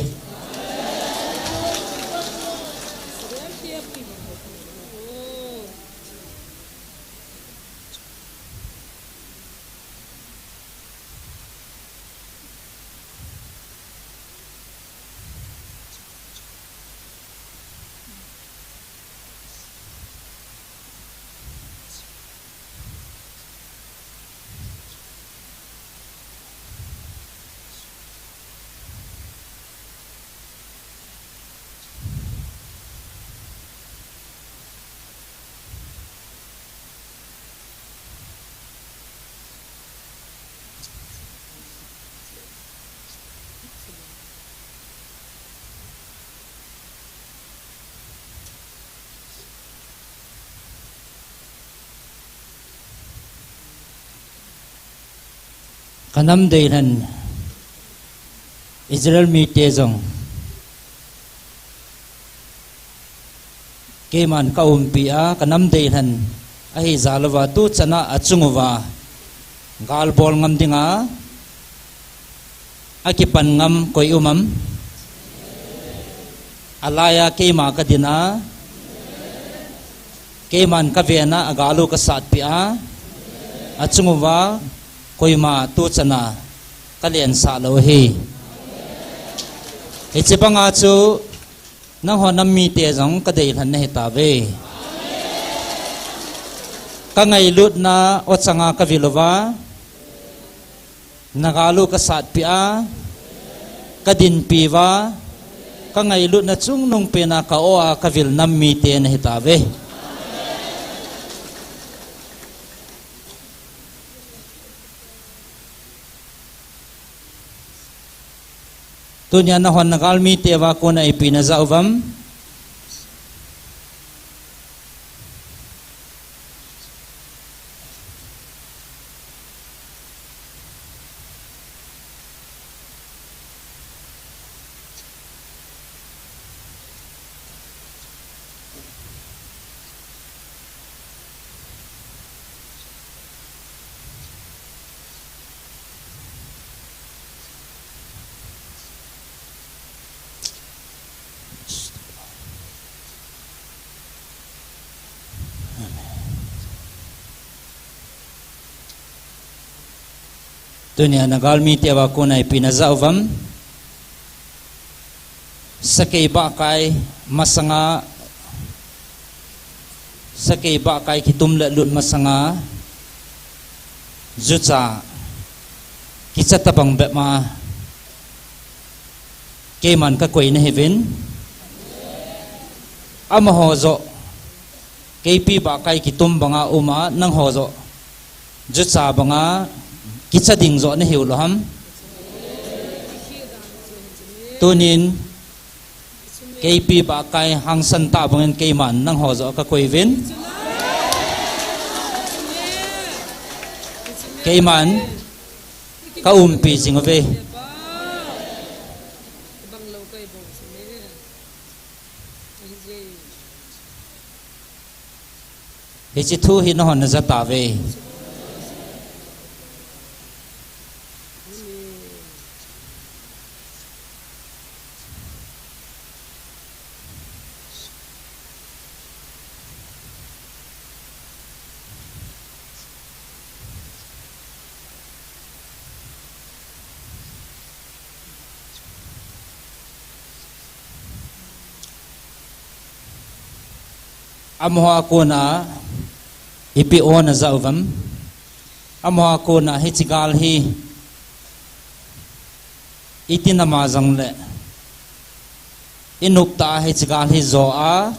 kanam dei han Israel mi te jong ke man ka pi a kanam dei han a hi zalwa tu chana achungwa gal bol ngam dinga akipan ngam koi umam alaya ke ma ka dina ke man ka vena agalu ka sat pi a achungwa koi ma tu chana kalian sa lo hi he chepanga chu nang ho nam mi te jong ka dei han ne ta ve ka ngai lut na o changa ka vilova nagalu ka sat pi a ka din pi wa ka ngai lut na chung nong pe na ka o a ka vil nam mi te ne ta ve tunya na hon nagal mi te wa ko na ipina za uvam tunia nagal mi tewa ko na ipinazauvam sa kaiba kay masanga sa kaiba kay kitumla lut masanga jutsa kitsatabang bema keman ka koy na heaven amahozo kaypi ba kay kitum banga uma nang hozo jutsa banga kitsading zo na hiuloham tunin kaypi ba kay hangsan ta bangan keman nang hozo ka koy vin keman ka umpi singove hichi thu hi no na zata ve amwa ko na ipi o na zauvam amwa ko na hichigal hi itinamazang le inukta hichigal hi zo a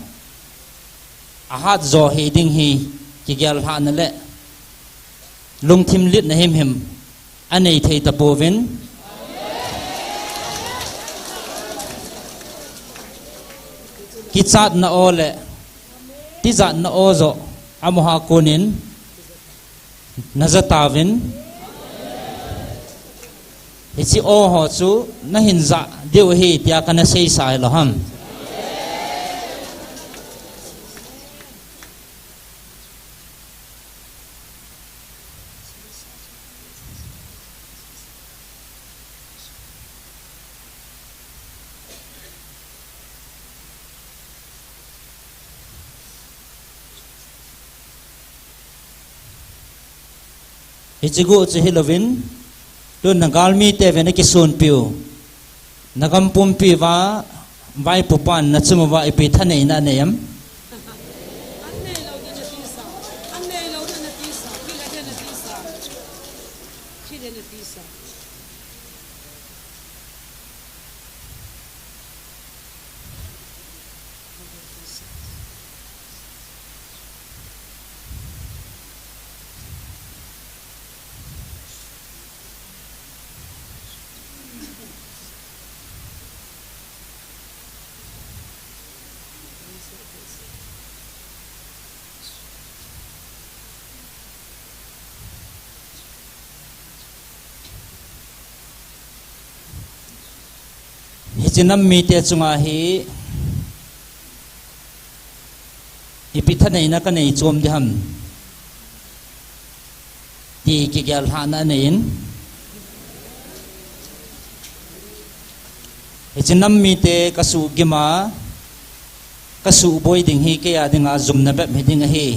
ahat zo hi ding hi kigyal han le lungthim lit na him anei thei tapovin kichat na ole tizat na ozo amoha konin nazatavin ichi o ho chu na hinza deu hi tia kana sei sai loham ichigu chu hilovin tun nagalmi te vena kisun piu nagam pumpi wa vai pupan na chumwa ipi thane na neyam hichinam mi te chunga hi ipithanei na kanei chom diham ti ki gyal hana nein hichinam mi te kasu gima kasu boy ding hi ke ya dinga zumna bep heding hi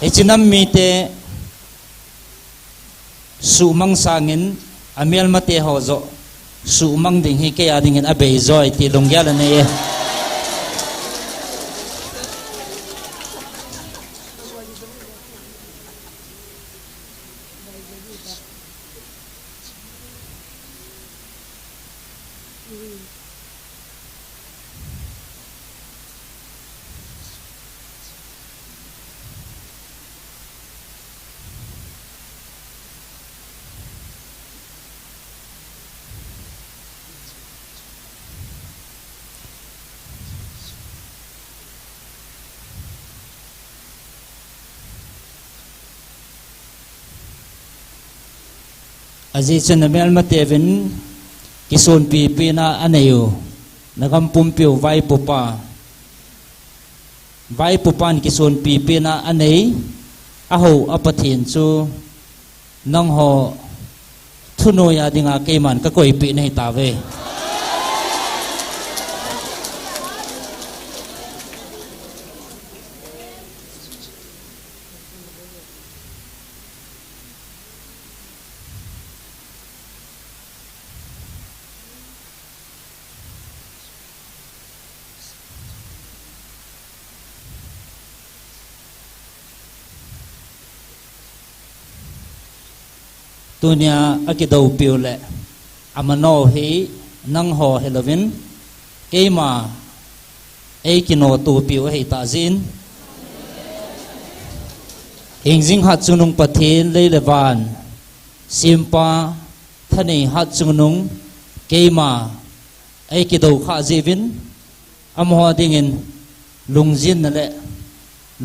hichinam mi te sumang sangin amial mate hozo sumang ding hi ke adingin abei zoi ti longyal ne ye aji chenamel matevin kison pi na anayo nagam pumpiu vai pupan kison pi na anei aho apathin chu nang ho thuno ya dinga keman ka koi pi nei ta ve tu nia akido piu le amano hi nang ho helovin keima ei kino tu piu hei ta zin hingjing hat chunung pathin leilewan simpa thani hat chunung keima ei kido kha jivin amho dingin lungjin na le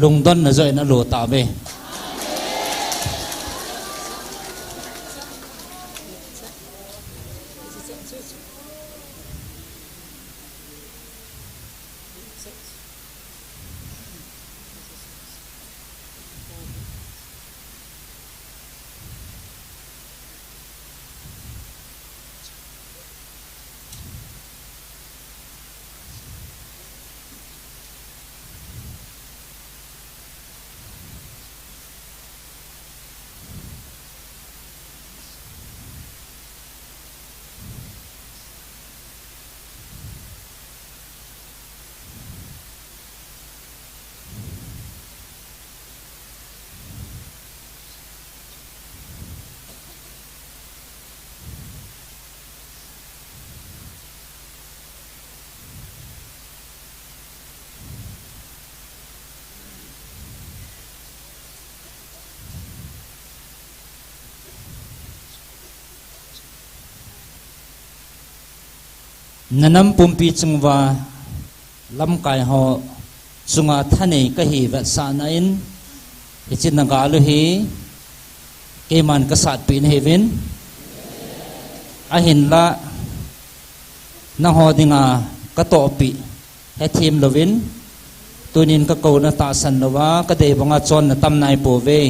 lungdon na zoi na lo ta be nanam pumpi chungwa lam kai ho chunga thani ka hi va sa na in ichin na ga lu hi ke man ka sat pin heaven a hin la na ho dinga ka to pi he thim lovin tunin ka ko na ta san lawa ka de banga chon na tam nai po ve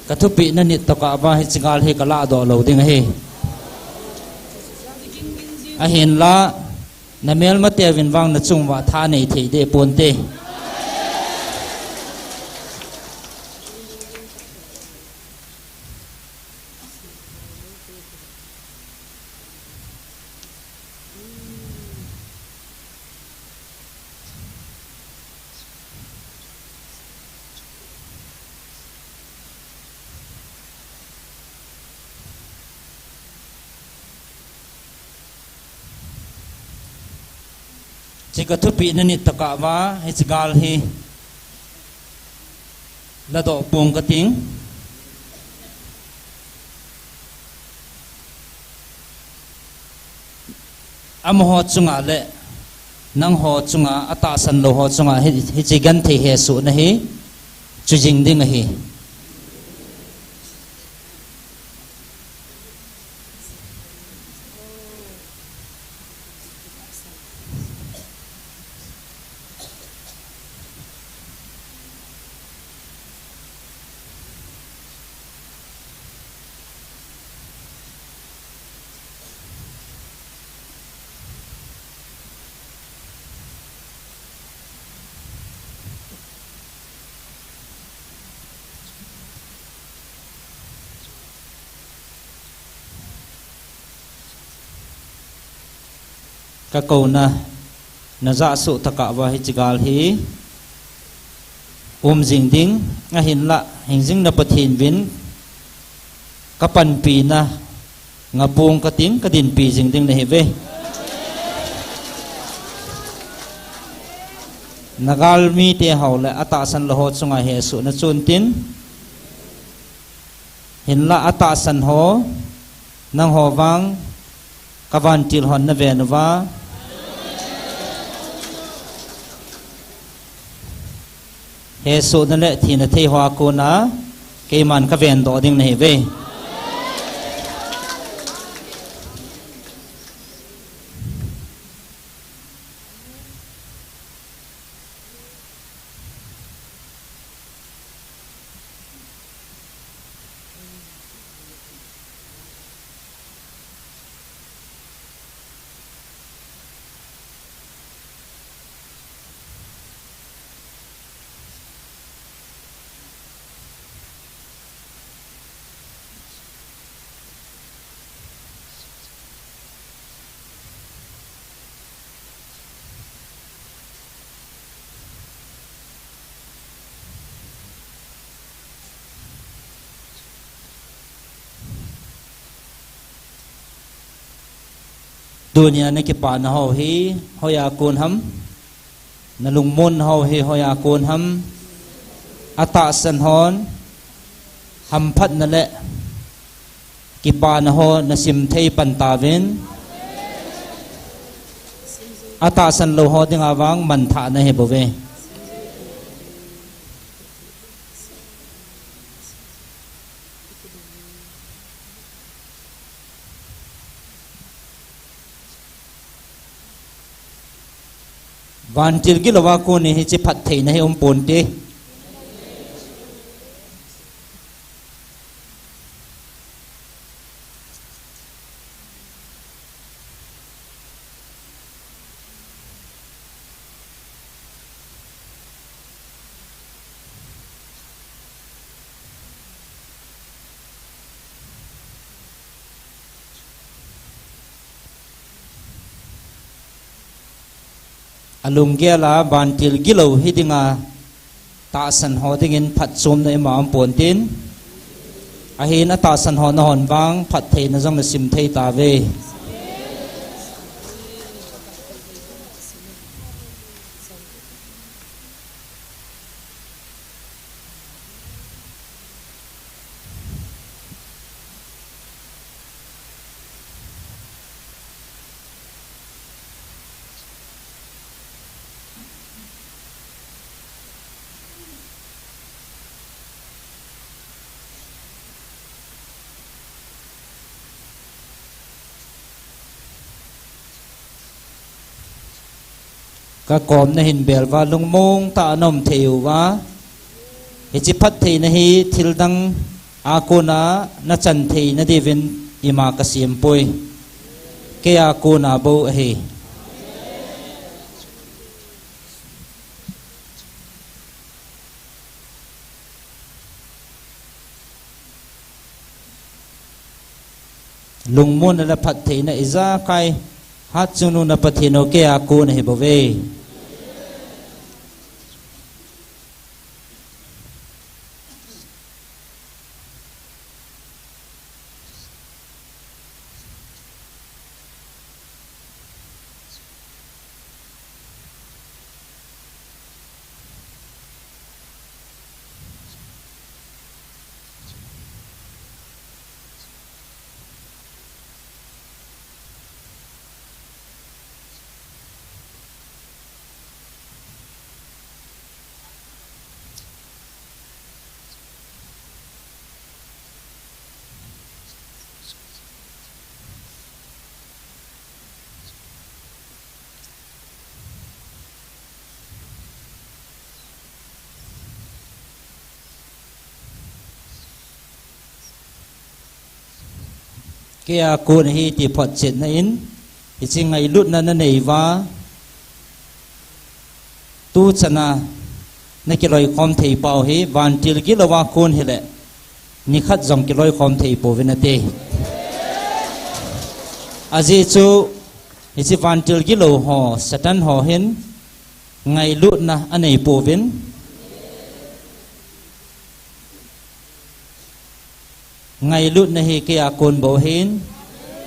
ka thu pi na nit to ka ba hi chingal he ka la do lo ding he a hin la na mel ma te vin wang na chung wa tha nei thei de pon te jika tu pi nani takawa hechgal hi la do pong kating am ho chunga le nang ho chunga ata san lo ho chunga hi chigan the he su na hi chujing ding hi ka ko na za su taka wa hi chigal hi jing ding nga hin la hingjing na pathin vin kapan pi na nga pung ka ting ka din pi jing ding na hi ve nagal mi te haw le ata san lo ho chunga he su na chun tin hin la ata san ho nang ho wang kawan til hon na ve na wa he su na le thi na thei hwa ko na ke man ka ven do ding nei ve dunia na kipa na ho hi hoya kun ham na lungmun ho hi hoya kun ham ata san hon ham phat na le kipa na ho na sim thei pan ta ven ata san lo ho ding awang man tha na he bo ve van til gi lawa ko ni hi chi phat thei na he pon te alung ge la ban til gilo hidinga ta san ho dingin phat som na ma am pon tin a hin a ta san ho na hon wang phat thei na jong na sim thei ta ve ka kom na hin bel wa lung mong ta nom theu wa hi chi phat thei na hi thil dang a ko na na chan thei na devin ima ka sim poi ke a ko na bo he lung mon na phat thei na iza kai hát chung nu na pathino ke a ko na he bo ve ke a ko na hi ti phot chet na in hi chi ngai lut na na nei wa tu chana na ki loi khom thei pau hi van til gi lawa kon hi le ni khat jong ki loi khom thei po vena te aji chu hi chi van til gi lo ho satan ho hin ngai lut na anei po vin ngày lút na hi ke akon bo hin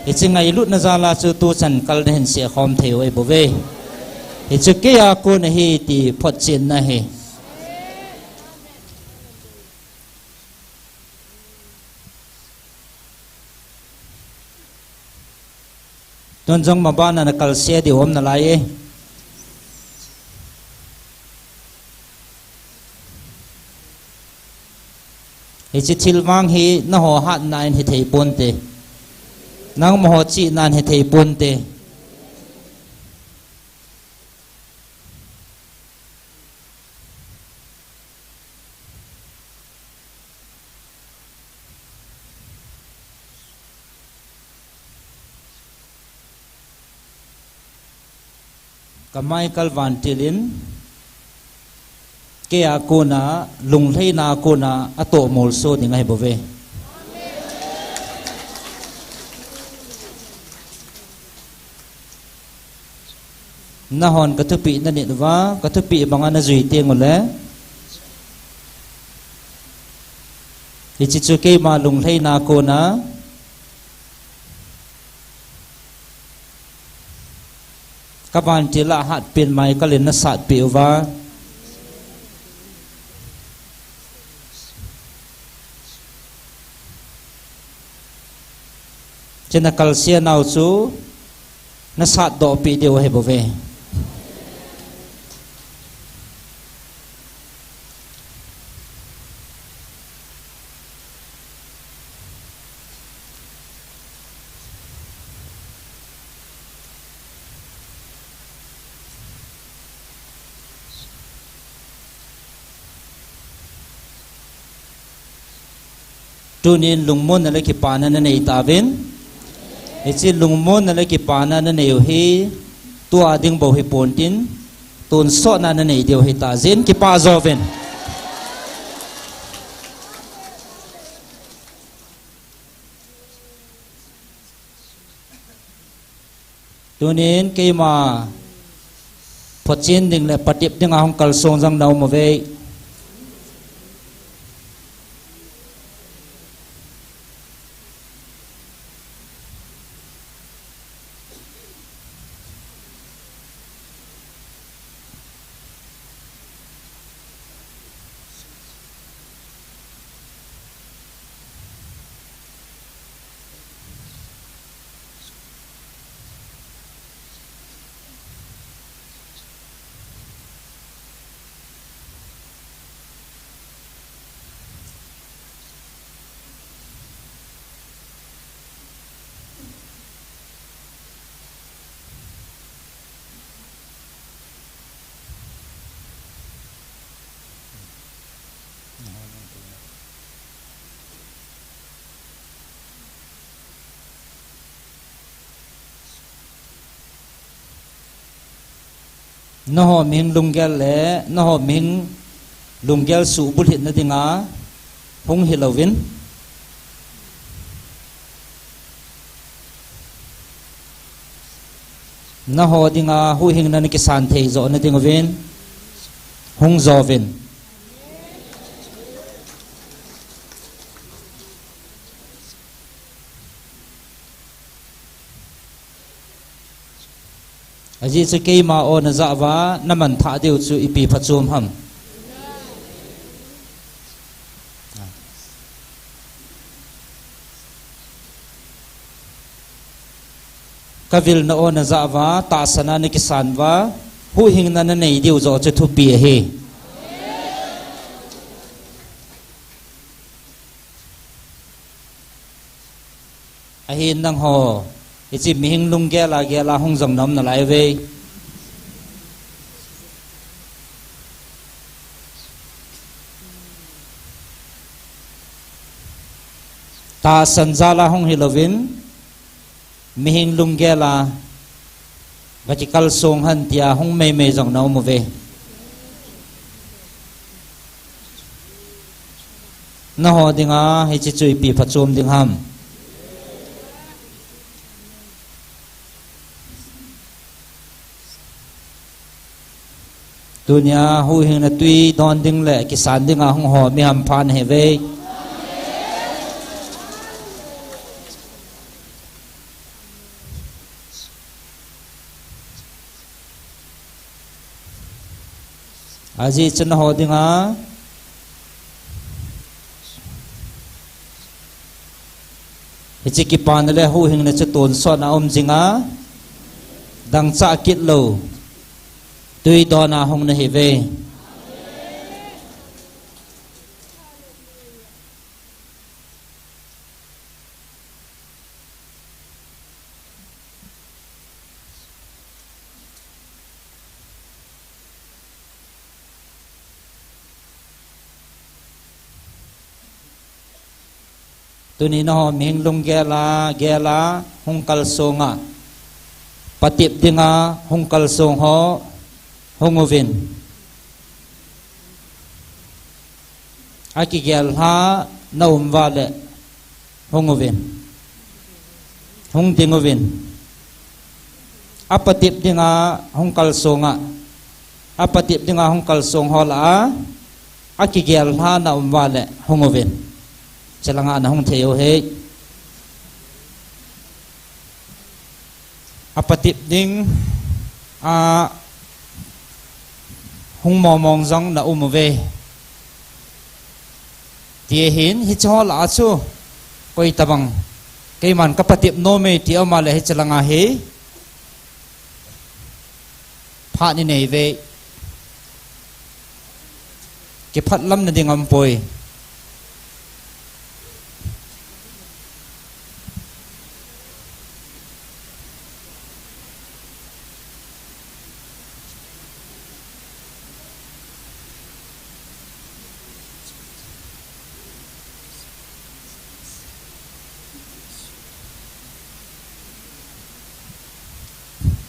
hi chi ngày lút na zala chu tu chan kal na hin se khom theu ai bo ve hi chu ke akon na hi ti phot chin na hi ton jong ma ba na kal se di om na lai e hi chi thil wang hi na ho hat nain hi thei pon te nang mo ho chi nan hi thei pon te kamai kalwan tilin ke a ko na lung thei na ko na ato mol so ni ngai bo ve na hon ka thu pi na ni wa ka thu pi banga na zui te ngole hi chi chu ke ma lung thei na ko na kapan tila hat pin mai kalin na sat piwa chena kalsia nau chu na sat do pi deu he bove tunin lungmon na leki pana na nei tavin ichi lungmon na leki pana na nei hi tu ading bo hi pontin tun so na na nei deu hi ta zen ki pa zoven tunin ke ma phochin ding le patip ding a hong kal song jang nau mo ve no ho ming lunggel le no ho ming lunggel su bul hit na dinga hung hilowin no ho dinga hu hing na ni kisan thei zo na dinga vin hung zo vin aji chu ke ma o na za wa naman tha deu chu ipi phachum ham kavil na o na za wa ta sana ni kisan wa hu hing na na nei deu zo chu thu pi he a hin nang ho ichi mihing lung ge la hong jong nam na lai ve ta sanja la hong hilovin mihing lung ge la vertical song han tia hong me jong nau mo ve na ho dinga hi chi chui pi phachum ding ham dunia hu hing na tui don ding le kisan ding a hong ho mi ham phan he ve aji chen ho ding a hichi ki pan le hu hing na che ton so na om jinga dang cha kit lo tui dona hong na hi ve tuni no ming lung gela hong kal songa patip dinga hong kal song ho hongovin aki gel ha naum vale hongovin hong dingovin apatip dinga hong kal songa apatip dinga hong kal song hola aki gel ha naum vale hongovin chalanga na hong theo he apatip ding hung mong zong na về tia hin hi cho la chu koi tabang cái man kapatip no me tia ma le chalanga he pha ni nei ve cái phát lâm na ding am poi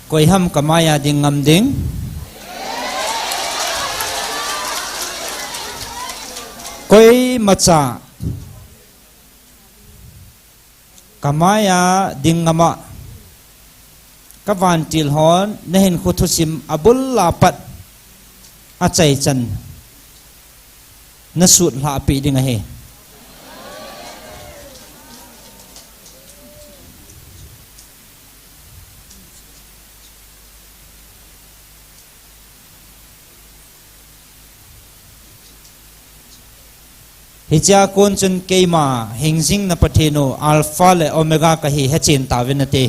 koi ham kamaya ding ngam ding koi macha kamaya ding ngama kavan til hon nehin khutusim abul lapat achai chan nasut la pi ding he hicha kon chun keima hingsing na pathino alpha le omega ka hi hechin tavinate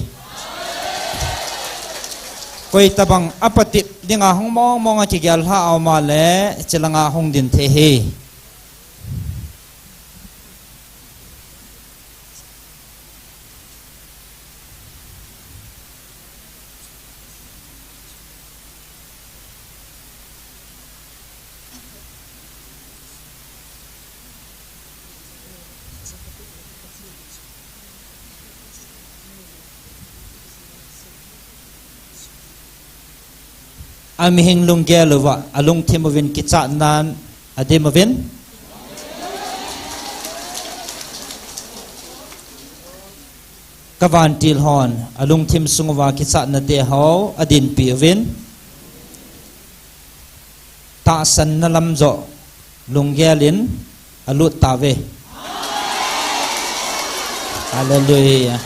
koi tabang apati dinga hongmong monga chigyal ha awma le chilanga hongdin the he amihing lungge luwa alung thimovin kicha nan ademovin kavan til hon alung thim sungwa kicha na te ho adin piwin ta san na lamzo lungge lin alut tave hallelujah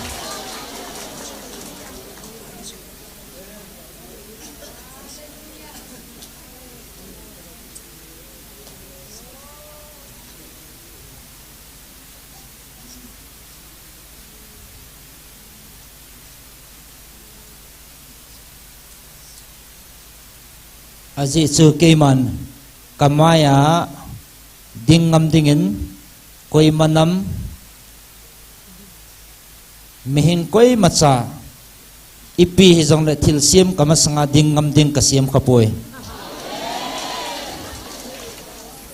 aji chu keiman kamaya dingam dingin koi manam mihin koi macha ipi hizong le thil siam kamasanga dingam ding kasiam kapoi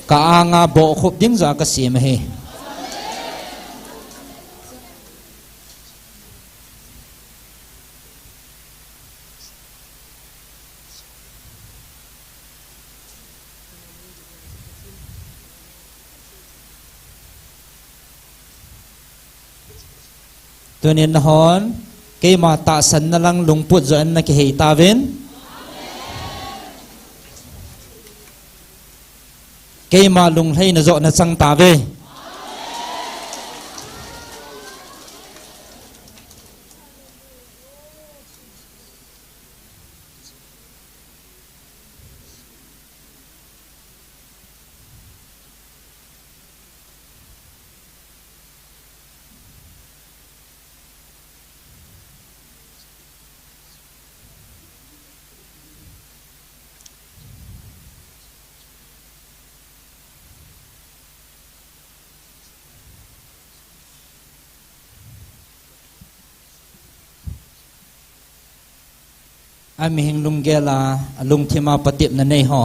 ka anga bo khop ding za kasiam he tunin hon ke ma ta san na lang lungput zo an na ki hei tavin ke ma lung hei na zo na chang tave amihing lunggela alung thima patip na nei ho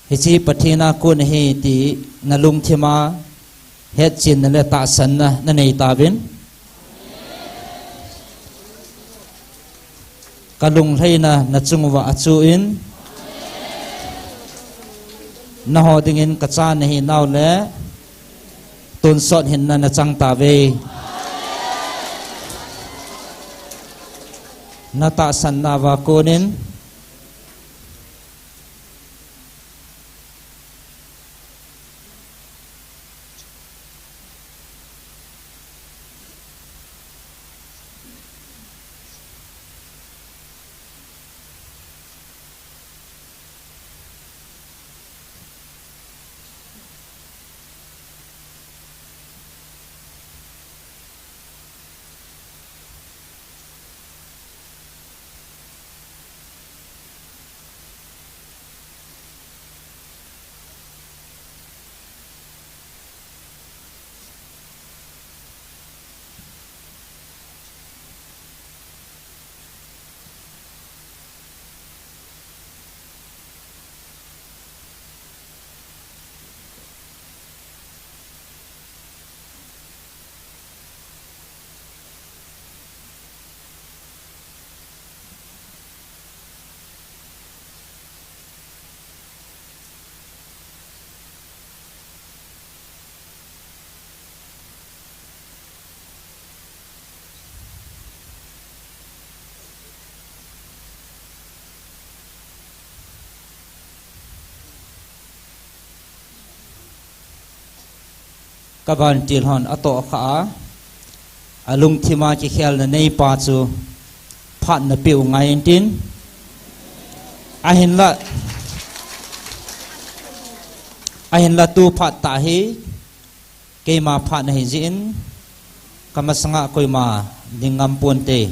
hichi pathina kun hi ti nalung thima het chin na le ta san na nei ta bin kalung leina na chungwa achu in na ho dingin kacha na hi naw le ton sot hin na chang ta ve nata sannawa konin các bạn tiền hòn ở tổ khá lung thi mà chỉ khéo là nay pa chu phát là biểu ngày tin ahin là tu phát ta hi cái mà phát này diễn kama sanga koi ma dingam pon te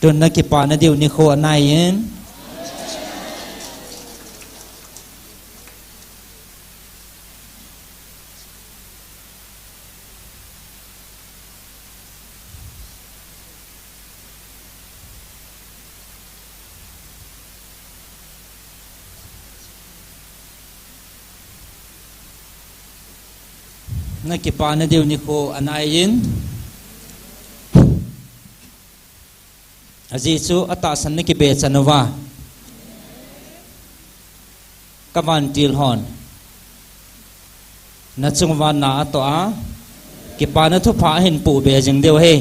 tuần na ki pa na diu ni kho anai yen na ki pa na diu ni kho anai yen aji chu ata san ni ki be chanwa kawan til hon na chungwa na to a ki pa na thu pha hin pu be jing deu he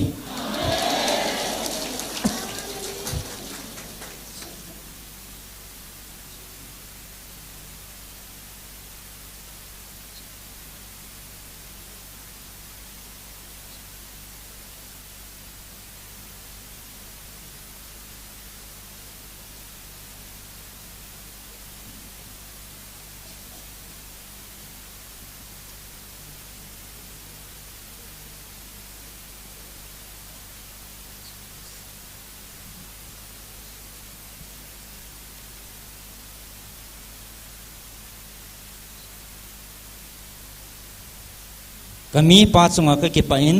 kami pa chunga ka ki pa in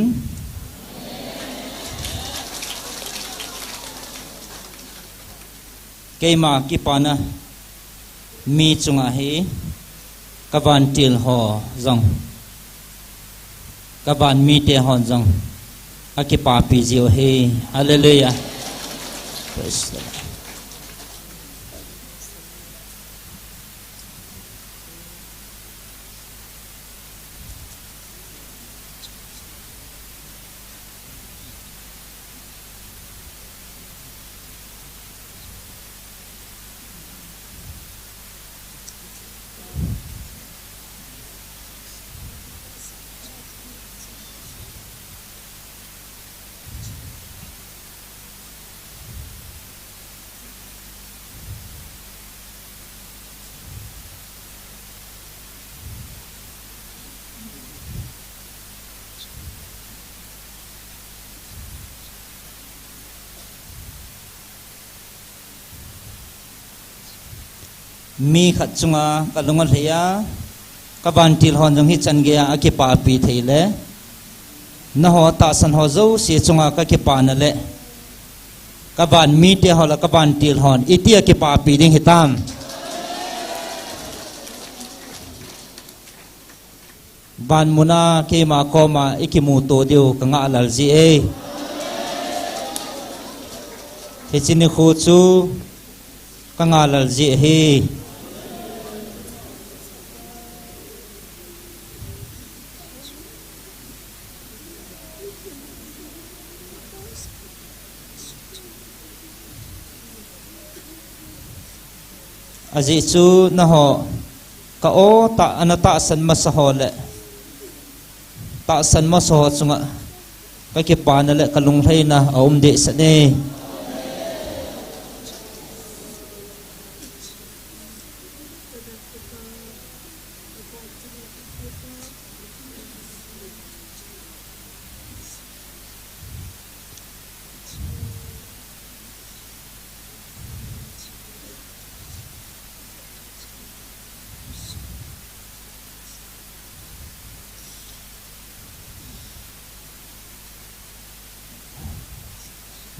keima ki pa na mi chunga hi kawan til ho zong kawan mi te hon zong akipa pi jiu he hallelujah praise the Lord. mi khat chunga kalungal heya kaban til hon jong hi chan ge a ki pa pi theile na ho ta san ho zo si chunga ka ki pa na le kaban mi te ho la kaban til hon itia ki pa pi ding hitam ban muna ke ma ko ma ikimu to deu ka nga lal ji e he chini khu chu ka nga lal ji he aji chu na ho ka o ta anata san masahole ta san maso chunga ka ki pa na le kalung thaina om de sa ne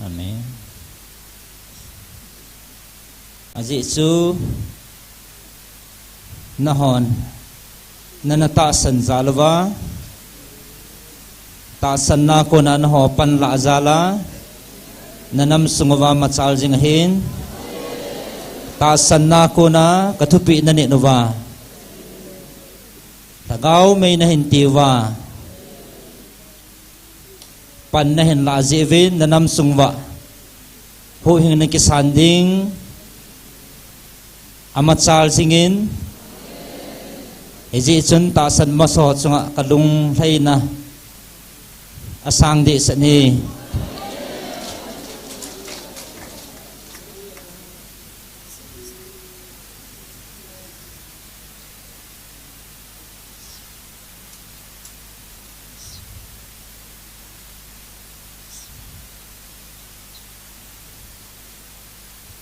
amen aji chu na hon nana ta san zalwa ta san na ko na ho pan la zala nanam sungwa machal jing hin ta san na ko na kathupi na ne nova tagaw may na hintiwa pan na hen la jevin na nam sungwa ho hing na kisanding amachal singin eji chun ta san maso chunga kalung thaina asang de sani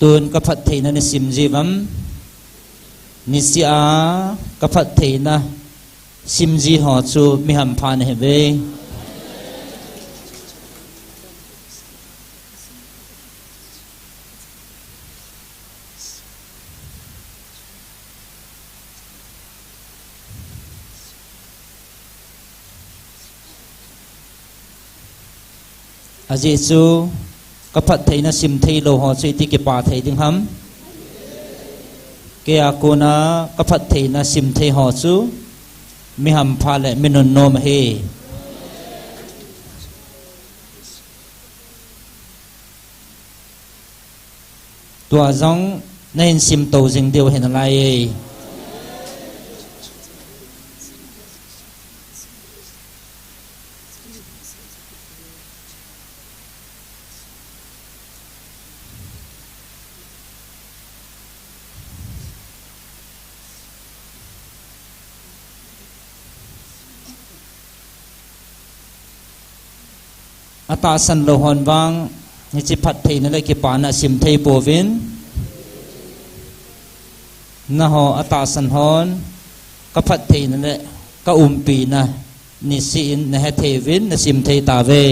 tuần các Phật thầy na sim gì vắm nisia các Phật thầy na sim gì họ chu mi ham phan he ve aji chu các Phật thầy na sim thầy lâu họ suy ti cái bà thầy tiếng hâm cái cô na các Phật thầy na sim thầy họ chu mi ham pha lệ mi non nom he tua giống nên sim tàu dừng điều hiện lại ta san lo hon wang ni chi phat thei na le ki pa na sim thei po vin na ho ata san hon ka phat thei na le ka pi na ni si in na he thei vin na sim thei ta ve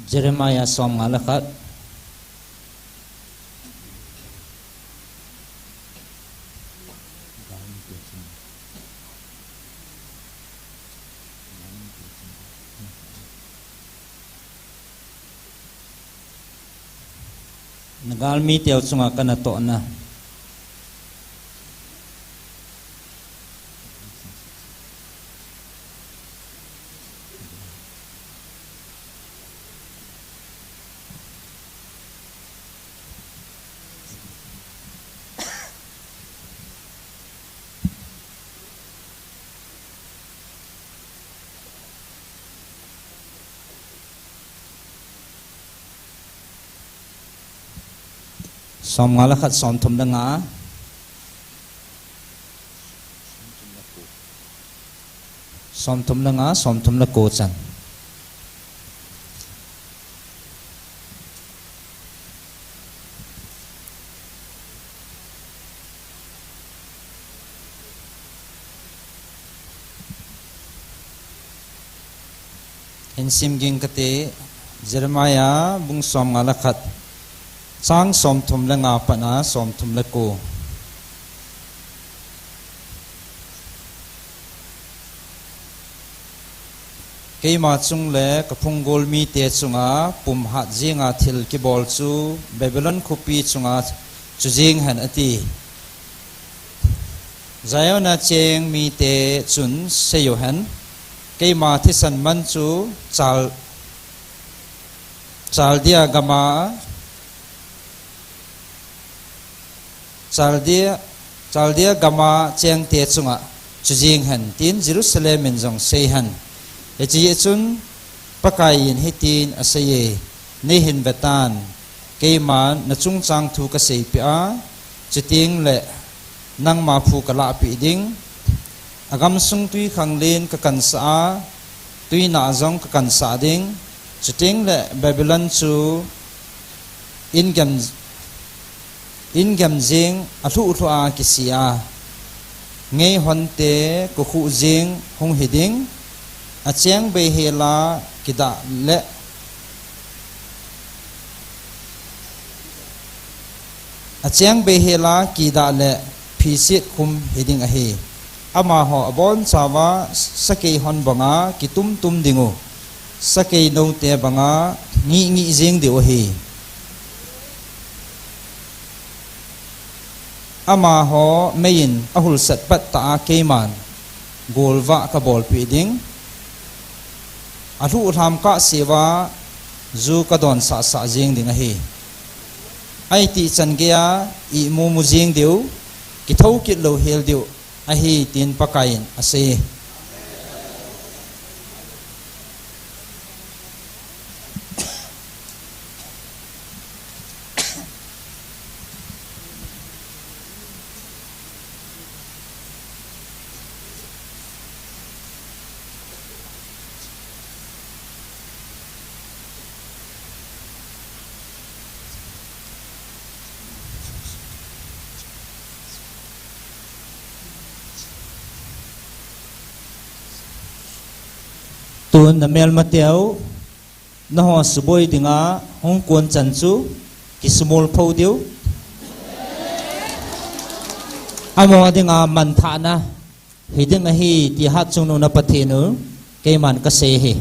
Jeremiah som ngalakat nagalmi tiaw sunga kana to na som ngalakat som thum da nga som thum da nga som thum la ko chan in sim ging kate Jeremiah bung som ngalakat sang som thum la nga pa na som thum la ko ke ma chung le ka phungol mi te chunga pum hat jinga thil ki bol chu Babylon khupi chunga chu jing han ati zayona cheng mi te chun se yo han ke ma thi san man chu chal dia gama Chaldia gama cheng te chunga chujing han tin Jerusalem in jong sei han echi chun pakai in hitin asaye ne hin betan keima na chung chang thu ka sei pia chiting le nang ma phu kala pi ding agam sung tui khang len ka kan sa tui na jong ka kan sa ding chiting le Babylon chu in gam in gam jing a thu thua kisia ngei honte ko khu jing hong hiding a cheng be hela kida le a cheng be hela kida le phisit khum hiding a hi ama ho abon chawa sakei hon banga kitum tum dingu sakei no te banga ngi jing de o hi ama ho mein ahul sat pat ta keman golwa ka bol pi ding athu tham ka sewa zu ka don sa sa jing ding a hi ai ti chan gea i mu mu jing deu ki thau ki lo hel deu a hi tin pakain ase tuần mel mateo na ho suboi dinga hong kuan chan chu ki small pho deu amo dinga man tha na hi dinga hi ti hat chung no na pathe nu ke man ka se hi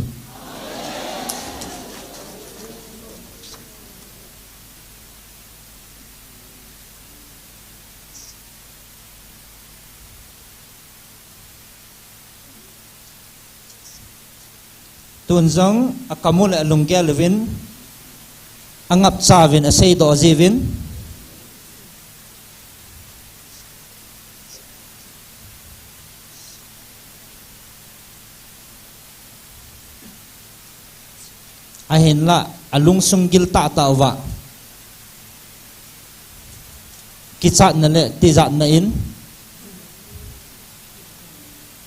tuần giống akamul alungya levin angap chavin asei do jivin ahin la alung sungil ta ta wa kichat na le tizat na in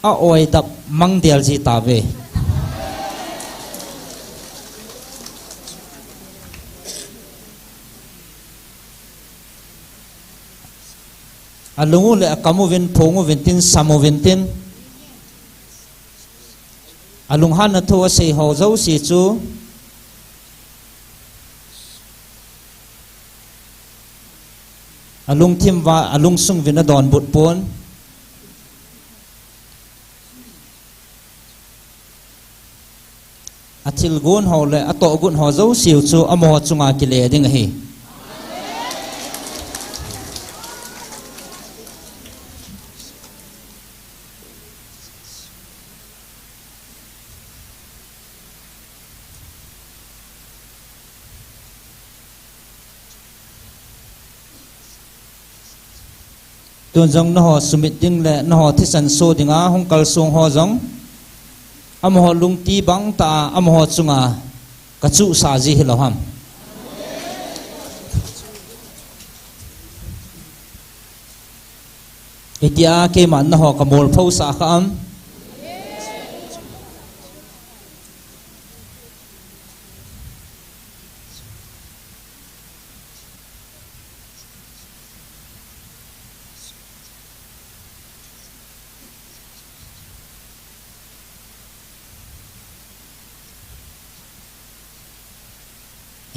a oi tap mang dial ji ta ve alungu le akamu vin phongu vintin samu vintin alung han na thua sei ho zo si chu alung thim wa alung sung vin don but pon athil gon ho le ato gun ho zo siu chu amo chunga ki le ding hi tuần giống nó họ sumit ding le nó họ thisan so dinga hong kal song ho giống am ho lung ti bang ta am ho chunga ka chu sa ji hi lo ham itia ke man nó họ ka mol phau sa kha am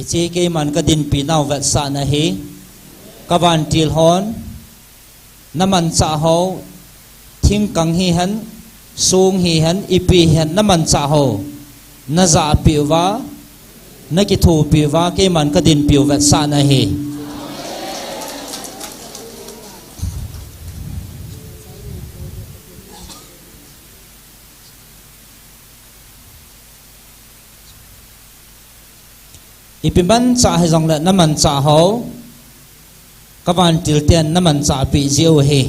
ichi ke man ka din pi naw vet sa na hi ka van til hon naman cha ho thing kang hi han sung hi han ipi han naman cha ho na za pi wa na ki thu pi wa ke man ka din pi vet sa na hi ipiban cha he jong la naman cha ho kawan til ten naman cha pi jiu he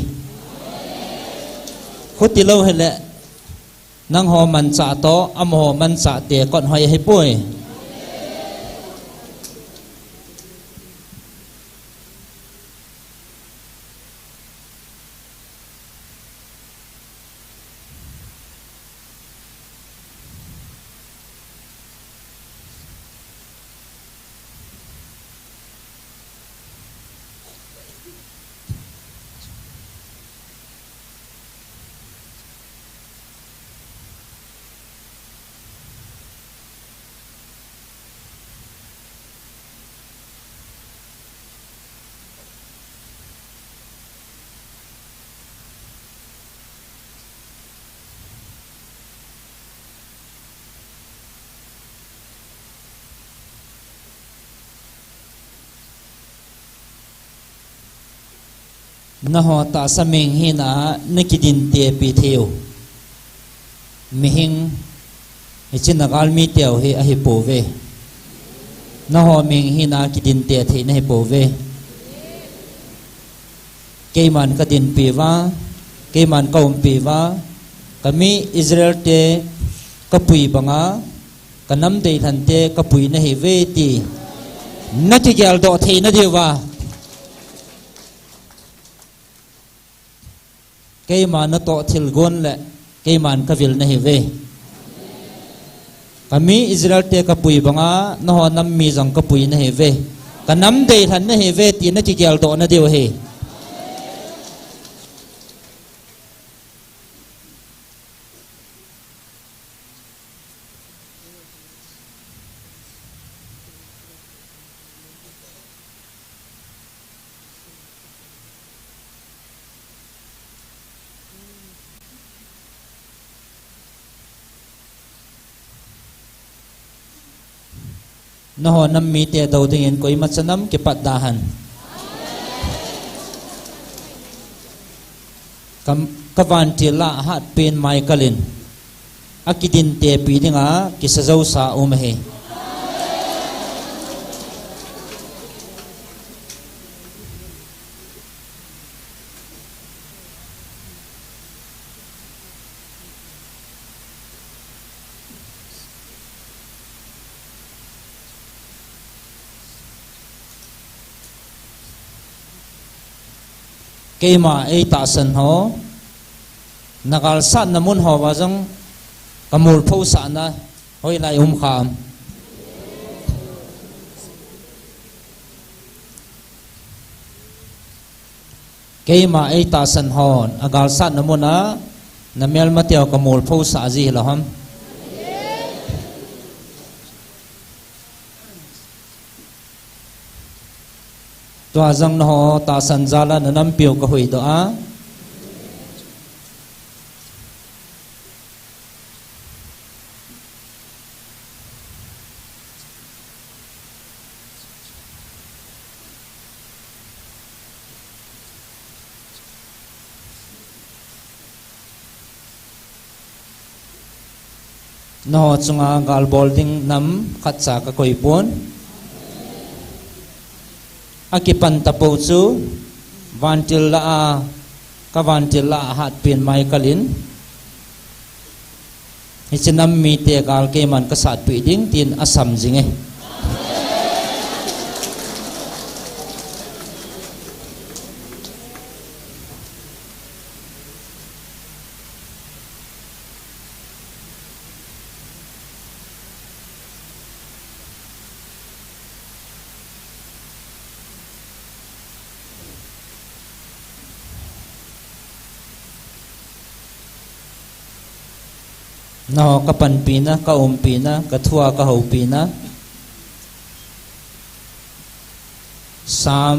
khutilo hele nang ho man cha to am ho man cha te kon hoi he poi na ho ta sameng hina nakidin te pi theo mihing ichin nagal mi teo he a hi pove na ho ming hina kidin te the na hi pove keiman kadin piwa keiman kaum piwa kami Israel te kapui banga kanam dei than te kapui na hi ve ti na ti gyal do the na dewa keiman na to thil gon le keiman kavil na hi ve kami Israel te kapui banga na ho nam mi jang kapui na hi ve kanam dei than na hi ve ti na ti gyal do na dewa he na ho nam mi te do dingin koi machanam ke patdahan kam kavan tila hat pen mai kalin akidin te pi dinga kisazau sa umahe kema ei ta san ho nagal san namun ho wajang kamul pho sa na hoi lai kham kema ei ta san ho agal san namun na namel mateo kamul pho sa ji laham to azang no ta san jala nanam piu ka hui do a no chunga gal bolding nam khatcha ka koi pon akipan tapo chu vantil la a ka vantil la hat pin mai kalin hichinam mi te gal ke man ka sat pi ding tin asam jinge no kapan pina ka pina ka thua ka ho pina sam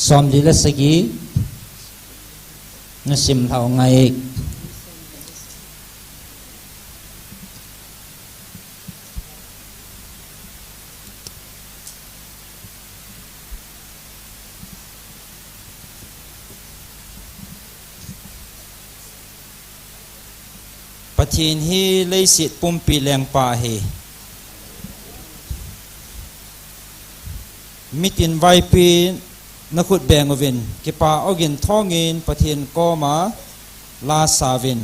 som dila sagi nasim thau ngai pathin hi leisit pumpi leng pa hi mitin vai pi na khut beng ovin ke pa ogin thongin pathin ko ma la savin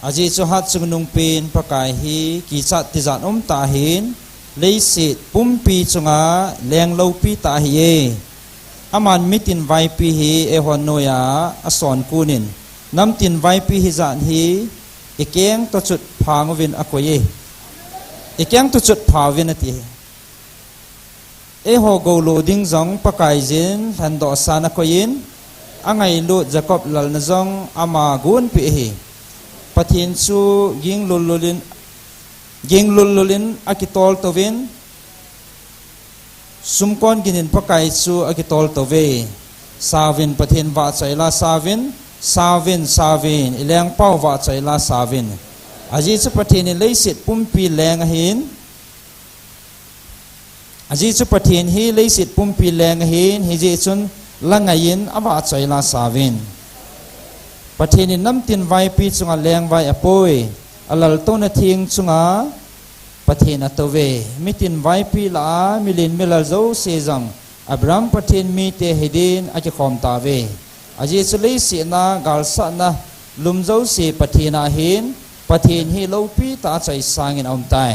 aji chu hat chung pin pakai hi ki chat ti zan ta hin leisit pumpi chunga leng lo pi ta hi e aman mitin vai pi hi e hon noya ason kunin nam tin vai pi hi zan hi ikeng to chut phang vin akoye ikeng to chut phawin ati e ho go loading zong pakai jin than do sana koyin angai lu jacob lal na zong ama gun pi hi pathin chu ging lululin akitol tovin sumkon ginin pakai chu akitol tove savin pathin wa chaila savin ileng pau wa chaila savin aji chu pathin leisit pumpi leng hin aji chu pathian hi leisit pumpi leng hin hi ji chun langain awa chaila savin pathian in namtin vai pi chunga leng vai apoi alal to na thing chunga pathian atove mitin vai pi la milin milal zo se jang abram pathian mi te hedin aki khom ta ve aji chu leisi na galsa na lumzo se pathina hin pathian hi lo pi ta chai sangin om tai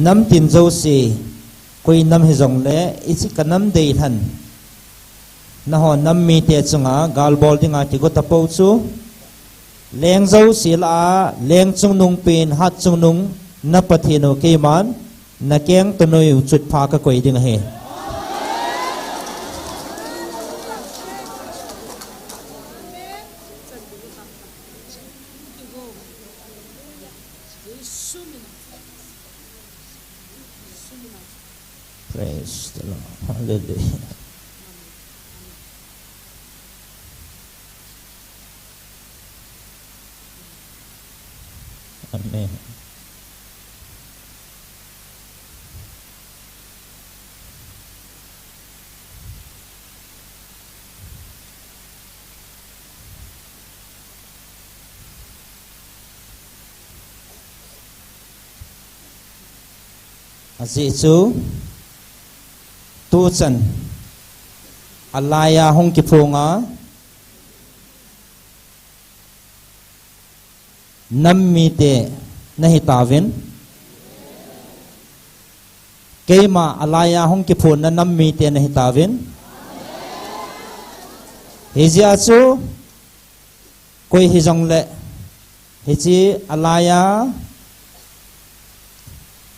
nam tin dâu si quỳ nam hi rong le isi ka nam dei than na ho nam mi te chunga gal bol dinga ti go tapo chu leng dâu si la leng chung nung pin hat chung nung na pathino ke man na keng tonoi chut pha ka koi ding he praise the Lord hallelujah amen azi chu tu chan alaya hong ki phonga nam mi te nahi tawin keima alaya hong ki phon na nam mi te nahi tawin hizia chu koi hi jong le hichi alaya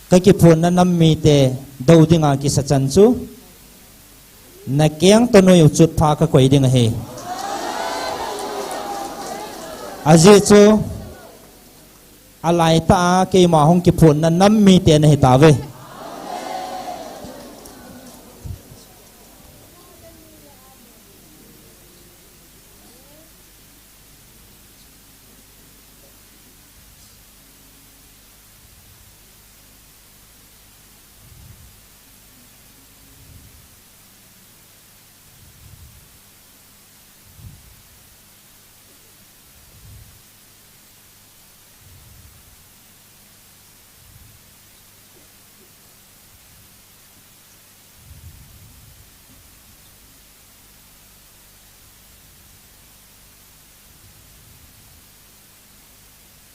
cái kịp phun nó nằm mi te đầu đi ngang cái sachan chu na keng to noi chut pha ka koi ding he aji chu alai ta ke ma hong kịp phun nó nằm mi te na ta ve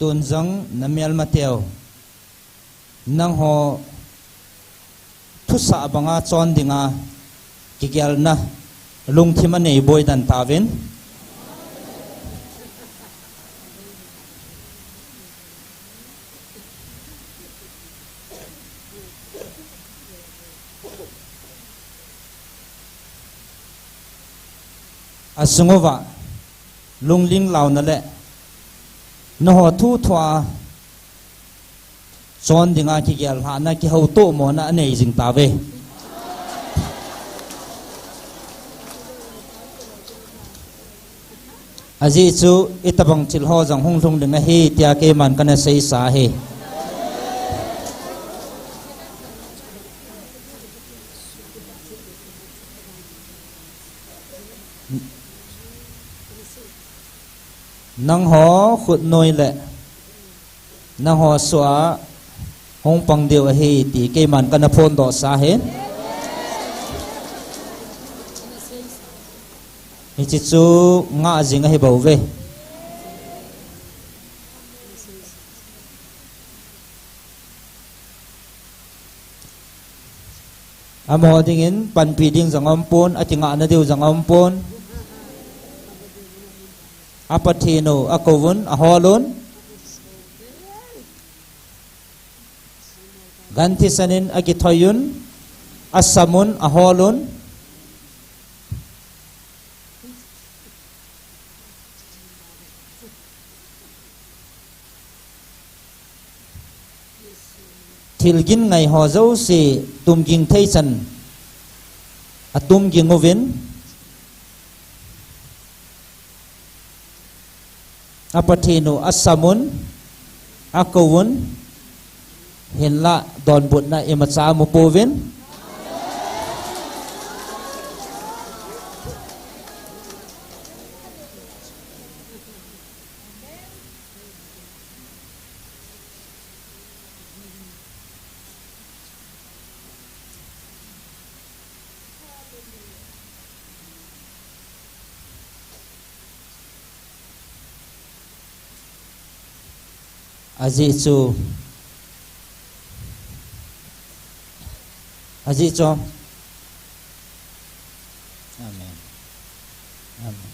tuần giống namial mateo nang ho thu sa banga chon dinga kigyal na lung thima nei boy dan tawin asungova lung ling law na le nó họ thu thua chọn dinga ki gyal ha na ki ho to mo na nei jing ta ve aji chu itabang chil ho jang hung lung dinga hi tia ke man kana sei sa he nang ho khut noi le nang ho swa hong pang deu hi ti ke man kana phone do sa he hi chi chu nga jinga hi bo ve amo dingin pan piding zangampon atinga na diu zangampon apatino akovun aholon ganti sanin agithoyun asamun aholon Tilgin ngày họ dấu si tum ging thay san atum ging ovin apatino asamun akowun hinla don but na imatsa mo povin Azizu Amen Amen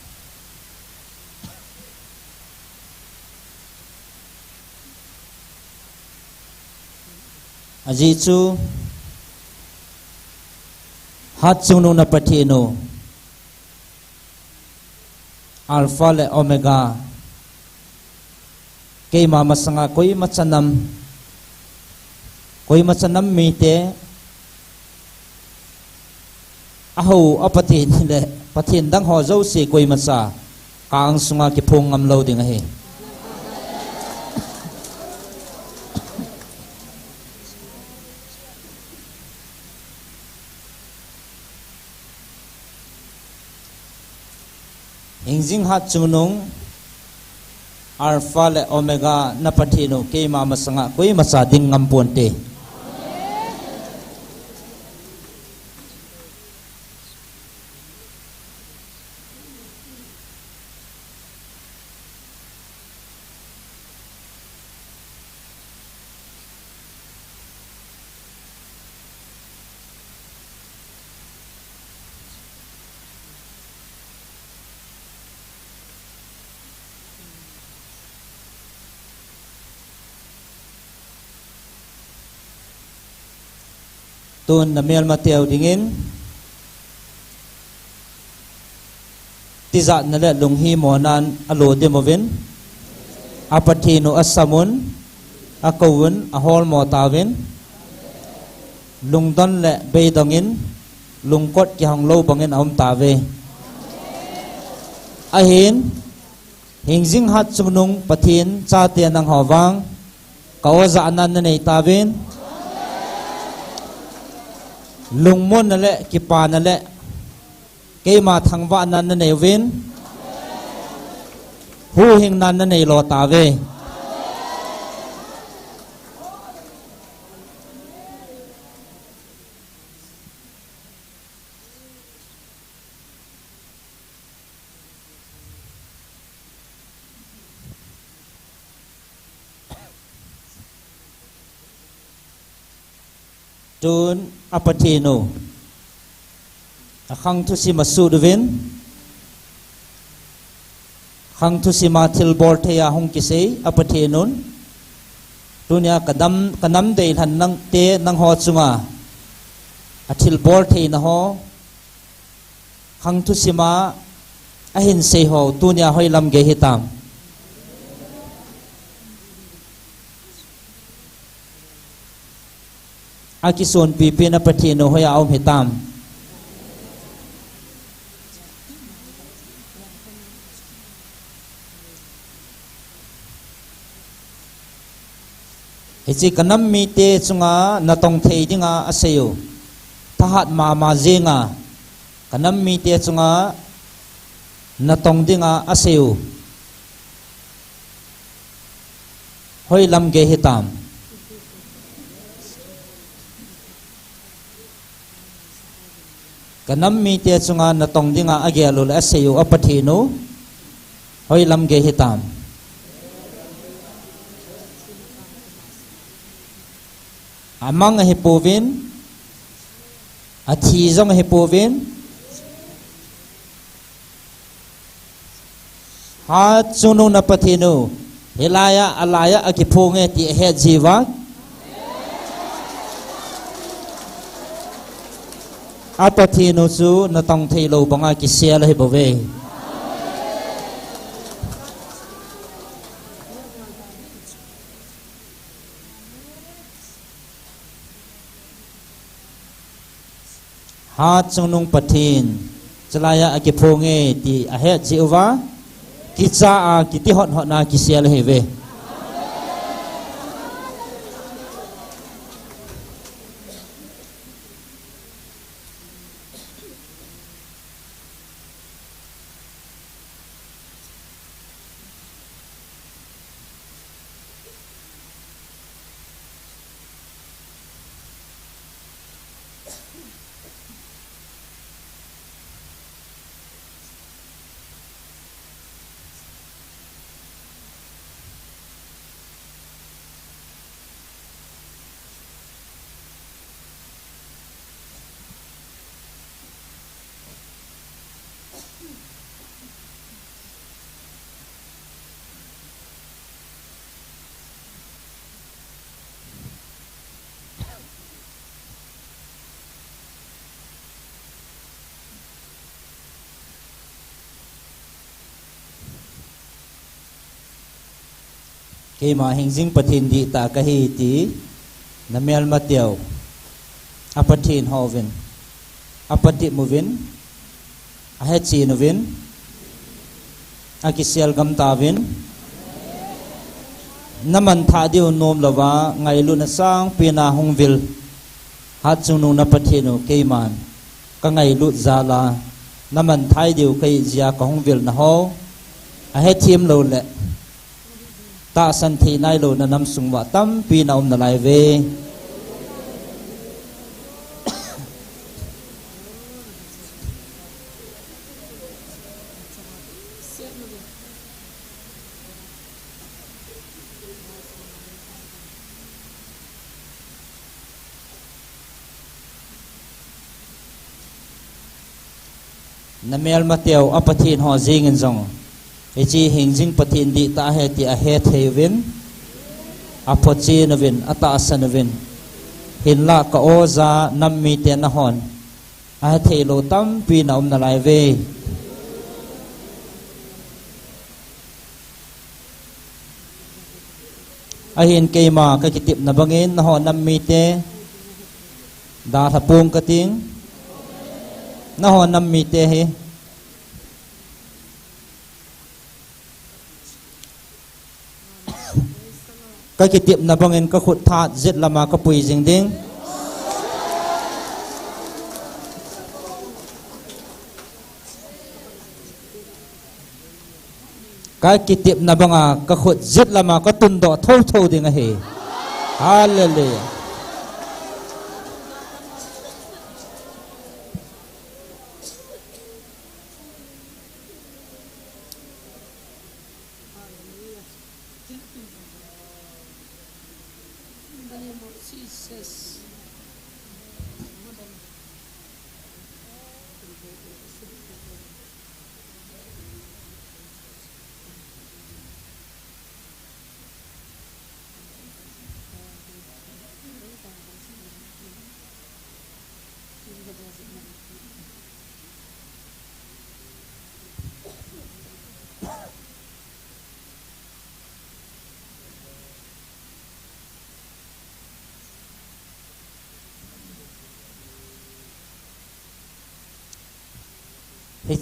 Azizu Hatsunu na patino Alpha le Omega kay mama sanga koy matsanam mite aho apatin le patin dang ho zo si koy matsa kaang sunga ki phung ngam lo ding he Ingjing hat chunung Alpha le Omega na patino kay mama sanga koy masading ngamponte Tun na mel Mateo dingin tizat na le lunghi monan alo demovin apatino asamun akawun ahol mo tawin lungdon le beidongin lungkot ki hanglo bangin aum tawe ahin hingjing hat sunung pathin cha te nang hawang kawaza anan na nei tawin lungmon na le kipa na le kay ma thangwa nan na nei win hu hing nan na nei lo ta ve tun apatino khang thu si masudvin khang thu si mathil borthaya hong kisei apathinun tunya kanam dei han nang te nang ho chunga athil borthei na ho khang thu si ma ahin sei ho tunya hoilam ge hitam Akison pipi na patino hoya aum hitam Ichi kanam mi te chunga natong thei dinga asayo tahat ma zenga kanam mi te chunga natong dinga asayo hoi lam ge hitam kanam mi te chunga natong dinga agelo la asayo apathino hoi lam ge hitam amang hipovin athi zong he povin ha chunu na pathinu helaya alaya akiphonge ti he jiwa apathinu chu na tong thailo banga ki sel he bove ha chunung pathin chalaya akiphonge ti ahe jiwa ki cha a ki ti hot hot na ki sel he ve ke ma hingjing pathin di ta ka hi ti namel mateu apathin hovin apati movin ahe chi novin akisial gam tavin naman tha diu nom lawa ngai lu na sang pina hongvil hat chunu na pathinu ke man ka ngai lu zala naman thai diu kai zia ka hongvil na ho ahe thim lo le ta san thi nai lo na nam sungwa tam pi na na lai ve namel mateu apathin ho jing in jong echi hingjing pathin di ta he ti a he thevin aphochi novin ata sanovin hinla ka oza nammi te na hon a thelo tam pi na na lai ve a hin keima ka kitip na bangin na hon nammi te da thapung ka ting na hon nammi te he cái tiệm na bangin ka khut tha zet lama ka pui jing ding cái tiệm na banga ka khut zet lama ka tun do thau thau ding a he hallelujah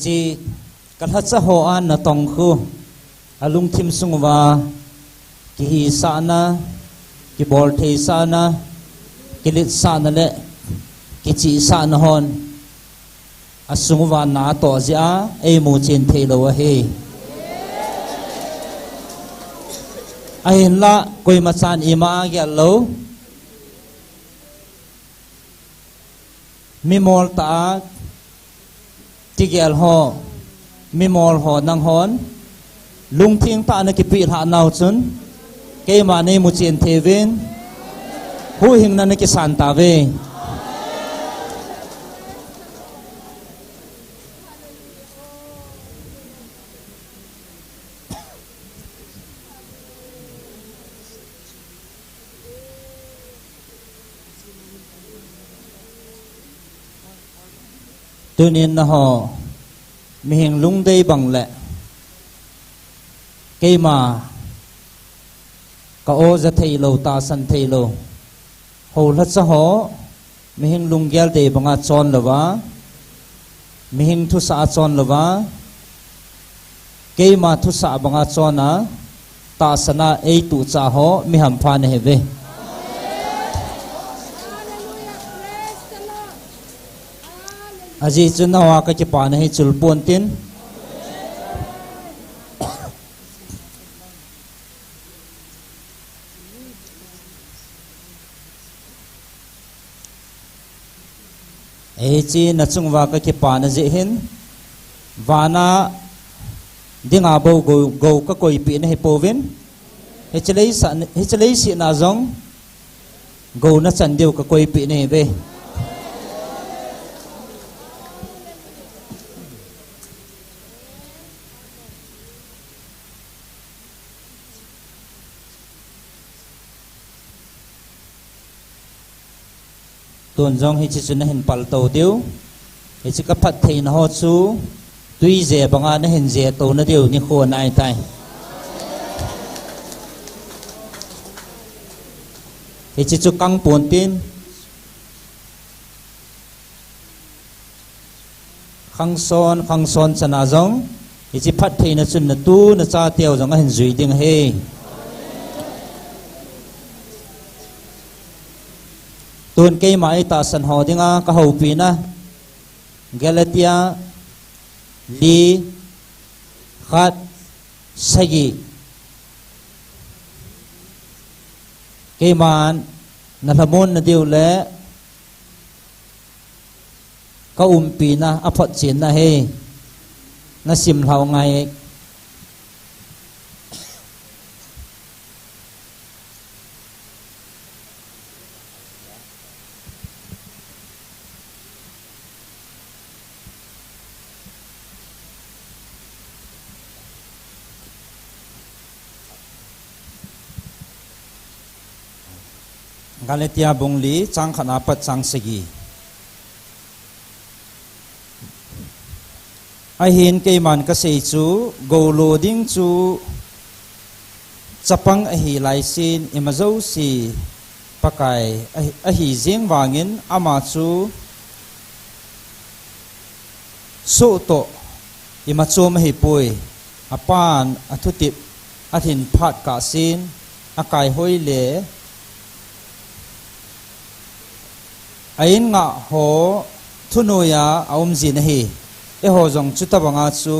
chi kan hat sa ho an na tong khu alung thim sungwa ki hi sa na ki bol thei sa na ki lit sa na le ki chi sa na hon asungwa na to zia e mu chin thei lo he a hin la koi ma chan i ma ya lo mi mol ta tigel ho mi mol ho nang hon lung thing ta na ki pi ha naw chun ke ma ne mu chen thevin hu hing na ki san ta ve tu nên na ho mi hình lung đây bằng lệ cây mà ka ô za thầy lâu ta san thầy lâu hồ lát sa ho mi hình lung gel đây bằng chọn lova mi hình thu sa chọn lova cây mà thu sa bằng chọn na ta sana ei tu cha ho mi ham phan he ve aji chun na wa ka chi pa na hi chul pon tin ei chi na chung wa ka chi pa na je hin wa na dinga bo go ka koi pi na hi povin he chalei si na zong go na chan deu ka koi pi ne ve tuần dòng hi chỉ na hình pal tàu tiêu hi chỉ cấp phát thầy na ho chu tuy dè bằng anh na hình dè tàu na tiêu ni khôn ai tai hi chỉ chu căng buồn tin khăng son chana dòng hi chỉ phát thầy na chun na tu na cha tiêu dòng hình duy ding he tuần cây mai ta san ho dinga ka ho pi na Galatia li khat sagi cây man na thamon na diu le ka pi na aphat chin na he na sim thau ngai Galatia bong li chang khana pat chang segi ai hin ke man ka sei chu go loading chu chapang a hi lai sin imazo si pakai a hi jeng wangin ama chu so to imachom hi pui apan athutip athin phat ka sin akai hoi le ain nga ho thunoya aum jin hi e ho jong chuta banga chu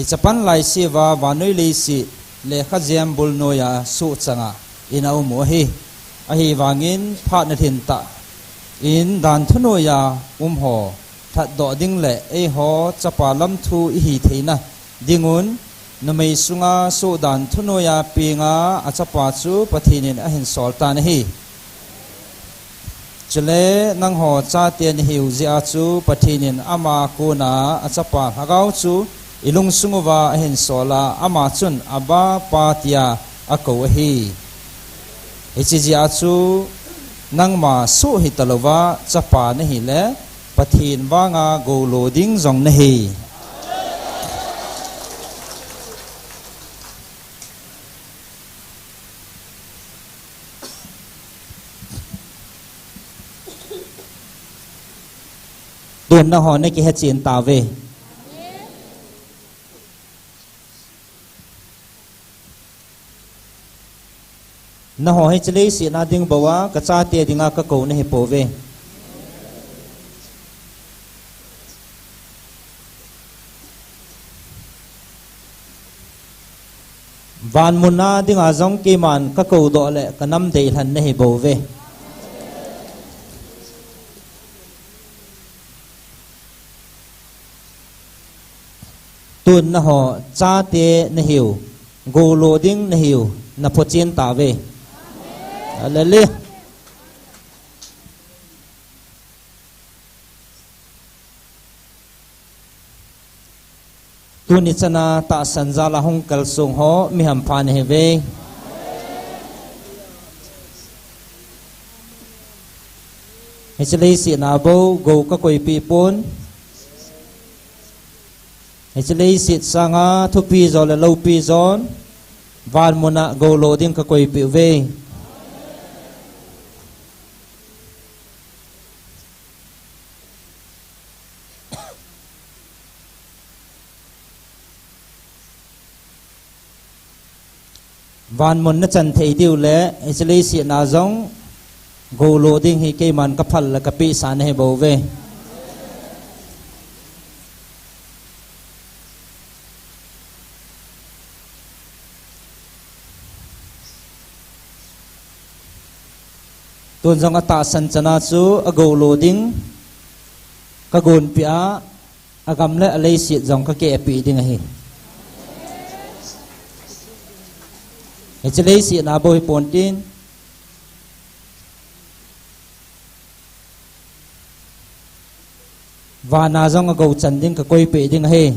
i chapan lai si wa wanoi le si le kha jam bul noya su changa inau mo hi a hi wangin phat na thin ta in dan thunoya ho that do ding le e ho chapa lam thu i hi theina dingun namei sunga so dan thunoya pinga a chapa chu pathinin a hin sol ta na hi chule nang ho cha tiền hiu zia chu pathinin ama ko na achapa hagau chu ilung sunguwa hin sola ama chun aba patia ako hi hichia chu nang ma su hi talowa chapa na hi le pathin wanga go loading jong na hi tuần na ho na ki he chin ta ve na ho he chile si na ding bawa ka cha te dinga ka ko na he po ve van munna dinga jong ki man ka ko do le ka nam de than na he bo ve tuần na ho cha te na hiu go loading na hiu na pochin ta ve alele tuần ni chana ta sanjala hong kal sung ho mi ham phan he ve he chale si na bo go ka koi pi pon Hãy chỉ lấy xịt sang á thu pi rồi là lâu pi giòn van môn ạ gồ lô điên cả quầy biểu về van môn nó chân thấy điều lẽ hãy chỉ lấy xịt nào giống gồ lô điên hi cây màn cặp phật là cặp pi sản hay bầu về tuần dòng ata san chana chu ago loading ka gon pia agam le alei siat dòng ka ke pi ding hi he chelei siat na bo hi pontin và na dòng ago chan ding ka koi pi ding hi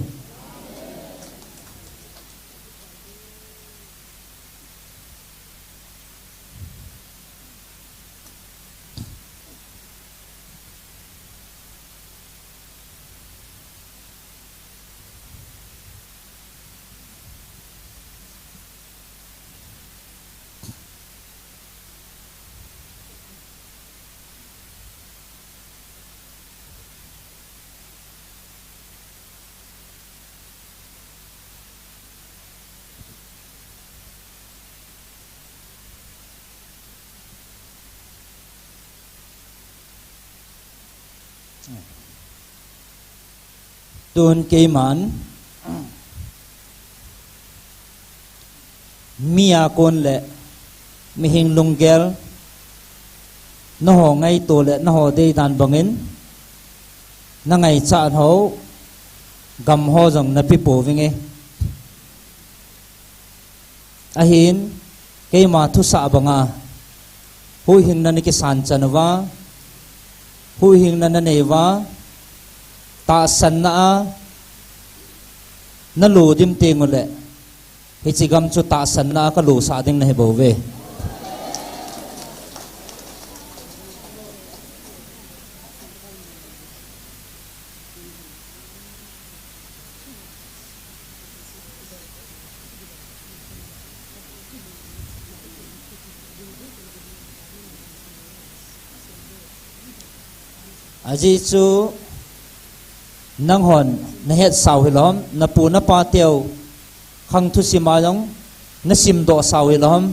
tuần cây mán mia con lệ mi hình lung gel nó hồ ngay tổ lệ nó hồ đây đàn bằng in nó ngày chạm hấu gầm ho dòng nó pipo với nghe à hin cây mà thu xạ bằng à hui hình nó cái sàn chân va hui hình nó này va ta san na lu dim te ngole hi chigam chu ta san na ka lu sa ding na he bo ve aji chu nang hòn na het sau hi lom na pu na pa teo khang thu sima jong na sim do sau hi lom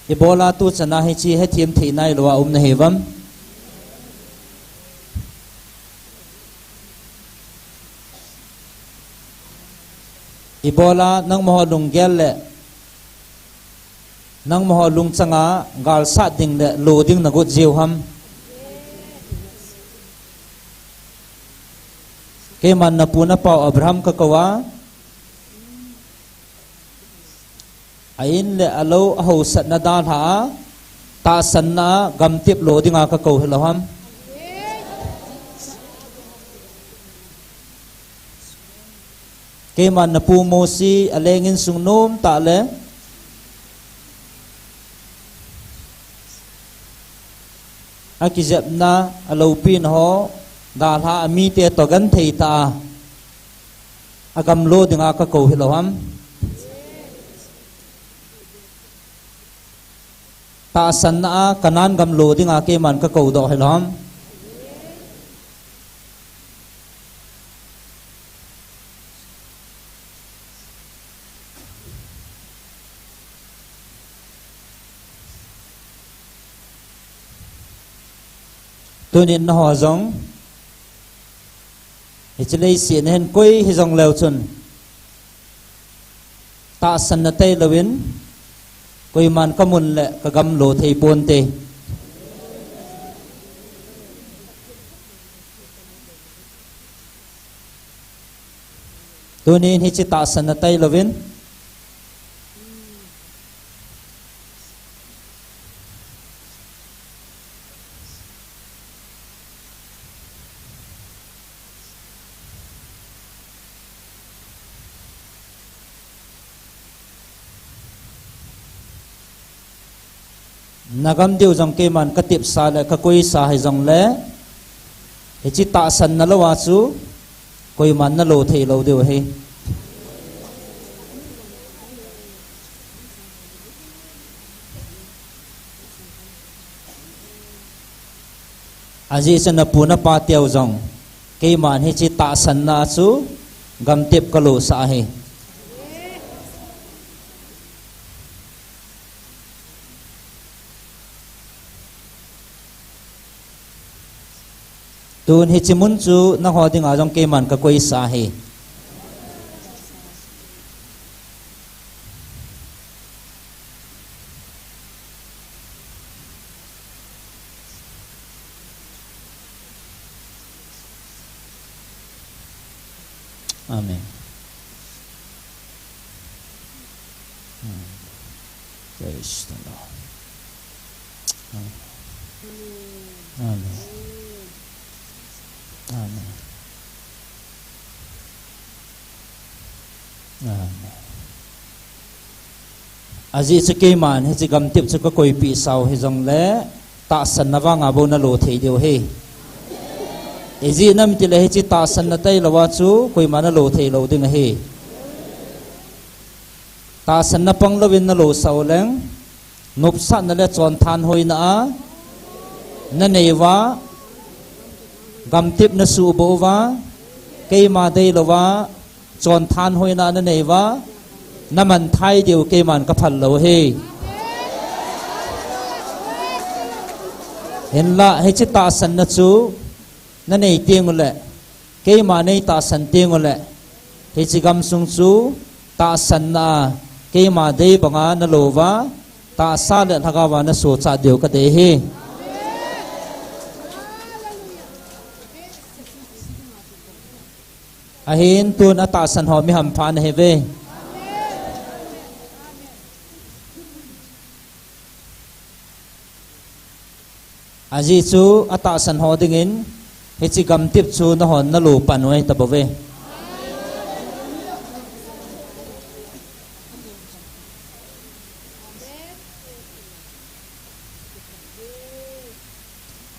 ebola tu chana hi chi he thiam thei nai lo na hevam ebola nang mo lung gel le nang mo lung changa gal sa ding le lo ding na gut jiu ham ke man na puna pau Abraham ka kawa ain le alo ho sat na dan ha ta san na gam tip lo dinga ka ko helaham ke man na pu mosi alengin sung nom ta le akizep na alo pin ho da ha mi te to gan thei ta agam lo dinga ka ko hiloham ta san na kanan gam lo dinga ke man ka ko do hiloham tunin na ho zong hichlei sin hen koi hi jong leo chun ta san na te lawin koi man kamun le ka gam lo thei pon te tunin hi chi ta san na te lawin nagam diu jong ke man ka tip sa le ka koi sa hai jong le he chi ta san na lawa chu koi man na lo thei lo deu he aji sana puna pa tiao jong ke man he chi ta san na chu gam tip ka lo sa he tun hi chimun chu na ho ding a jong ke man ka koi sa he amen praise the Lord amen amen amen aji chu ke man he chi gam tip chu ko koi pi sau he jong le ta san na wanga bo na lo thei deu he eji nam ti le he chi ta san na tai lawa chu koi man na lo thei lo ding he ta san na pang lo win na lo sau leng nup sa na le chon than hoi na a na nei wa gam tip na su bo wa ke ma dei lo wa chon than hoi na na nei wa na man thai deu ke man ka phal lo he hen la he chi ta san na chu na nei tieng le ke ma nei ta san tieng le he chi gam sung chu ta san na ke ma dei banga na lo wa ta sa le thaga wa na so cha deu ka de he ahin tun ata san ho mi ham phan he ve aji chu ata san ho dingin he chi gam tip chu na hon na lo panoi ta bo ve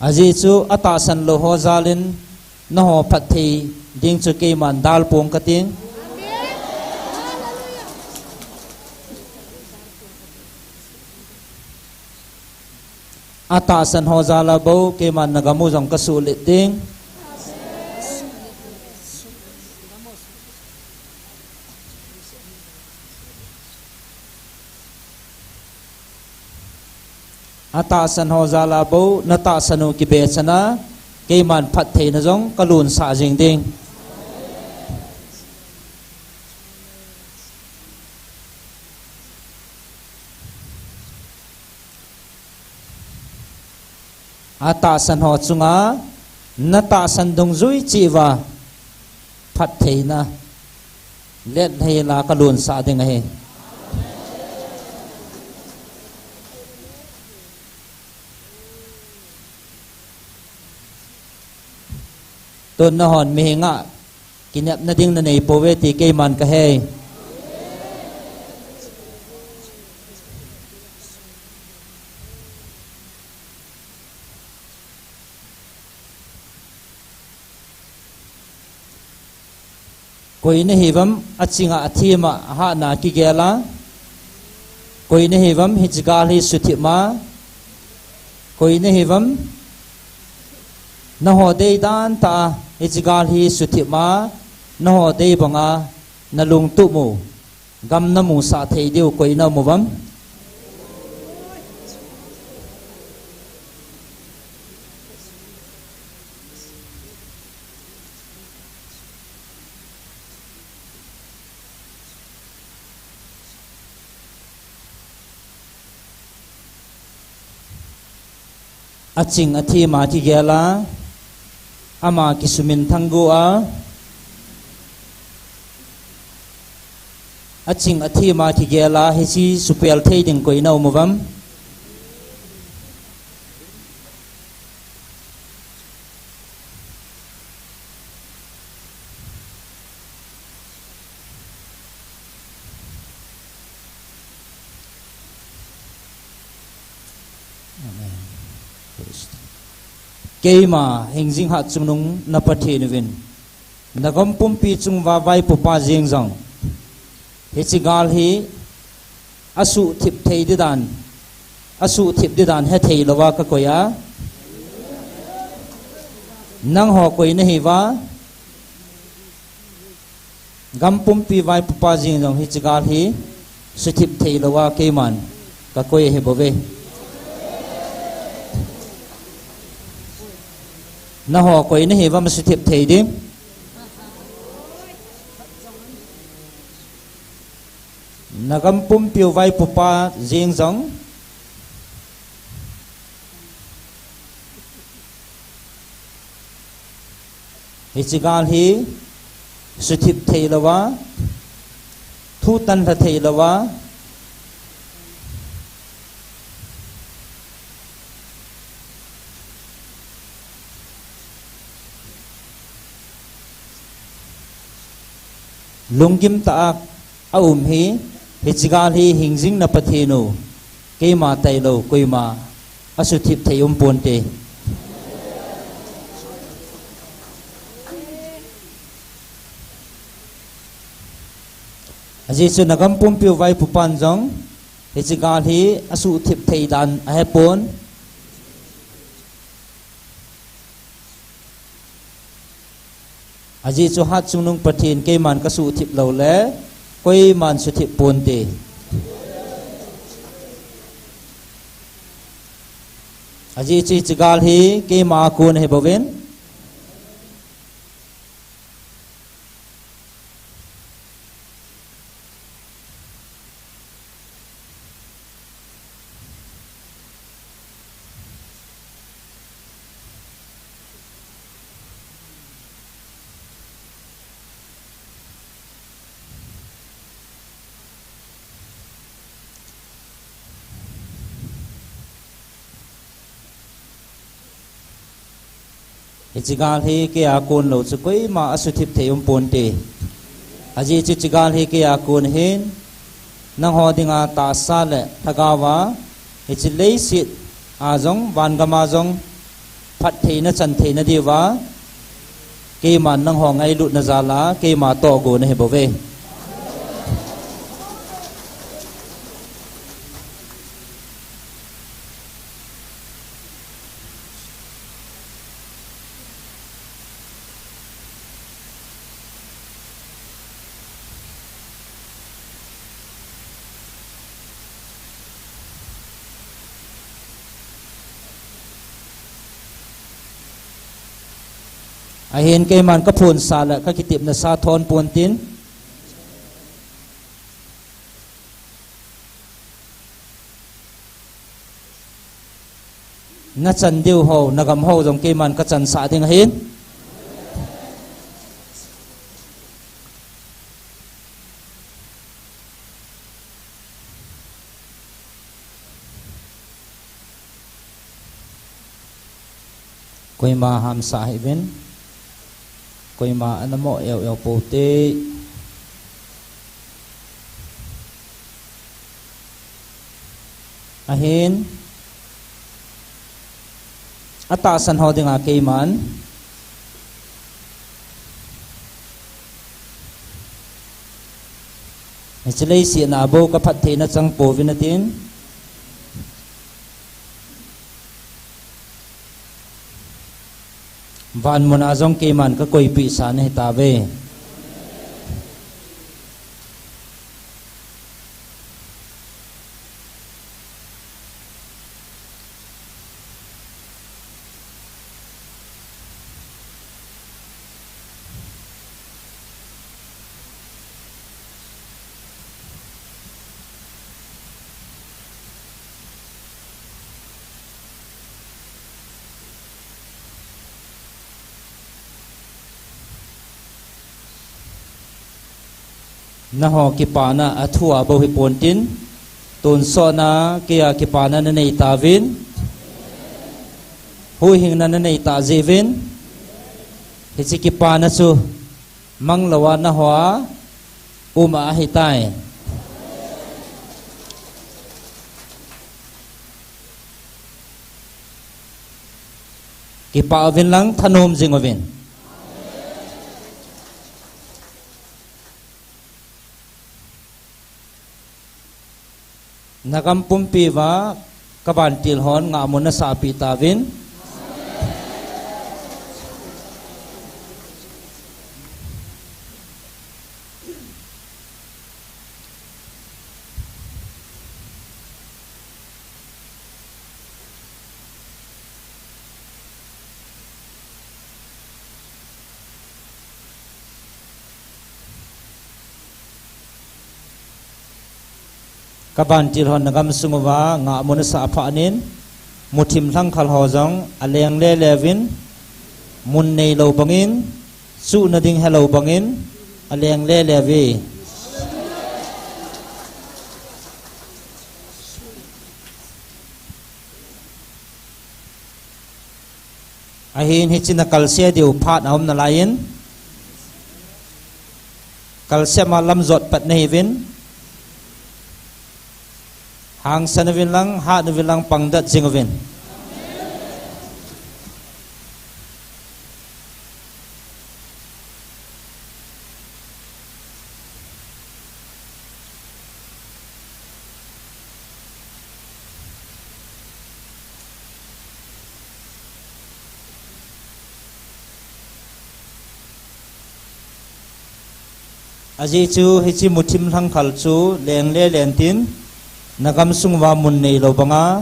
aji chu ata san lo ho zalin na ho phat thi ding chu ke man dal pong ka ting ata san ho zala bo ke man nagamu jong ka su le ting ata san ho zala bo na ta sanu ki be chana ke man phat thei na jong kalun sa jing ding ata san ho chunga na ta san dong zui chi wa phat thei na let thei la kalun sa ding he tôn na hòn mi nga kinep na ding na nei po ve ti ke man ka he koi na hivam achinga athima ha na ki gela koi na hivam hijgal hi suthima koi na hivam na ho dei dan ta hijgal hi suthima na ho dei banga na lung tu mu gam na mu sa thei deu koi na mu vam aching athi ma ti gela ama kisumin thangu a aching athi ma ti gela he chi supel thei ding koi nau muwam keima hingjing ha chumnung na pathe nuvin nagam pumpi chung wa vai pupa jing jong he chigal hi asu thip thei di dan asu thip di dan he thei lawa ka koya nang ho koi na hi wa gam pumpi vai pupa jing jong he chigal hi su thip thei lawa ke man ka koi he bove na ho koi na hi wa ma su thip thei di nagam pumpiu vai pupa jing jong hi chigal hi suthip thei lawa thu tan tha thei lawa lungkim ta hi hi chigal hi hingjing na pathinu ke ma tai lo koi ma asu thip thei pon te aji chu nagam pumpiu vai pupan jong hi chigal hi asu thip thei dan a he pon aji chu hat chungnung pathin ke man ka su thip lo le koi man su thip pon te aji chi chigal hi ke ma kun he boven chigal hi ke akun lo chu koi ma asu thip thei pon te aji chu chigal hi ke akun hin nang ho dinga ta sa le thagawa hi chi lei sit a jong van gama jong phat thei na chan thei na diwa ke man nang ho ngai lut na zala ke ma to go na he bove a hen ke man ka phun sa la ka kitip na sa thon pon tin na chan diu ho nagam ho jong ke man ka chan sa ding hen koi ma ham sa hi ven koi ma anamo eo po te ahin ata san ho dinga ke man chlei si na bo ka phat the na chang po vinatin van mon azong ke man ka koi pi sa ne ta ve na ho ki pa na athua bo hi pon tin ton so na ke a ki pa na nei ta vin hu hing na nei ta je vin hi chi ki pa na chu mang lawa na ho uma hi tai ki pa vin lang thanom jing vin nagam pumpi wa kaban tilhon nga amuna sa apitavin kaban tilhon nagam sunguwa nga amuna sa apanin mutim thang khal hozong aleng le levin mun nei lo bangin su na ding hello bangin aleng le levi ahin hichin kalsia diu phat aum na lain kalsia ma lam zot pat nei vin hang sanavin lang ha navin lang pangdat jingavin aji chu hichi mutim thang khal chu leng le len tin nagam sungwa mun nei lo banga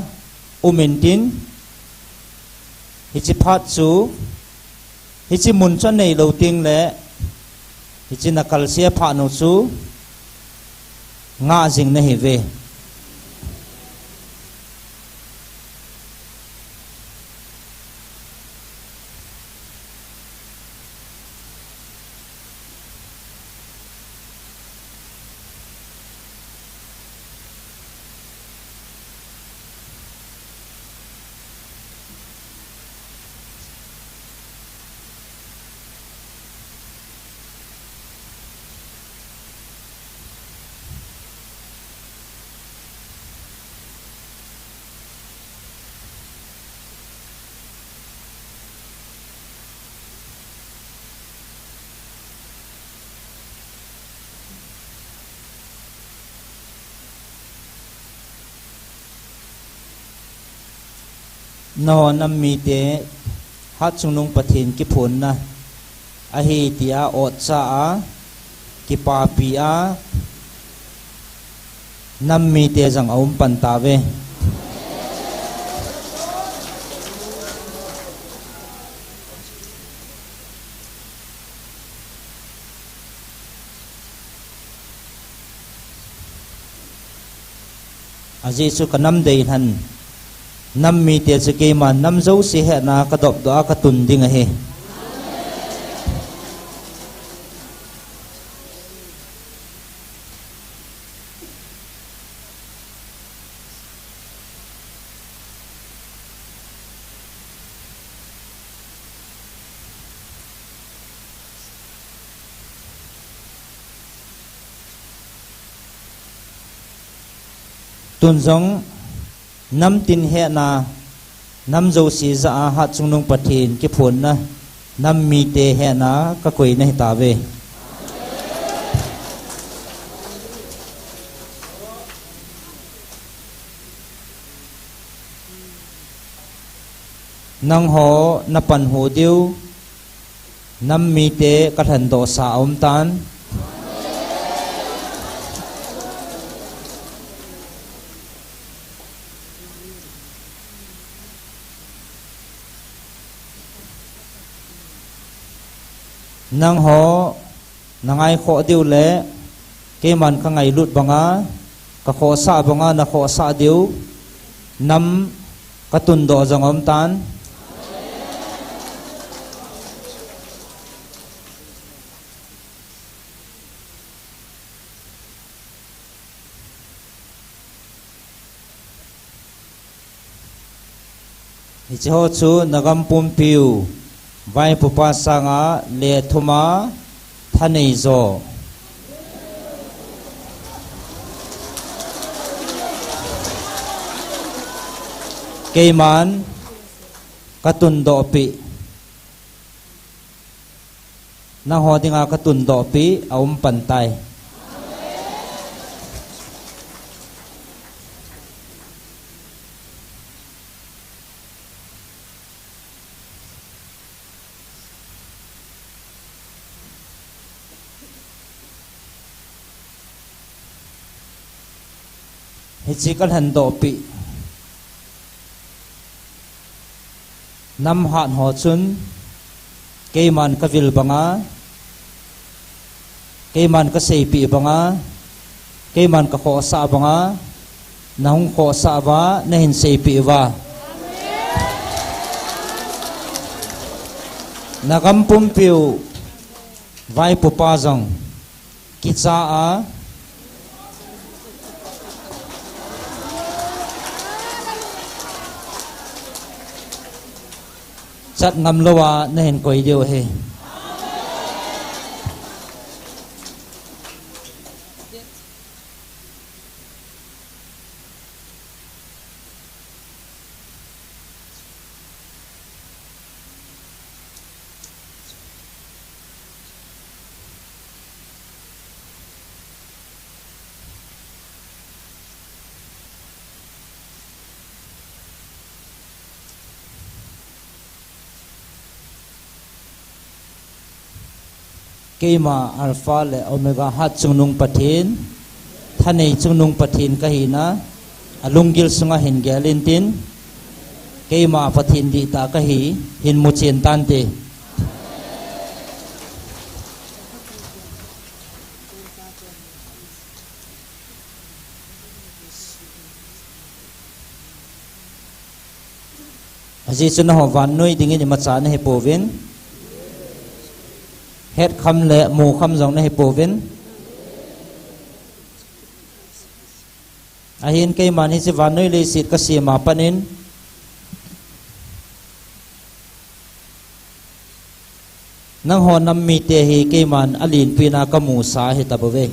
umintin hichi phat chu hichi mun cha nei lo ting le hichi nakal sia pha no chu nga jing na hi ve no nam mi te hat chungnung pathin ki phun na a hi tia ot cha a ki pa pi a nam mi te jang aum pan ta ve aji chu kanam dei han nam mi te chike ma nam zo si he na ka dop do ka tun ding a he tun zong nam tin he na nam zo si za ha chungnung pathin ki phun na nam mi te he na ka koi na ta ve nang ho na pan ho diu nam mi te ka than do sa om tan nang ho nangai kho diu le ke man ka ngai lut banga ka kho sa banga na kho sa diu nam ka tun do jong om tan hi cho chu nagam pum piu vai pupa sanga le thuma thanei zo keiman katun do pi na ho dinga katun do pi aum pantai chỉ cần hành độ bị năm hạn họ chun cây man cái vil banga cây man cái xây bị banga cây man cái khó sa banga nong khó sa va nên xây bị va nagam pum piu vai pupa zong kitsa a chặt ngâm loa nên quay điều he Kema alpha le omega hat chungnung pathin thanei chungnung pathin kahina alungil sunga hin galintin kema pathin di ta kahi hin muchen tante aji chuna ho van noi dingin ma cha ne he povin hết khăm lệ mù khăm giống này bổ viên ahin cây man hi se van noi le sit ka si ma panin nang ho nam mi te hi cây man alin pina ka mu sa hi tabave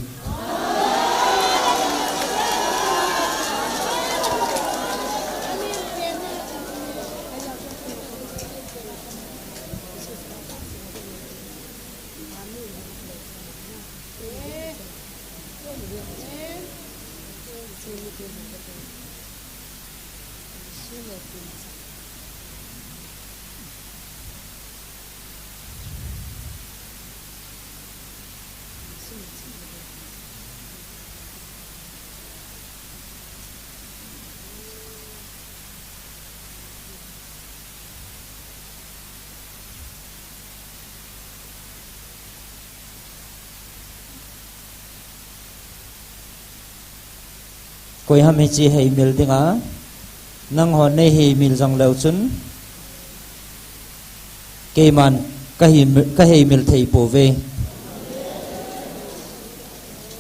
koi ham hi chi hei mil dinga nang hon nei hi mil jong leu chun ke man ka hei mil thei po ve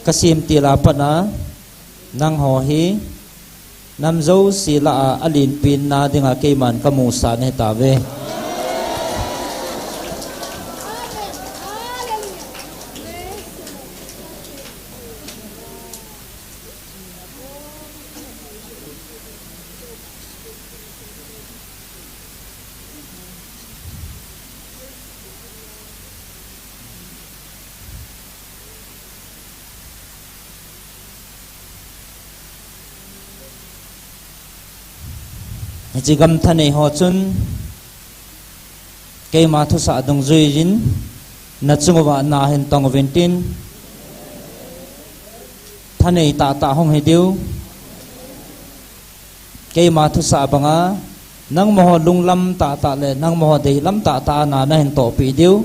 kasim tila pana nang ho hi nam zo sila alin pin na dinga ke man ka mu sa ne ta ve chỉ gam thân này họ chun cây mà thu sa đồng duy jin na chung wa na hen tong ventin thân này ta hong he diu cây mà thu sa banga nang mo lung lam ta le nang mo dei lam ta na hen to pi diu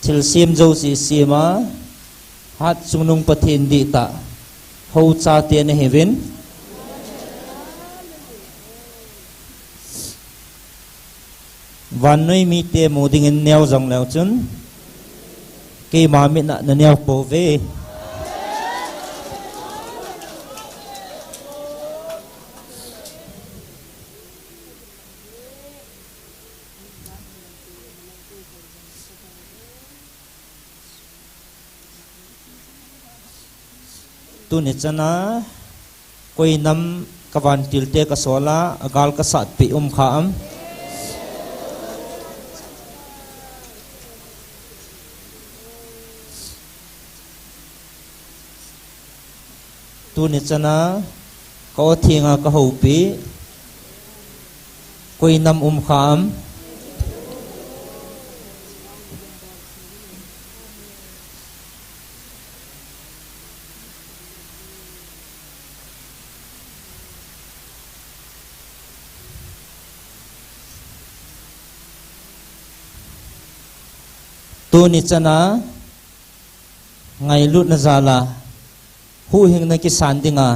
thil sim zo si sima hat sungnung pathin di ta ho cha te ne heaven van noi mi te mo ding in neo jong leo chun ke ma mi na neo po ve tu ni chana koi nam kawan tilte ka sola agal ka sat pi kham tu ni chana ko thinga ka ho pi koi nam kham tu ni chana ngai lut na zala hu hing na ki san dinga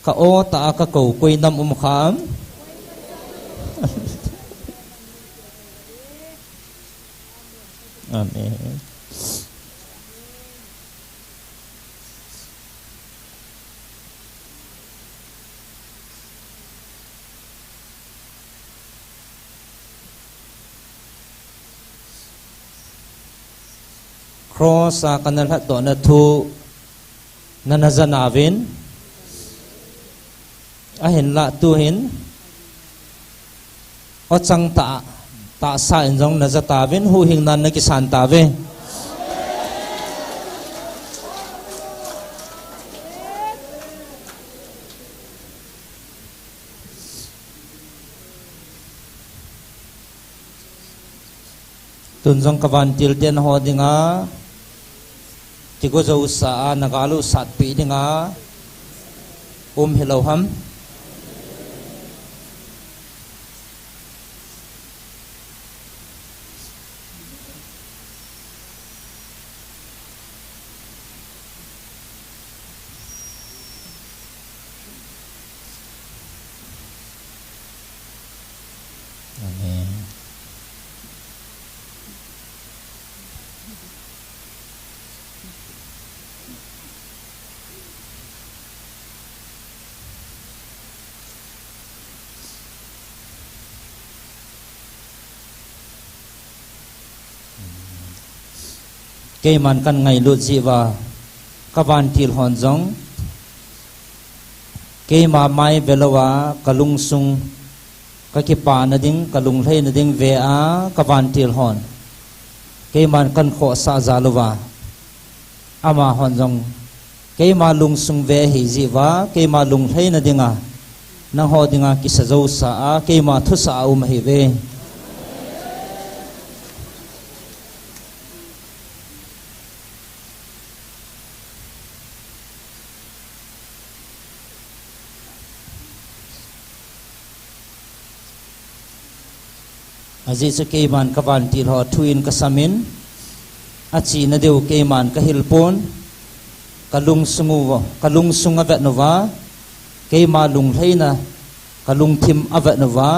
ka o ta ka ko koi nam kham amen cross sa kanal hat to na thu nanazanavin ahin la tu hin o chang ta sa in jong nazatavin hu hing nan na kisan tave tun jong kawan til ten ho dinga tigo zo sa nagalu sat pi dinga hello ham amen cái man căn ngày lụt dị và các bạn thiệt hòn giống cái mà mai về lâu á cả lung sung cái pa na ding cả lung hay na ding về á các bạn thiệt hòn cái man căn khó sa za lova ama hòn giống cái mà lung sung về hi dị và cái mà lung hay na ding à nang ho ding à kisa zo sa cái mà thu sa hi về aji sa ke man kawan til ho thuin ka samin achi na deu ke man ka hilpon kalung sunga vet nova ke ma lung leina kalung thim avet nova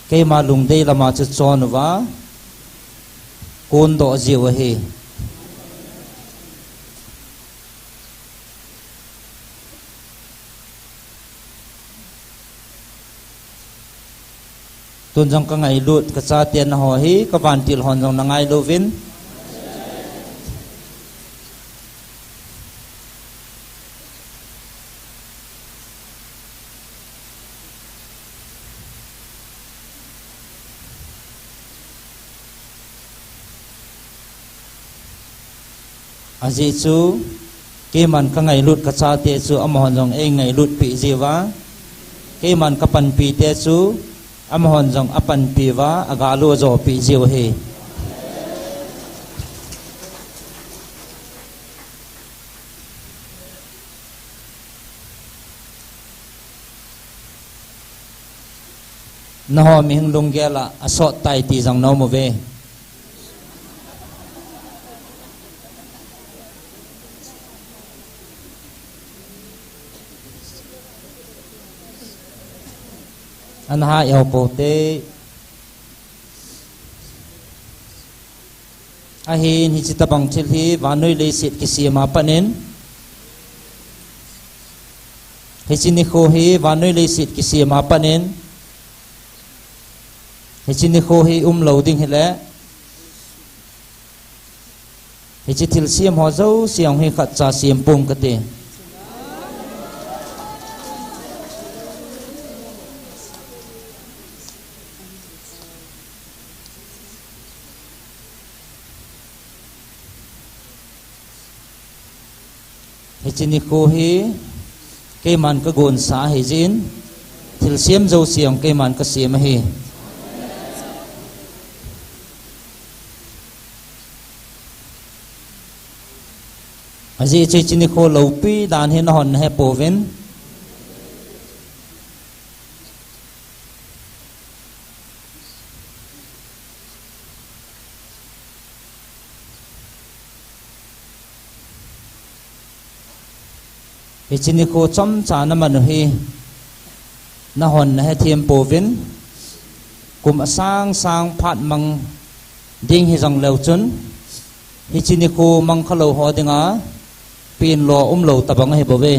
ke ma lung dei lama chu chon nova kon do jiwa he tuần trong các ngày lụt các cha tiền họ hi các bạn tiền hòn trong ngày lô vin aji chu ke man các ngày lụt các cha tiền chu am hòn trong ngày lụt bị gì vá ke man các pan pi te chu am hòn jong apan piwa agalu zo pi jiu he na ho mi hing lung gela asot tai ti jang no mo ve an ha yaw po te a hin hi chita bang thil hi vanoi le sit ki siama panin hi chini kho hi vanoi le sit ki siama panin hi chini kho hi loading hele hi chi thil siam ho zo siang hi khat cha siam pum ka te hi chini kho hi ke man ka gon sa hi jin thil siam zo siang ke man ka siam hi aji che chini kho lo pi dan hin hon he povin hi chini kho chom cha na man hi na hon he thiam povin kum sang sang phat mang ding hi jong leu chun hi chini kho mang khalo ho dinga pin lo lo tabang he bove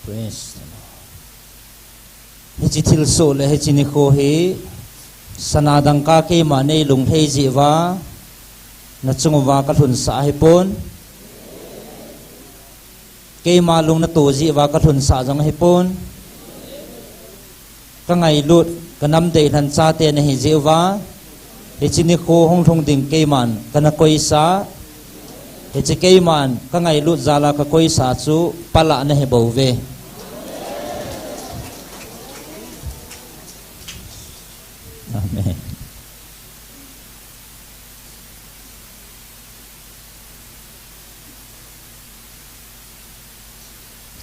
praise the Lord. Hi chi thil so le hi chini kho hi sanadang ka ke ma nei lung thei ji wa na chung wa ka thun sa hi pon ke ma lung na to ji wa ka thun sa jang hi pon ka ngai lut ka nam de than cha te na hi ji wa hi chini kho hong thong ding ke man ka na koi sa hi chi ke man ka ngai lut zala ka koi sa chu pala na he bo ve amen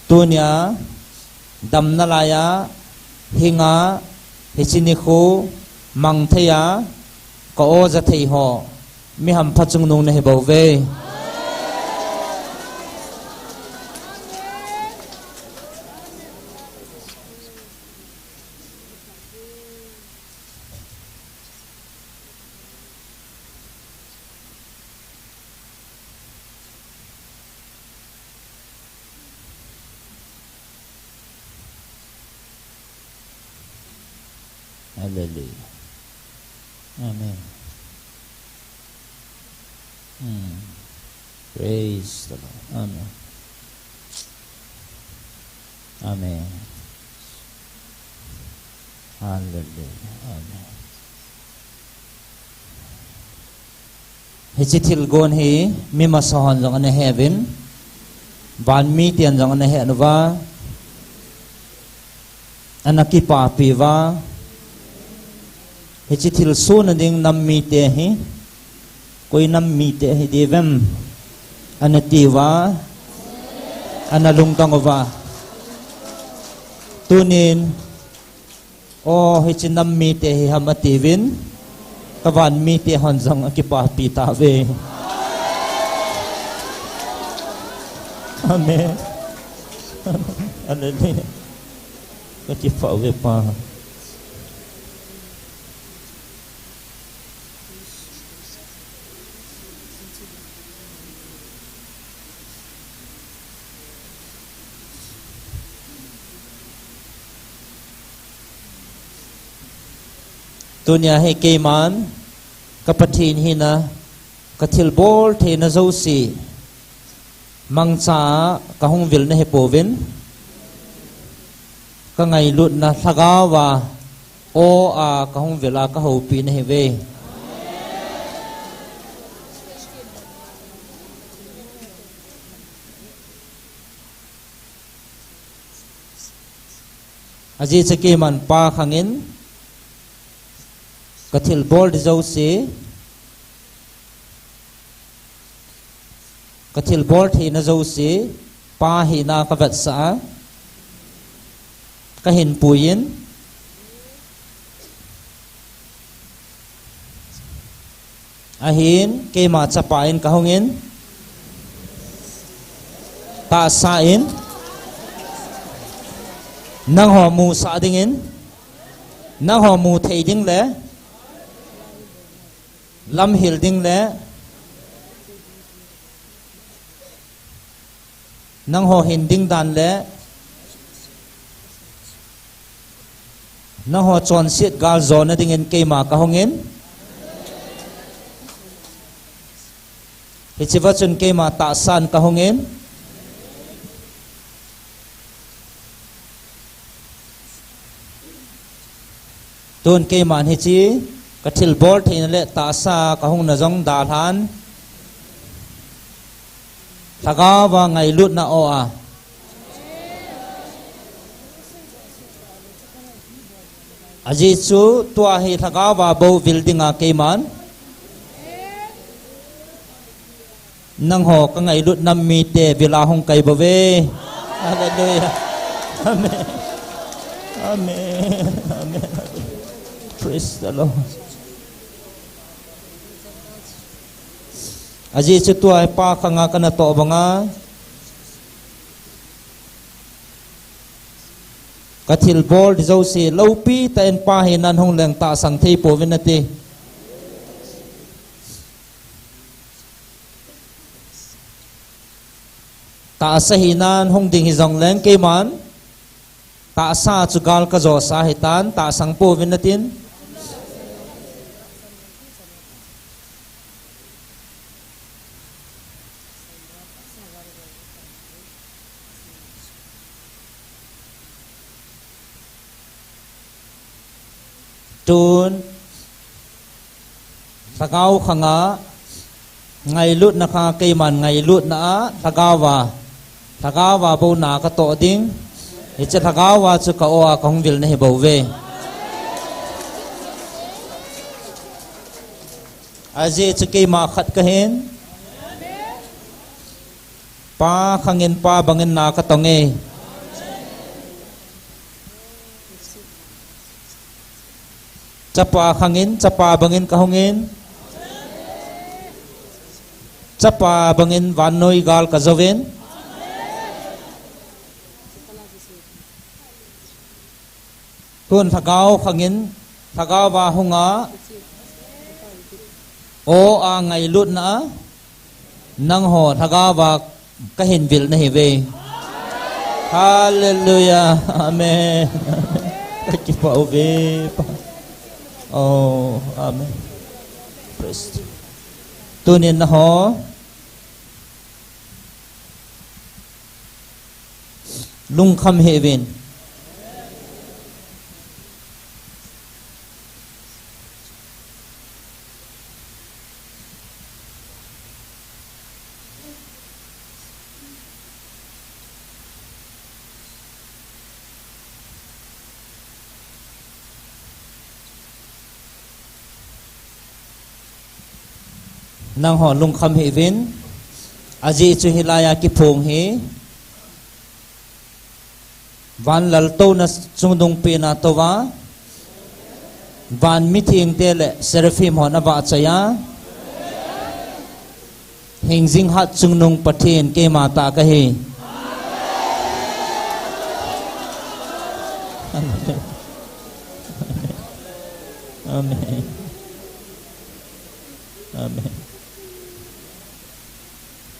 tunya dam na laya hinga hichini khu mang theya ko o za thei ho mi ham phachung nong na he bo ve hallelujah amen praise the Lord amen amen hallelujah amen hi chi thil gon hi mi ma sahon jong an heaven van mi tian jong an he nova anaki pa pi wa hi chi thil so na ding nam mi te hi koi nam mi te hi devem anati wa analung tang wa tunin o hi chi nam mi te hi hamati vin kawan mi te hon jang ki pa pi ta ve amen hallelujah ka ki fa ve pa tunya he ke man ka pathin hina ka thil bol the na zo si mang cha ka hung vil na he povin ka ngai lut na thaga wa o a ka hung vela ka ho pi na he ve aji chaki man pa khangin kathil bol dizau se kathil bol thi na zo se pa hi na ka vat sa ka hin puyin ahin ke ma chapain ka hongin ta sa in nang ho mu sa ding in nang ho mu thei ding le lam hil ding le nang ho hin ding dan le nang ho chon siat gal zon na ding in ke ma ka hongin hi chiwa chun ke ma ta san ka hongin tôn ke man hi chi kathil bol thein le ta sa ka hung na jong da than thaga wa ngai lut na o a aji chu tua hi thaga wa bo building a ke man nang ho ka ngai lut nam mi te vila hong kai bo ve hallelujah amen amen amen praise the Lord aji chu tua pa khanga kana to banga kathil bol zo si lopi ta en pa hi nan hong leng ta sang thei po vinati ta sa hi nan hong ding hi zong leng ke man ta sa chu gal ka zo sa hi tan ta sang po vinatin tun thagau khanga ngai lut na kha ke man ngai lut na thagawa bo na ka to ding hi che thagawa chu ka o a kong vil na hi bo ve aje chu ke ma khat ka hen pa khangin pa bangin na ka tonge chapa khangin chapa bangin ka hongin chapa bangin vanoi gal ka zoven tuan thagau khangin thagau wa hunga o a ngai lut na nang ho thagau wa ka hin vil na hi ve hallelujah amen ki pa ve oh amen praise tunin na ho lung kham hevin nang ho lung kham hi vin aji chu hilaya ki phong hi van lal to na chung dong pe na to wa van meeting te le seraphim ho na wa chaya hing jing hat chung nong pathin ke ma ta ka hi amen amen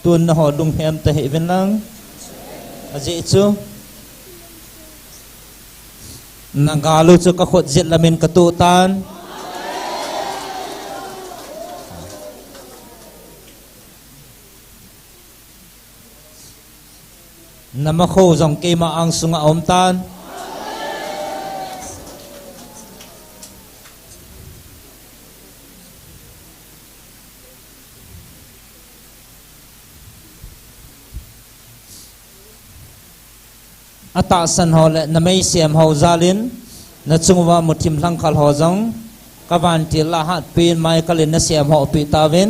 tuần na họ lung hem ta hệ viên lang aje chu nagalu chu ka khot jet lamin ka tu tan nama kho jong ke ma ang sunga om tan ata san ho le namai siam ho zalin na chungwa mutim lang khal ho jong kawan ti la hat pin mai kalin na siam ho pi tawin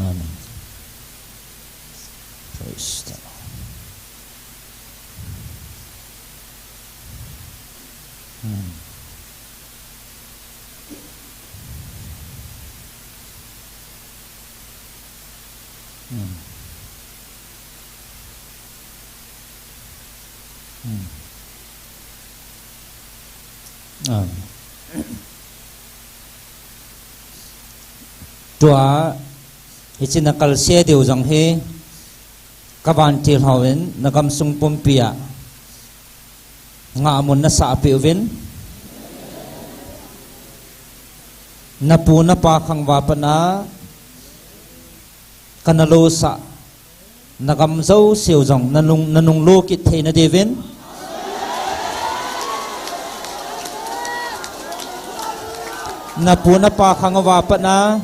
Amen. Praise the Lord. Amen. Tua ichi nakal se deu jang he kawan til hawen nakam sung pumpia nga amun na sa api uvin napu na pa khang wapana kanalo sa nakam zo siu jong nanung lo kit the na devin napu na pa khang wapana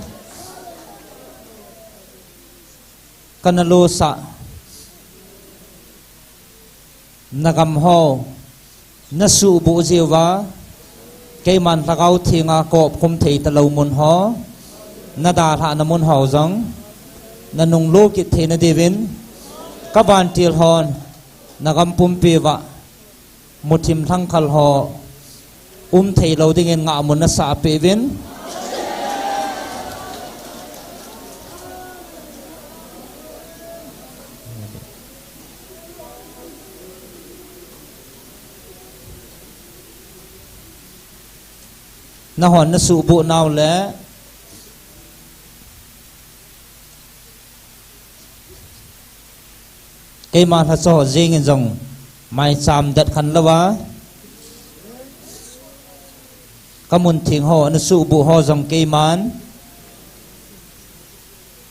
kanalo sa nagam ho nasu bu jewa kay man lagaw thinga kop kum thei talaw mun ho nada tha na mun ho jong nanung lo kit the na devin kaban til hon nagam pumpi wa mutim thangkhal ho thei lo dingen nga mun na sa pe vin na hon na su bu naw le cái mà thật sự riêng in dòng mai chạm đặt khăn lawa kamun thing ho na su bu ho dòng cái man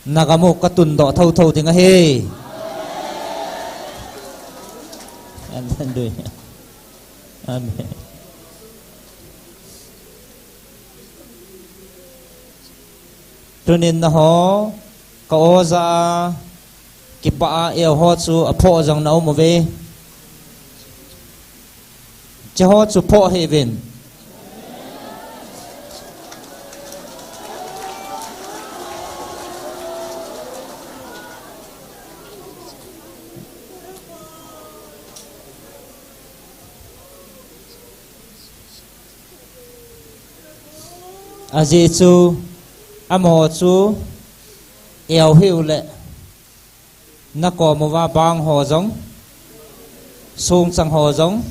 nagamu katun do thâu thâu tiếng he amen amen cho nên nó ho có ra kipa eo ho chu apho jong nau mo ve che ho chu pho heaven aje chu amo chu eo hiu le na ko mo wa bang ho jong sung sang ho jong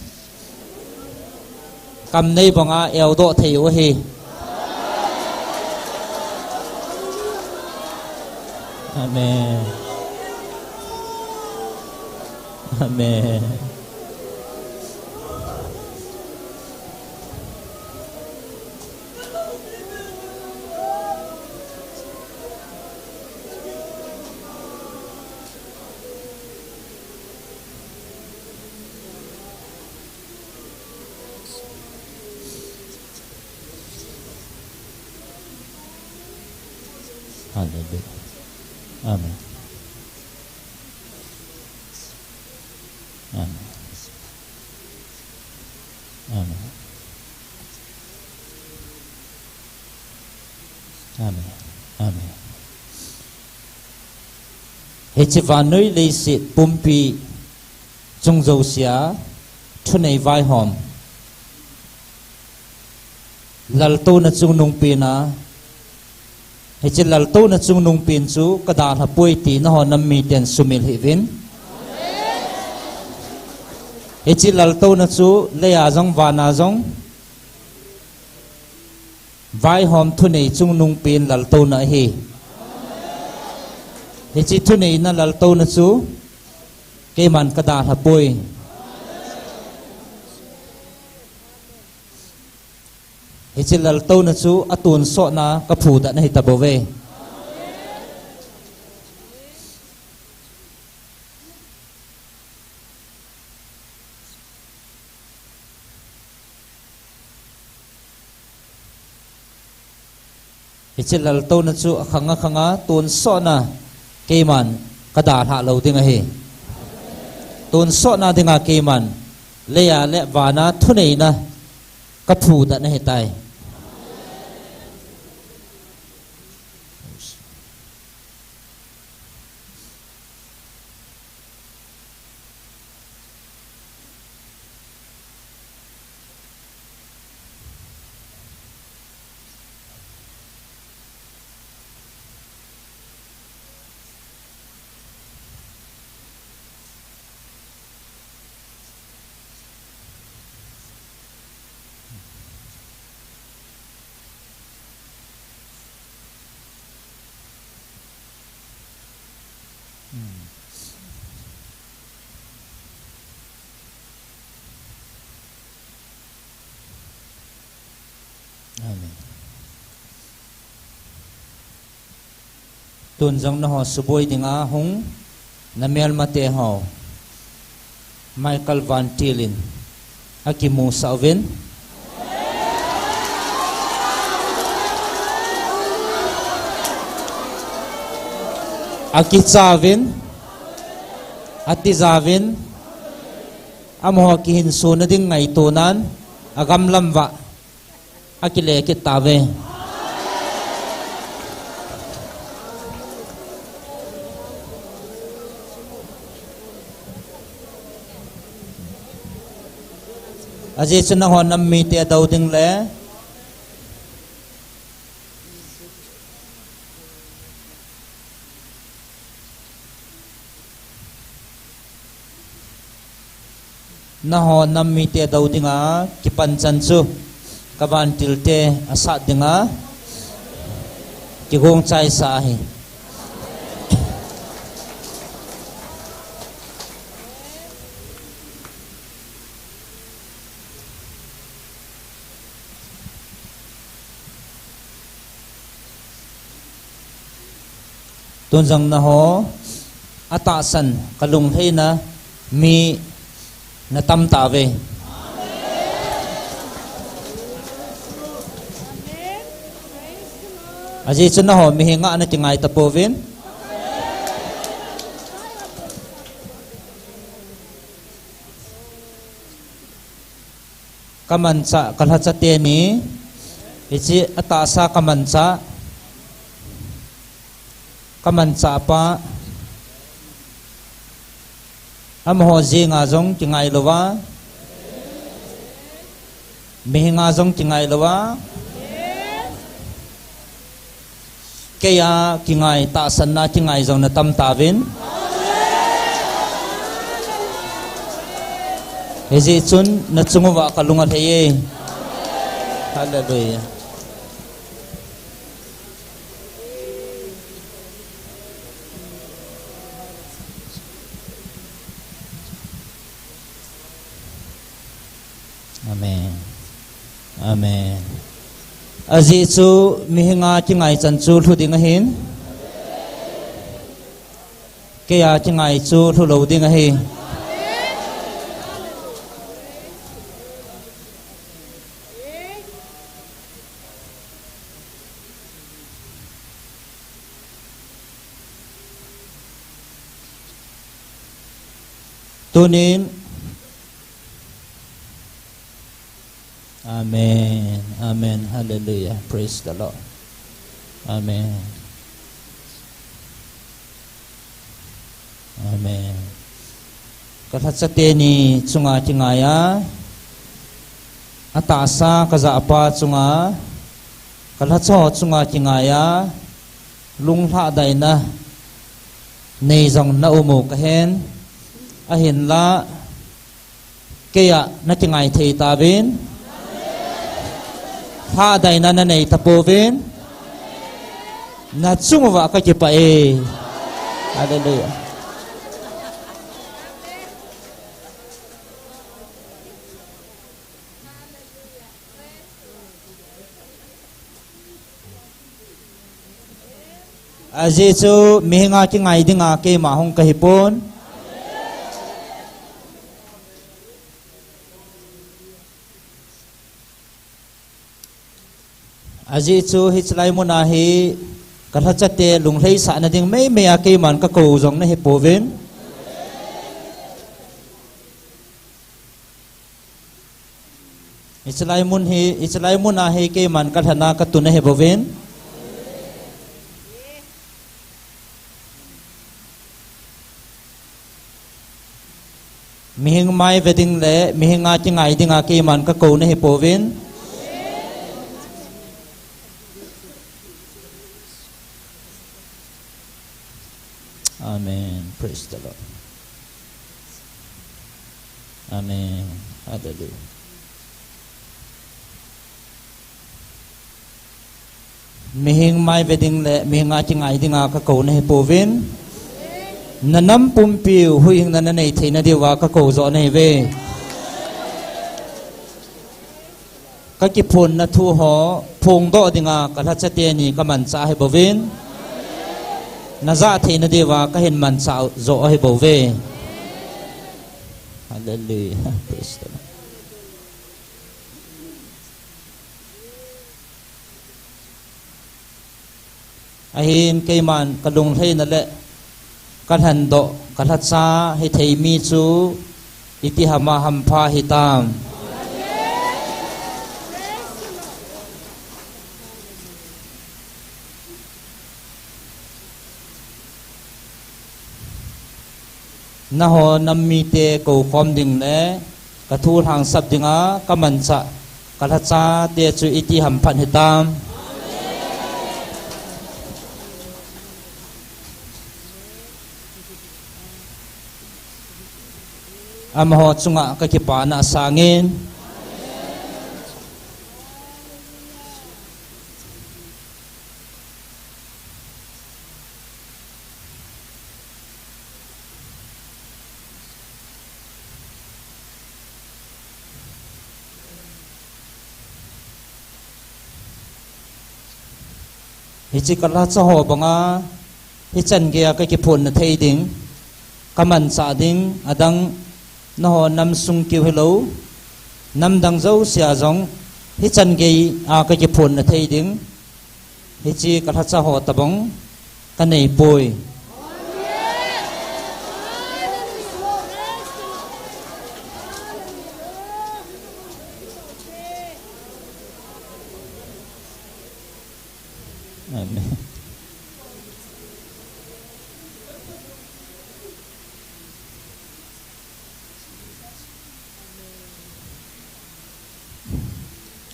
kam nei banga eo do thei o hi amen amen Hallelujah. Amen. Amen. Amen. Amen. Amen. Hechivanui lei sit pumpi chung zo sia thunei vai hom lalto na chung nung pina he chi lalto na chung nung pin chu kada ha poi ti na hon nam mi ten sumil hi vin he chi lalto na chu le ya jong wa na jong vai hom thu nei chung nung pin lalto na hi he chi thu nei na lalto na chu ke man kada ha poi he chi lalto na chu atun so na ka phu da na hi tabove he chi lalto na chu khanga tun so na ke man kada ha lo ding a hi tun so na dinga ke man le ya le wa na thu nei na ka phu da na hi tai tuần dòng nó họ sụp bôi tiếng Á húng na mel mate họ Michael Van Tillen Akimu Salvin Akitsavin Atizavin Amo kihin so na ding ngay tunan agam lamva akile kitave aje chuna hon nam mi te dau ding le na hon nam mi te dau dinga ki pan chan chu kaban tilte asa dinga ki gong chai sa hi tuần rằng na ho ata san kalung hay na mi na tam ta về aji chun na ho mi hinga na tingai tapovin kamancha kalhacha te ni ichi ata sa kamancha kamancha pa am ho ji nga jong tingai lowa mi nga jong tingai lowa ke ya kingai ta san na tingai jong na tam ta vin eji chun na chungwa kalunga theye hallelujah amen amen aji chu mihinga chingai chan chu thu ding hin ke ya chingai chu thu lo ding hi tunin amen amen hallelujah praise the Lord amen amen kathat sa te ni chunga chingaya atasa kaza apa chunga kalha cho chunga kingaya lungha daina nei jong na umu ka hen a hin la keya na kingai thei ta bin ha daina na nei tapo bin na chungwa ka ki pa e hallelujah aje chu mihinga ki ngai dinga ke ma hong ka hipon aje chu hichlai mona hi kalha chate lunglei sa na ding me me a ke man ka ko jong na hipoven hichlai mun a hi ke man ka thana ka tu na hipoven mihing mai veding le mihinga chi ngai dinga ke man ka ko na hipoven amen praise the Lord amen hallelujah mihing mai veding le mihinga chi ngai dinga ka ko na hipoven nanam pumpiu huing na nei theina dewa ka ko zo nei ve ka ki phun na thu ho phung do dinga ka tha chate ni ka man cha he bovin na za theina dewa ka hen man cha zo he bove hallelujah praise the Lord ahin ke man ka lung thei na le kan han do kan hat sa hi thei mi chu iti hama ham pha hi tam na ho nam mi te ko kom ding le ka thu thang sap dinga ka man cha kan hat sa te chu iti ham phan hi tam amaho chunga ka kipana sangin hichi kala cha ho banga hichan ge ka kipun na thei ding kaman sa ding adang nó họ nằm sung kêu hello nằm đằng dâu xia giống hít chân gay cái chụp phun là thấy đứng hít chi cái thắt sa họ tập bóng cái này bồi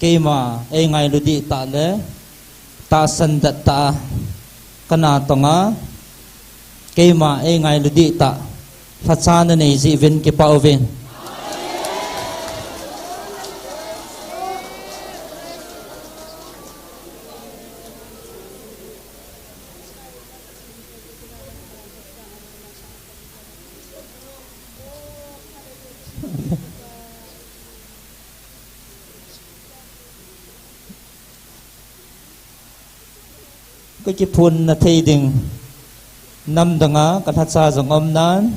kema e ngai ludi ta le ta san dat ta kana tonga kema e ngai ludi ta phacha na nei ji ven ke pa oven cái chip phun là thay đình năm đằng á cái thắt xa giống ông nán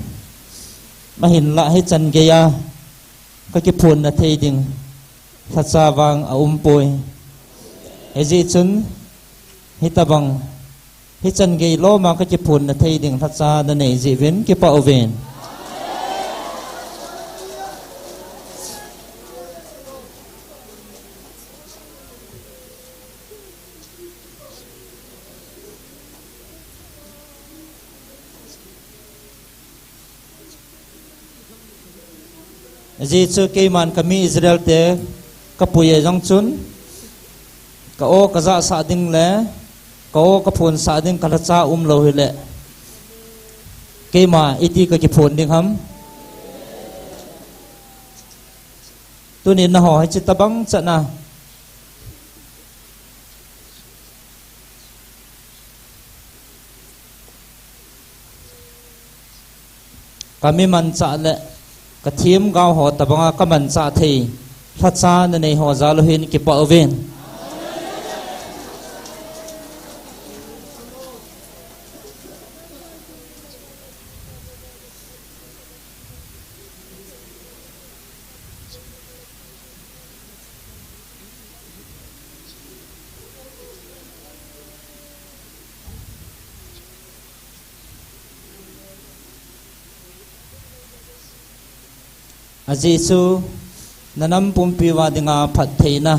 mà hiện lại hết chân kia cái chip phun là thay đình thắt xa vàng ở bồi cái gì chun hết ta bằng hết chân kia lo mà cái chip phun là thay đình thắt xa nên này gì vẫn cái bảo vệ Jesu ke man kami Israel te ka puye jong chun ka o ka za sa ding le ka o ka phun sa ding ka cha lo hi le ke ma iti ka ki phun ding ham tunin na ho hai chi tabang chana kami man cha le ka thim gao ho tabanga ka man cha thei thla cha na nei ho za lo hin ki pa oven Ajisu nanam pumpi wa dinga phat theina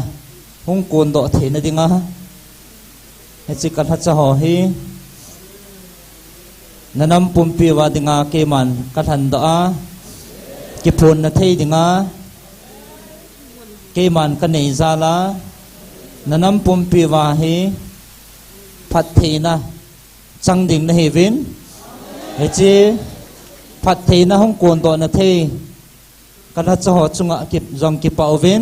hung kon do theina dinga hechi kan ha cha ho hi nanam pumpi wa dinga ke man ka than do a ki phun na thei dinga ke man ka nei za la nanam pumpi wa hi phat theina chang ding na he vin hechi phat theina hung kon do na thei kan ha cha ho chunga kip jong ki pa oven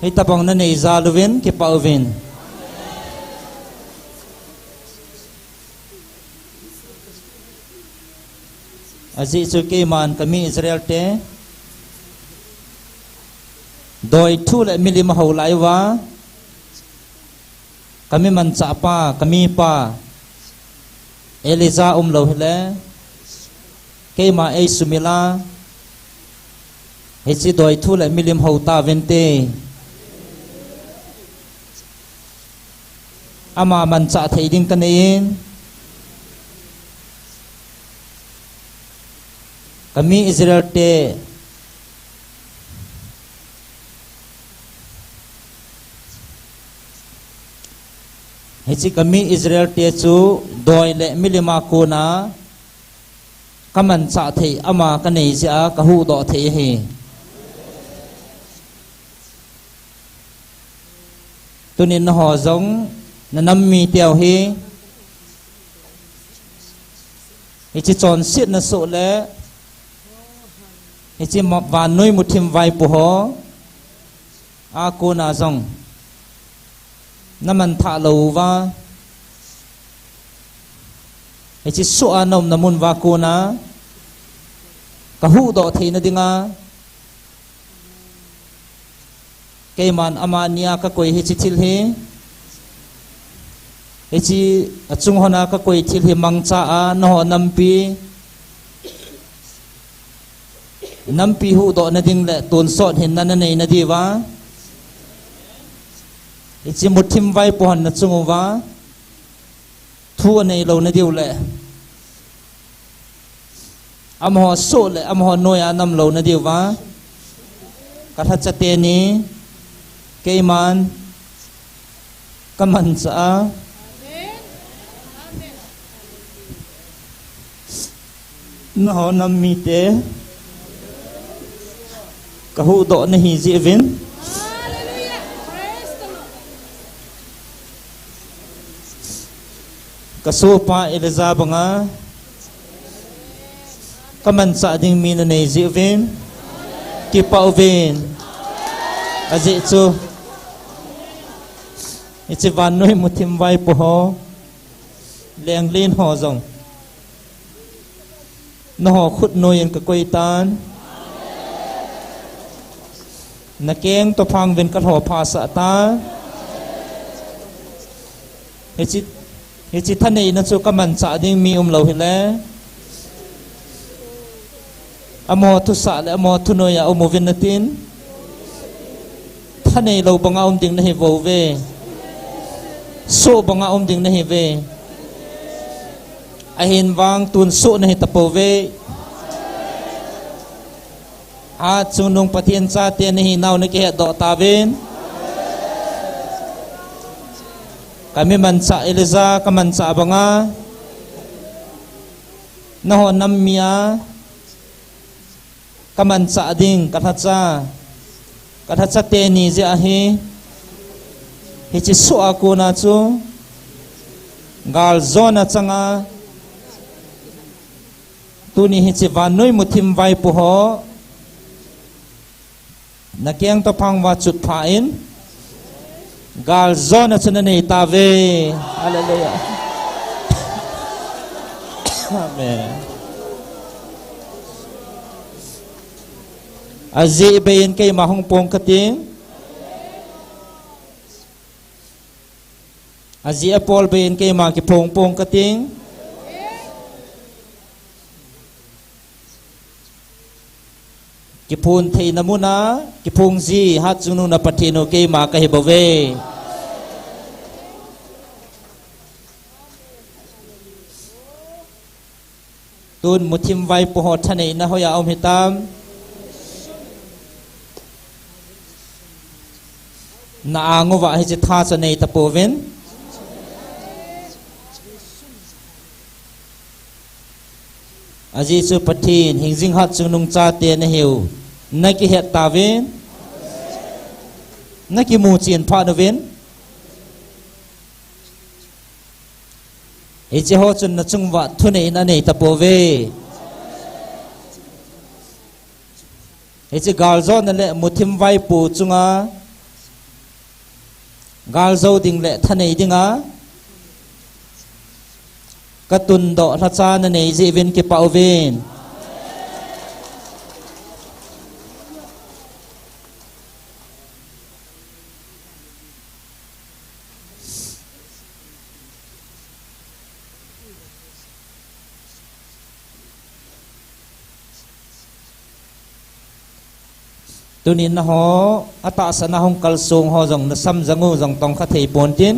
hei tapang na nei za luven ki pa oven aji chu ke man kami Israel te doi thu le milim ho lai wa kami man cha pa kami pa Eliza lo hele ke ma ei sumila he chi doi thu le milim ho ta vente ama man cha thei ding kanin kami Israel te he chi kami Israel te chu doi le milima ko na kaman cha thei ama ka nei sia ka hu do thei he tunin ho zong na nam mi tiao he chi chon sit na so le chi ma van noi mu thim vai pu ho a ko na zong naman tha lo wa chi su anom namun wa ko na ka hu do thei na dinga ke man amania ka koi hi chi thil hi chi achung hona ka koi thil hi mangcha a no nampi hu do na ding le ton sot hin na nei na di wa chi muthim vai pon na chung wa thu nei lo na diu le am ho so le am ho noi anam lo na diu wa ka tha cha te ni ke man ka man cha no ho nam mi te ka hu do na hi ji vin ka so pa Eliza banga ka man sa ding mi na nei ji vin ki pa vin aji chu ichi van noi muthim vai po ho leng lin ho zong no ho khut noi en ka koi tan na keng to phang vin ka ho pha sa ta he chi thanei na chu ka man cha ding mi lo hi le amo thu sa le amo thu no ya omo vin na tin thanei lo banga ding na hi vo ve so banga ding na hi ve a hin wang tun so na hi tapo ve a chunung pathian cha te na hi naw na ke do ta vin kami man sa Eliza ka man sa banga na ho nam mia ka man sa ding ka tha cha กระทัดสเตนีเจอาฮีฮิจิสุอากูนาจูกาลโซนาจังอาตุนีฮิจิวานนุยมุทิมไวปุโหนักยังตะพังวาจุดพาอินกาลโซนาชนเนตาเวฮาเลลูยาอาเมนอาจีเบยินเกยมาฮงปงกติงอาจีอปอลเบยินเกยมากิปงกติงกิพูนเทนมุนากิพงจีฮัตจุนุนาปฏิโนเกยมากะเฮบเวตุนมุทิมไวปุหทะเนนะฮอยาอมหิตามนาอางวะให้จิตทาสเนตะโปเวนอาจีสุปฏินหิงจิงฮัตจุนุงจาเตนหิวนักกิเหตตาเวนนักกิมูจีนพาดเวนเอเจโฮจุนนจุงวะทุเนนะเนตะโปเวเอเจกาลโซนั่นแหละมุทิมไวปูจุงากาลโซดิงเละทะเนดิงกระตุนดอกทัศน์ในจีเวนกิปาเวนตัวนี้นะฮะอัตสนะฮงกัลซงฮอจงนซัมจังูจงตองขัดเทปอนติน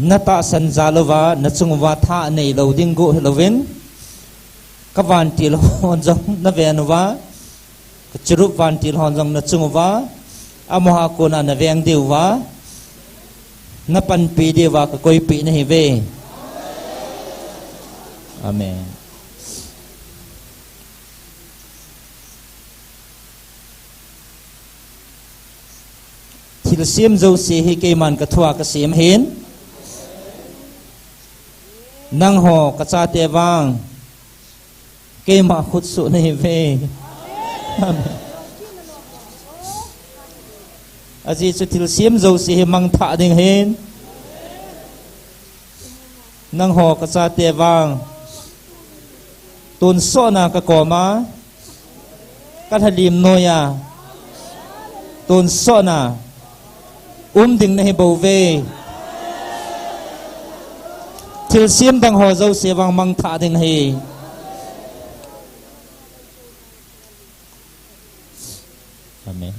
นัตสันจาลวะนัจุงวาทาในเราดิงกุลวินกวันติลฮอนจงนับเวนวะกจรุวันติลฮอนจงนัจุงวะอโมหะกุนันเวียงดิวะนับปันปีดิวะกกุยปีนี่เวอาเมนทิลเซียมโจสีฮิเกมันกทัวกเสียมเห็นนังหอกระจาเตวังเกมาขุดสุในเวอาจีสุทิลเสียมโจสีมังทะดิงเห็นนังหอกระจาเตวังตุนโซนากะกอมากัทลิมโนยาตุนโซนาดิงในเบเวทิลเสียมดังหอเจ้าเสียวังมังทาดิงเฮอาเมน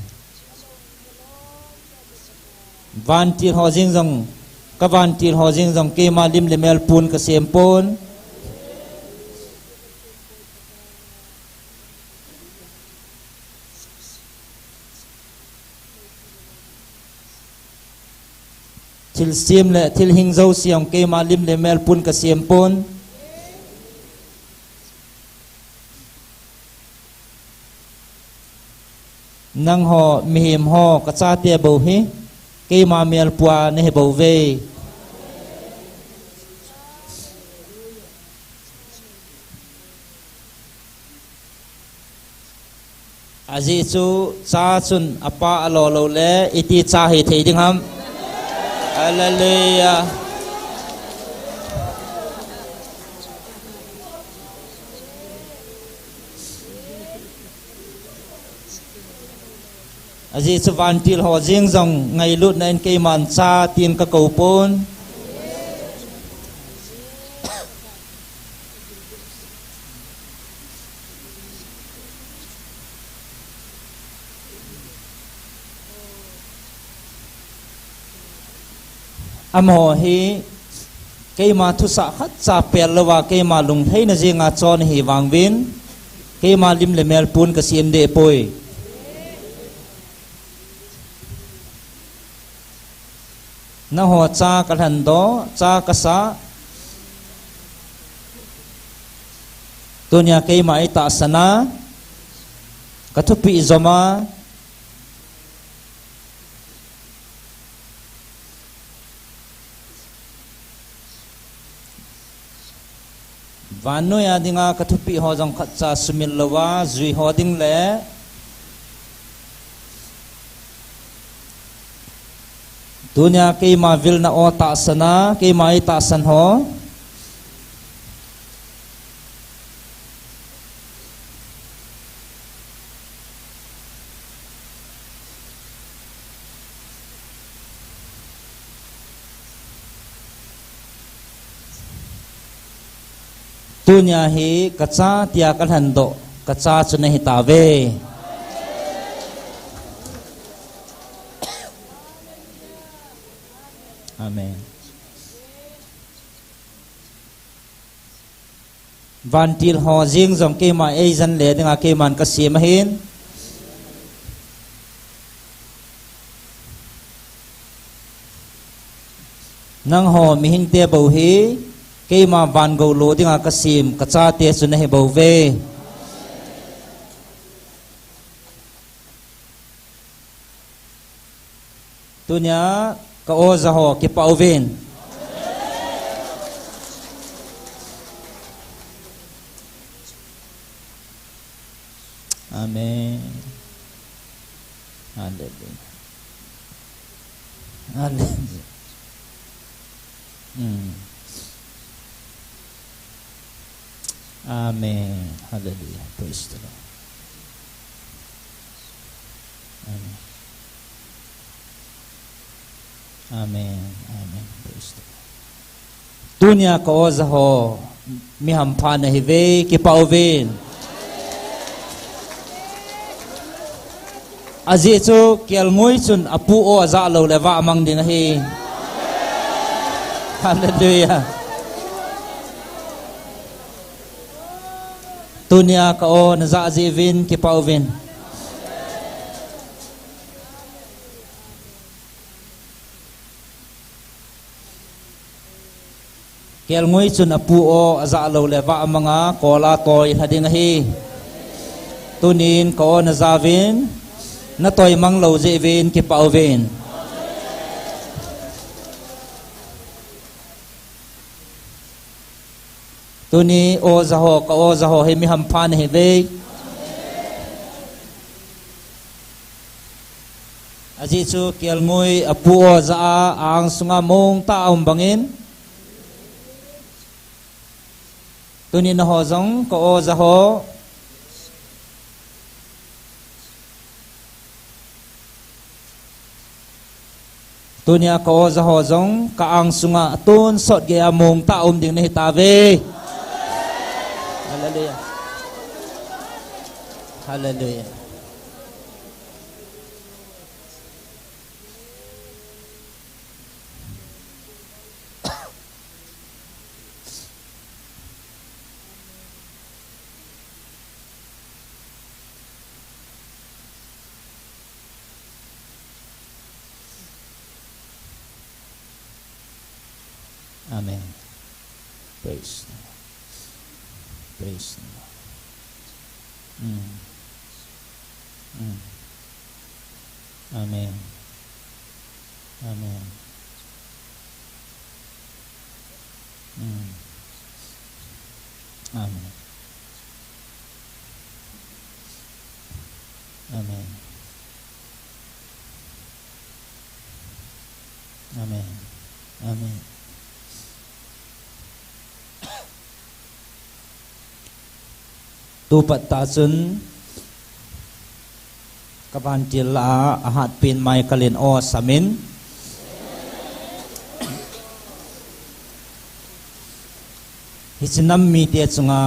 วันที่หอจิงจงกับวันที่หอจิงจงเกมาลิมเลเมลปูนกเสียมปูนทิลเสียมและทิลหิงเจ้าเสียงเกมาลิมเลเมลปุนกเสียมปนนังหอมีหิมหอกระจาเตียบูฮิเกมาเมลปัวในบูเวอาจิจูซาซุนอปาอโลโลเลอิติซาเหตุดิงฮัมHaleluya. Aji sevantil ho jing jong ngai lut na en ke man cha tin ka ko pon amo hi keima thu sa khat cha pel lawa keima lung thei na jinga chon hi wangwin keima lim le mel pun ka sim de poi na ho cha ka than do cha ka sa tunya keima ita sana ka thu pi zoma vanu ya dinga kathupi ho jong khatcha sumil lawa zui ho ding le dunya ke ma vil na o ta sana ke mai ta san ho dunya hi kacha tia kan hando kacha chune hi ta ve amen van til ho jing jong ke ma ei jan le dinga ke man ka sim hin nang ho mi hin te bo hi ke ma van go lo dinga ka sim ka cha te chune hi bo ve tunya ka o za ho ki pau ven amen hallelujah hallelujah amen hallelujah praise the Lord amen amen amen praise the Lord dunya ka o za ho mi ham pha na hi ve ki pau ven aje chu kel ngoi chun apu o za lo le wa mang ding hi hallelujah dunya ka o na za je vin ki pau vin kel ngoi chun apu o za lo le wa manga kola toy hading hi tunin ko na za vin na toy mang lo je vin ki pau vin tuni o za ho ka o za ho he mi ham phan he ve aji chu kel ngoi apu o za ang sunga mong ta om bangin tuni na ho jong ka o za ho tunia ka o za ho jong ka ang sunga tun sot ge among ta om ding ne ta ve hallelujah hallelujah amen praise the Lord. Praise the Lord. Amen amen amen amen amen amen tu pat ta chun kaban til la ahat pin mai kalin o samin hisinam mi te chunga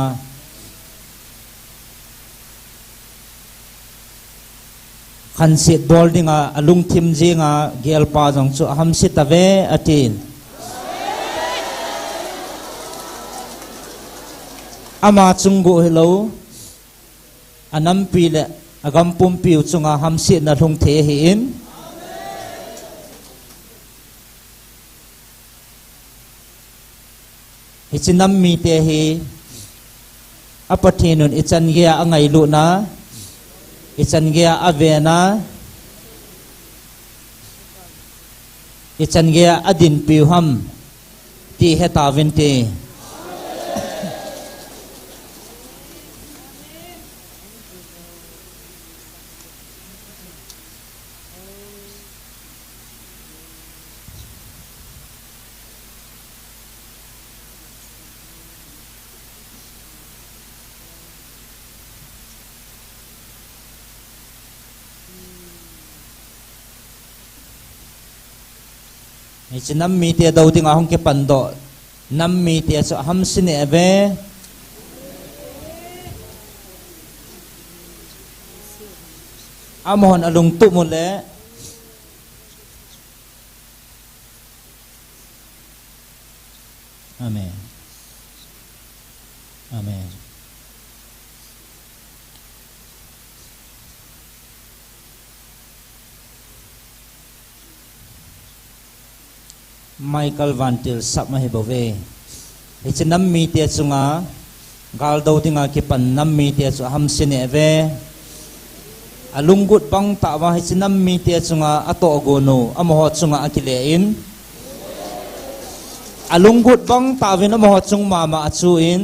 khan sit bol dinga alung thim jinga gel pa jong chu ham sit ave atin ama chungbu hello anam pi le agam pum piu chunga hamsi na lung the hi in hichinam mi te hi apathinun ichan gya angai lu na ichan gya avena ichan gya adin piu ham ti heta vente Ichi nam mi te dau ting ahong ke pando nam mi te so ham sine ave amon alung tu mule amen amen Michael Vantil sap ma hebove ichi nam mi te chunga gal do tinga ki pan nam mi te chu ham sine ve alunggut bang ta wa ichi nam mi te chunga ato gono amoho chunga akile in alunggut bang ta vin amoho chung mama achu in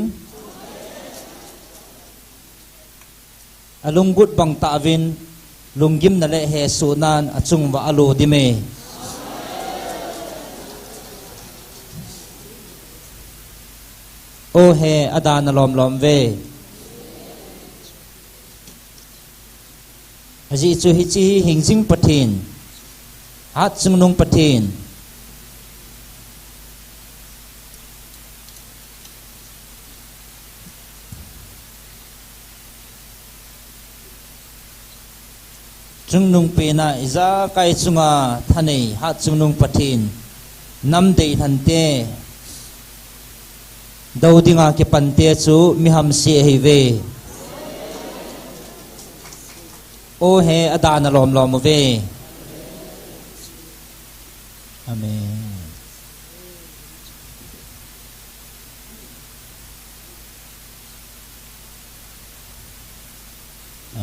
alunggut bang ta vin lunggim na le he sunan achung wa alo dime o he adana lom lom ve aji chu hi chi hingjing pathin hat chungnung pathin chungnung pena iza kai chunga thanei hat chungnung pathin nam dei thante dau dinga ke pante chu mi ham si hi ve o he adana lom lom ve amen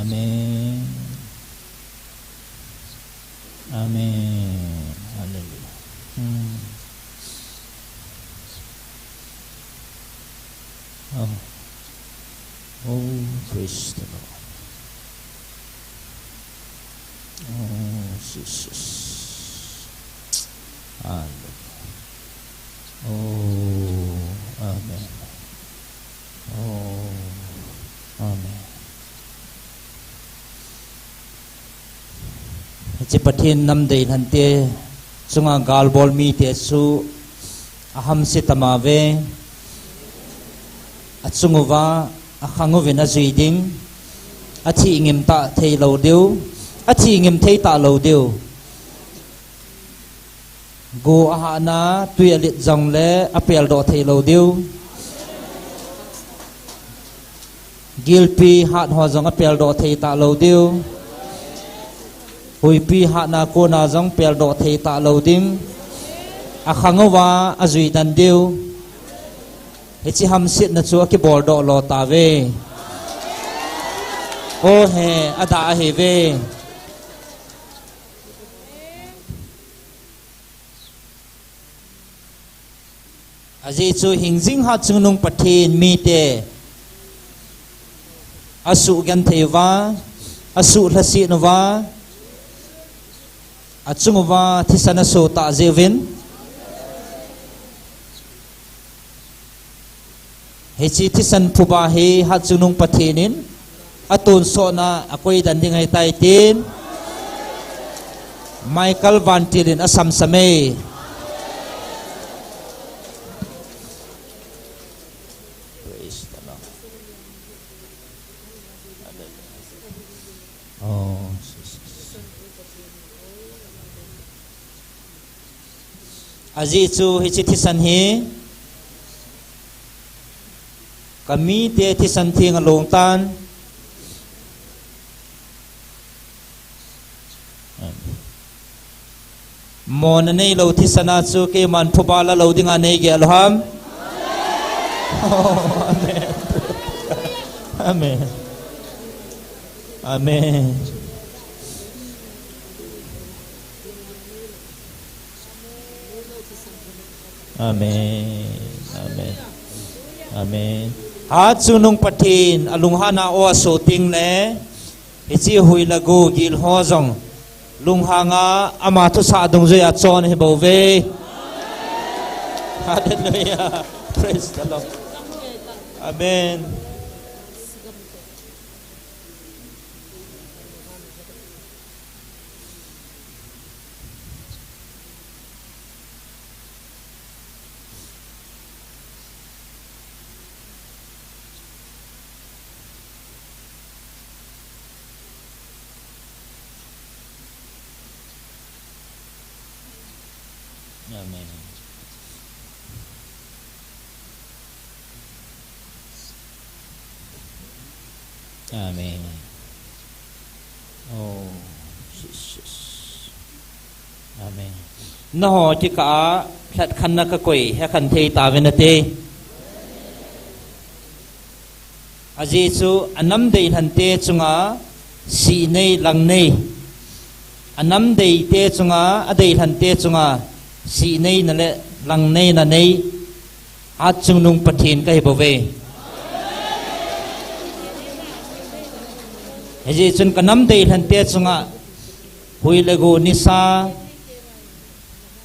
amen amen hallelujah Oh, praise the Lord. Oh, Jesus. Hallelujah. Oh, amen. Oh, amen. Chi pathin nam dei hante chunga galbol mi te su aham sitama ve achunguwa akhangovena zuiding athi ngim ta thei lo deu athi ngim thei ta lo deu go aha na tuyalit jong le apel do thei lo deu gilpi hat ho jong apel do thei ta lo deu huipi hat na ko na jong pel do thei ta lo ding akhangowa azui dan deu Ichi ham sit na chu ki bol do lo ta ve o he ada he ve aji chu hingjing ha chungnung pathin mi te asu gan theiwa asu hlasi nwa achungwa thisana so ta jevin Hechi tisan puba he hat chunung pathinin atun so na akoi danding hai tai tin Michael Vantilin asam same praise the Lord oh aji chu hechi tisan he kami te thi san thing along tan mon nei lo thi sana chu ke man phubala lo dinga nei ge alham amen amen amen amen amen amen ha chunung pathin alung hana o so ting le ichi hui lagu gil ho jong lung hanga ama thu sa dong je a chon he bo ve hallelujah praise the Lord amen amen amen oh Jesus amen no ho ti ka khat khan na ka koi he khan thei ta ve na te aji chu anam dei han te chunga si nei lang nei anam dei te chunga adei han te chunga si nei na le lang nei na nei a chung nung pathin ka hi bo ve aji chun kanam dei han te chunga hui lego nisa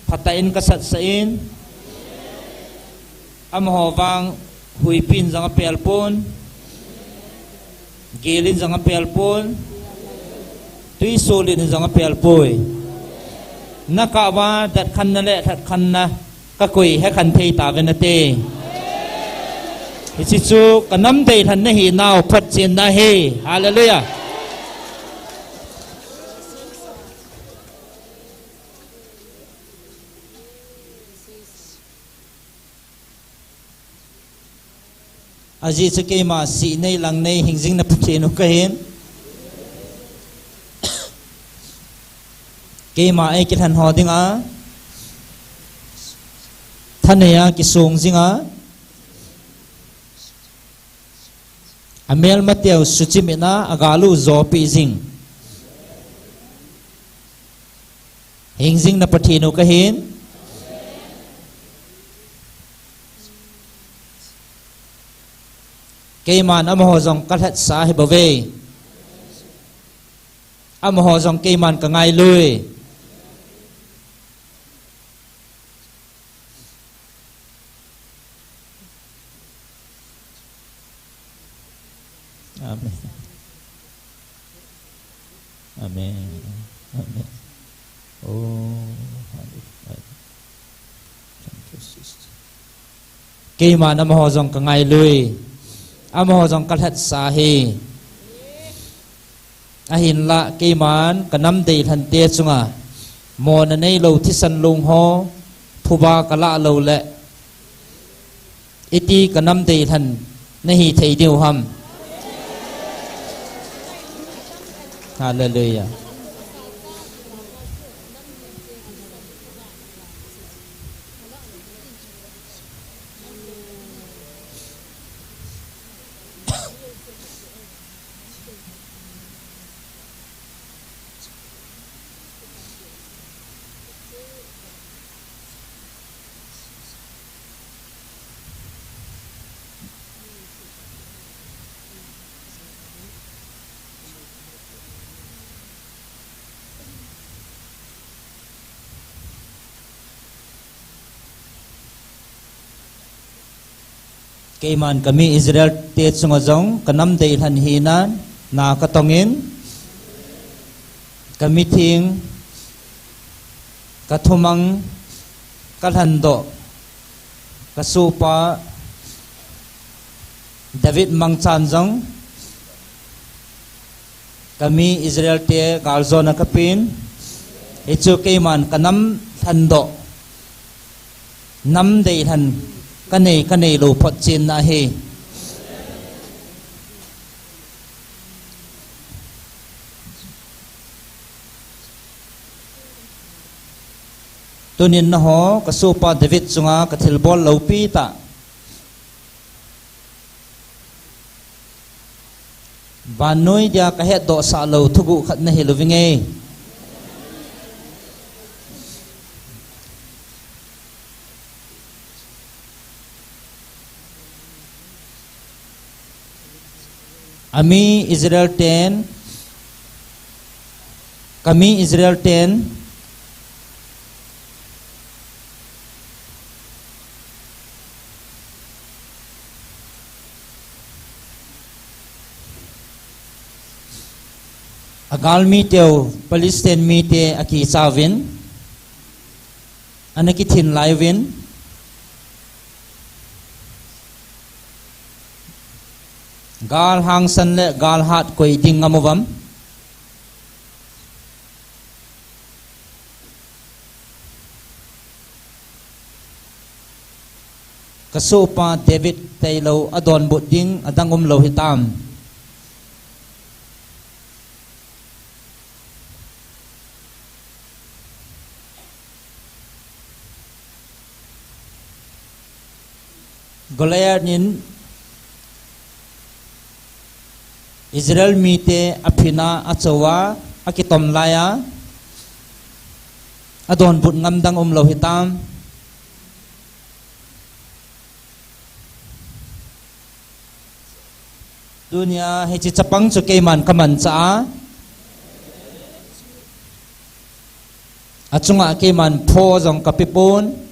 phata in ka sat sa in am ho wang hui pin jang pel pon gelin jang pel pon tui solin jang pel poi nakawa dat khan na le that khan na ka koi he khan thei ta ve na te hi chu kanam dei than na hi naw phat chin na he hallelujah aji chu ke ma si nei lang nei hingjing na phe no ka hen ke ma ai ki than ho dinga thaneya ki song jinga amel mateu suchimena agalu zo pi jing hingjing na phe no ka hen ke man am ho jong ka that sa he bove am ho jong ke man ka ngai lui amen amen amen oh ke man am ho jong ka ngai lui am ho jong ka that sa he ahin la ke man kanam dei than te chunga mon nei lo thi san lung ho phuba kala lo le iti kanam dei than nahi thei deu ham hallelujah ke man kami Israel te chunga jong kanam dei than hi na na ka tongin kami thing ka thumang ka than do ka supa David mangchan jong kami Israel te garzona kapin ichu ke man kanam than do nam dei than kanei lo phot chin na he tunin na ho kasupa David sunga kathilbol lopi ta banoi dia kahet do sa lo thugu khat na hilovinge Ami Israel 10 kami Israel 10 agal mi teo Palestine mi te aki savin anaki thin laivin gal hang san le gal hat koi ding ngamovam kasupa David tailo adon buding adangum lo hitam Goliath nin Israel mite apina achawa akitom laya adon but ngamdang lo hitam dunia hechi chapang chu keman kaman cha achunga keman pho jong kapipun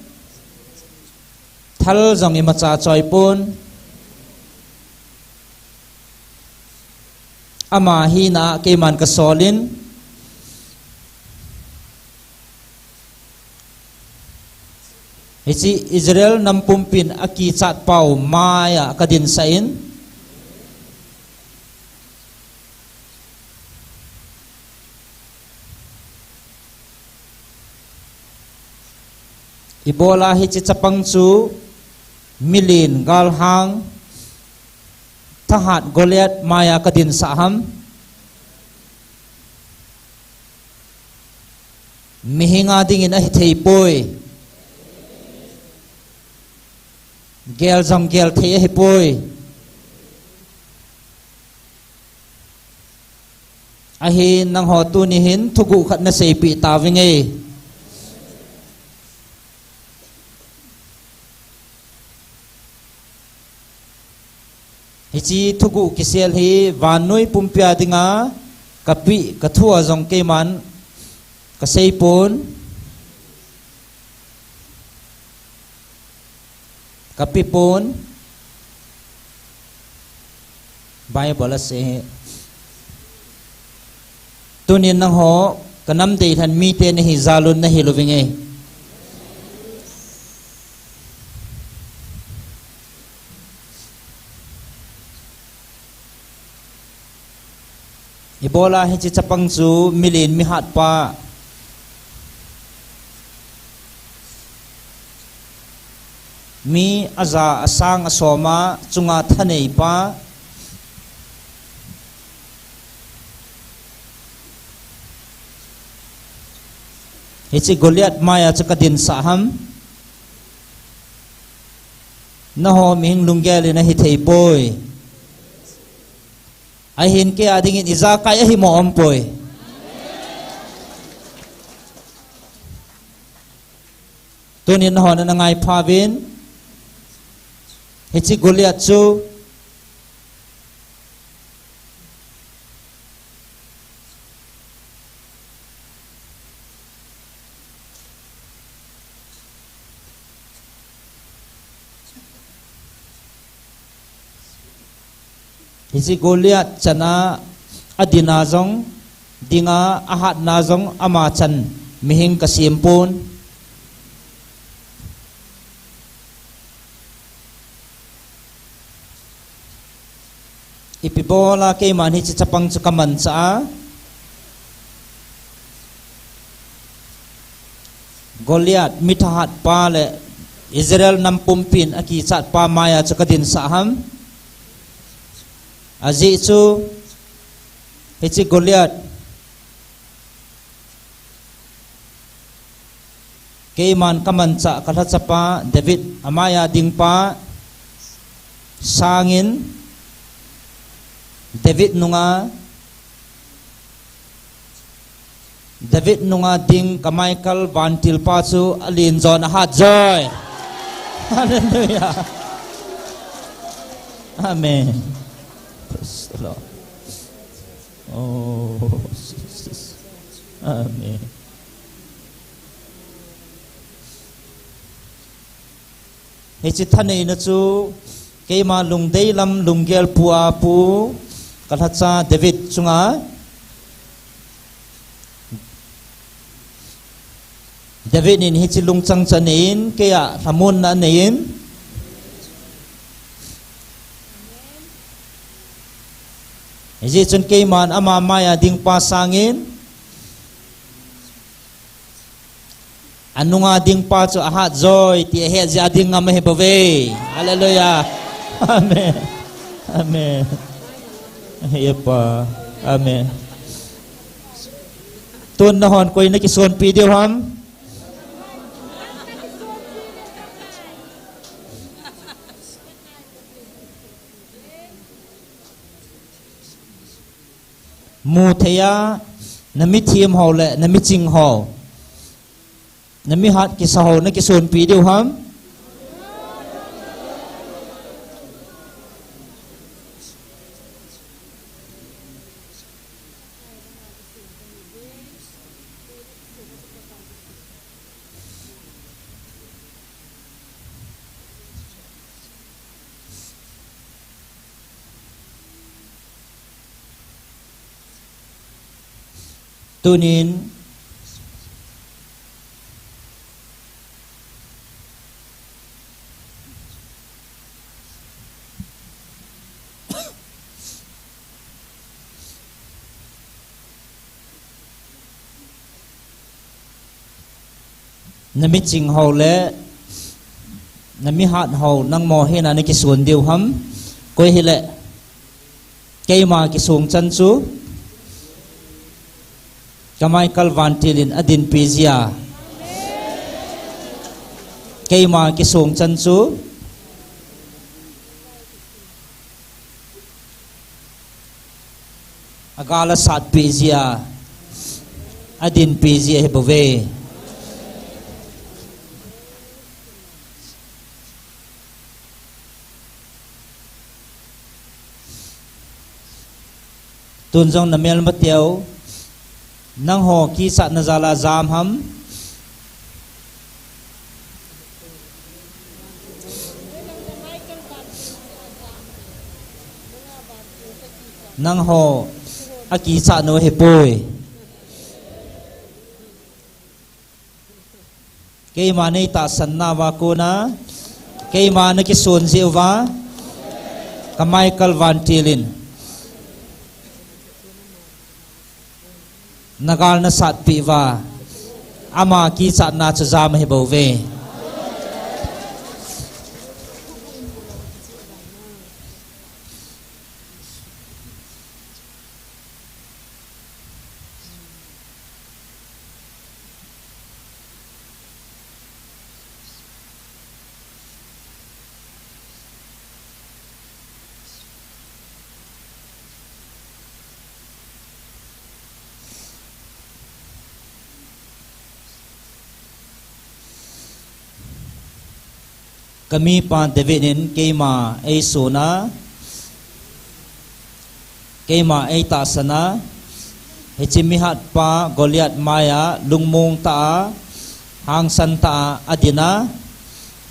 thal jong imacha choipun ama hina keman kasolin hechi Israel nampumpin aki chat pau maya kadin sain ibola hechi chapang chu milin galhang tahat Goliath maya kadin saham mihinga dingin a hithei poi gel jong gel thei hi poi ahi nang ho tu ni hin thugu khat na sei pi ta winge hichi thugu kisel hi vanoi pumpia dinga kapi kathua jong keman kaseipon kapipon Bible ase tunin nang ho kanam dei than mi te na hi zalun na hilovinge ibola hechi chapang chu milin mi hat pa mi aza asang asoma chunga thanei pa hechi Goliath maya chakadin saham naho ming lunggel na hithei poi ahin ke adingin izakai ahi mo ampoi tunin ho na ngai phavin hechi Goliath chu hichi Goliath chana adina jong dinga ahat na jong ama chan mihing kasimpun ipibola ke man hichi chapang chakaman cha Goliath mithahat pa le Israel nampumpin aki chat pa maya chakadin saham aji chu hichi Goliath Keiman kamanca kathachapa David amaya dingpa sangin David nunga ding ka Michael Vantil pasu alin zon hat joy. Hallelujah. Amen. Praise the Lord. Oh, Jesus. Amen. Hechithane na chu keima lungdei lam lunggel pua pu kathacha David chunga David in hichilung chang chanin kaya thamun na nein Iji chun keiman ama maya ding pasangin anunga ding pa chu ahat joy ti he ja ding ngam he bave. Hallelujah. Amen. Amen. Yepa. Amen. Tun na hon koi na kison video ham mu thaya nami thiem ho le nami ching ho nami hat ki sa ho na ki son pi deu ham tunin nami ching ho le nami hat ho nang mo he na ni ki sun deu ham koi hi le keima ki sung chan chu Kamay Kalvantilin adin pizia keima kisong chansu agala sat pizia adin pizia hebove tunjong namel matiao nang ho ki sat nazala zam ham nang ho aki sa no he poi ke mane ta sanna wa ko na ke mane ki son zewa ka Michael Vantilin nagal na sat piwa ama ki sat na chazam he bove kami pa Davidin keima ay sona keima ay tasana hechimihat pa Goliath maya lungmong ta hang santa adina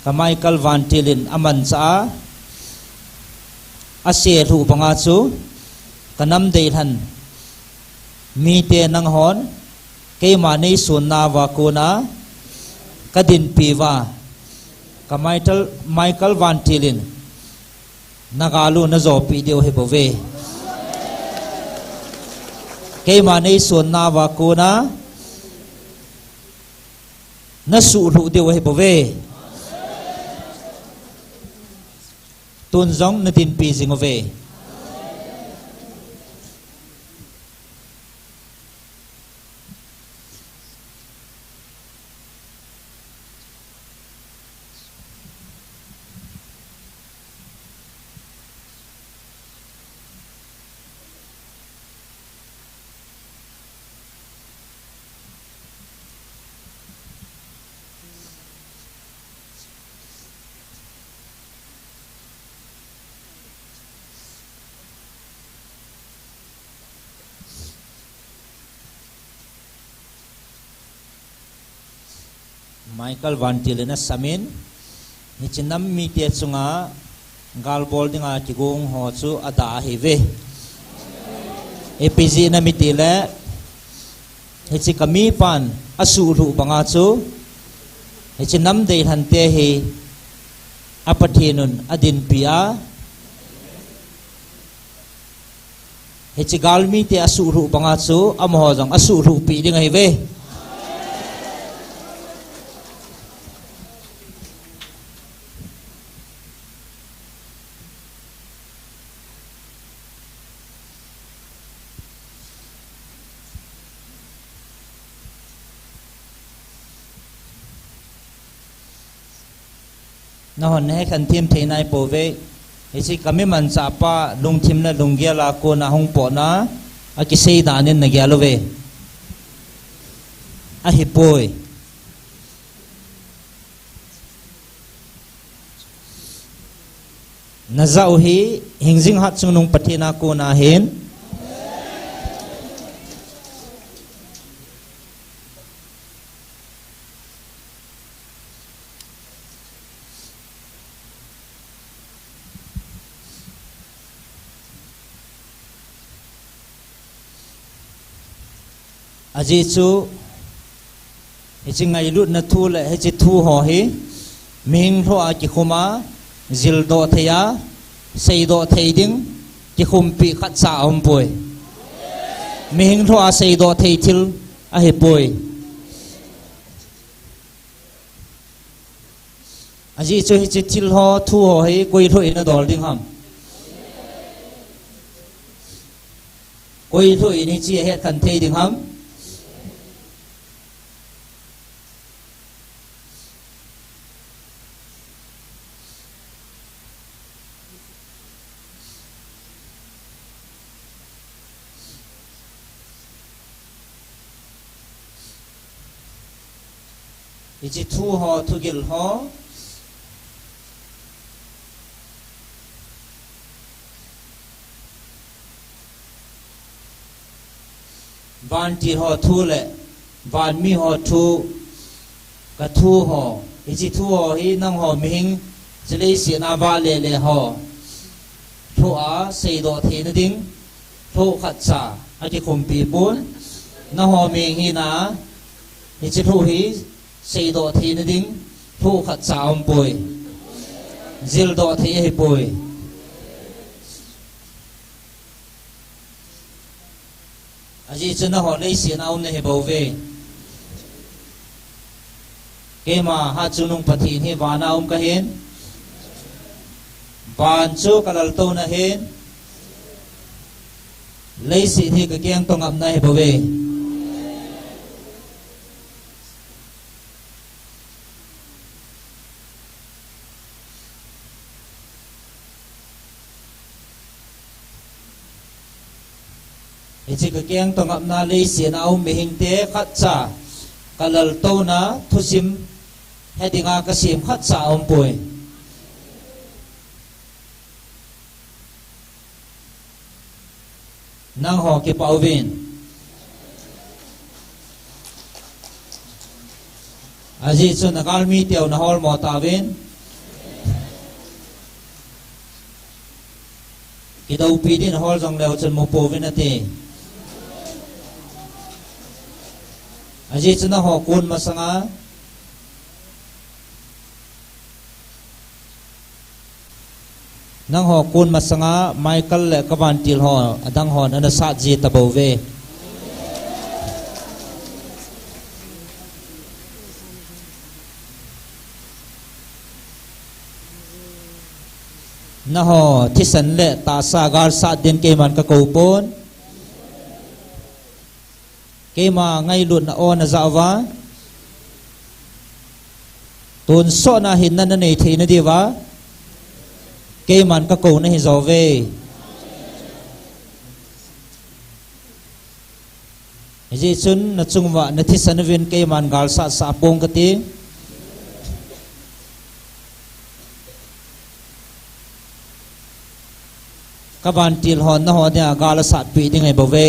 ka Michael Vantilin aman sa asir hu pangasu kanam deilhan mite nang hon keima ni sona wa kuna kadin piwa ka Michael Vantilin nagalu na zo pi deu he bove ke mane son na wa ko na su lu deu he bove tun zong na tin pi jing ove Michael Van Tilena Samin ni chinam mi te chunga galbol dinga kigong ho chu ada hive APG na mi tile hi chi kami pan asu ru banga chu hi chinam dei han te hi apathinun adin pia hi chi galmi te asu ru banga chu amho jang asu ru pi dinga hive na hon he khan thim theinai po ve hisi kami man cha pa lung thim na lung gya la ko na hong po na a ki sei da nen na gya lo ve a hi poi na zau hi hingjing hat chung nung pathina ko na hen aji chu hicing ngai lut na thu le hichi thu ho hi ming tho a ki khuma zil do theya sei do thei ding ki khum pi khat sa om poi ming tho a sei do thei thil a he poi aji chu hichi thil ho thu ho hi koi thoi na dol ding ham koi thoi ni chi he kan thei ding ham ichi thu ho thu gil ho ban ti ho thu le ban mi ho thu ka thu ho ichi thu ho hi nang ho ming chile si na ba le le ho thu a sei do the na ding thu khat cha a ki khum pi pun na ho ming hi na ichi thu hi sei do thi na ding thu khat cha om poi zil do thi he poi aji chuna ho lei si na om ne he bo ve ke ma ha chunung pathi ni wa na om ka hen ban chu kalal to na hen lei si thi ka kyang tong am na he bo ve ichi ka kyang tong ap na le si na um mi hing te khat cha kalal to na thusim hedinga ka sim khat cha om poi nang ho ki pauvin aji chu na kal mi teu na hol mo ta vin ki dau pi din hol jong leo chen mo po vin ate aji chuna ho kun masanga nang ho kun masanga Michael le kawan til ho adang hon ana sa ji tabo ve na ho thisan le ta sa gar sa din ke man ka ko pon ke ma ngai lut na on na zawa tun so na hin na nei the na diwa ke man ka ko na hi zo ve ji chun na chungwa na thisan vin ke man gal sa sa pong ka ti các bạn til hòn na hòn ya gala sat pi ding ai bove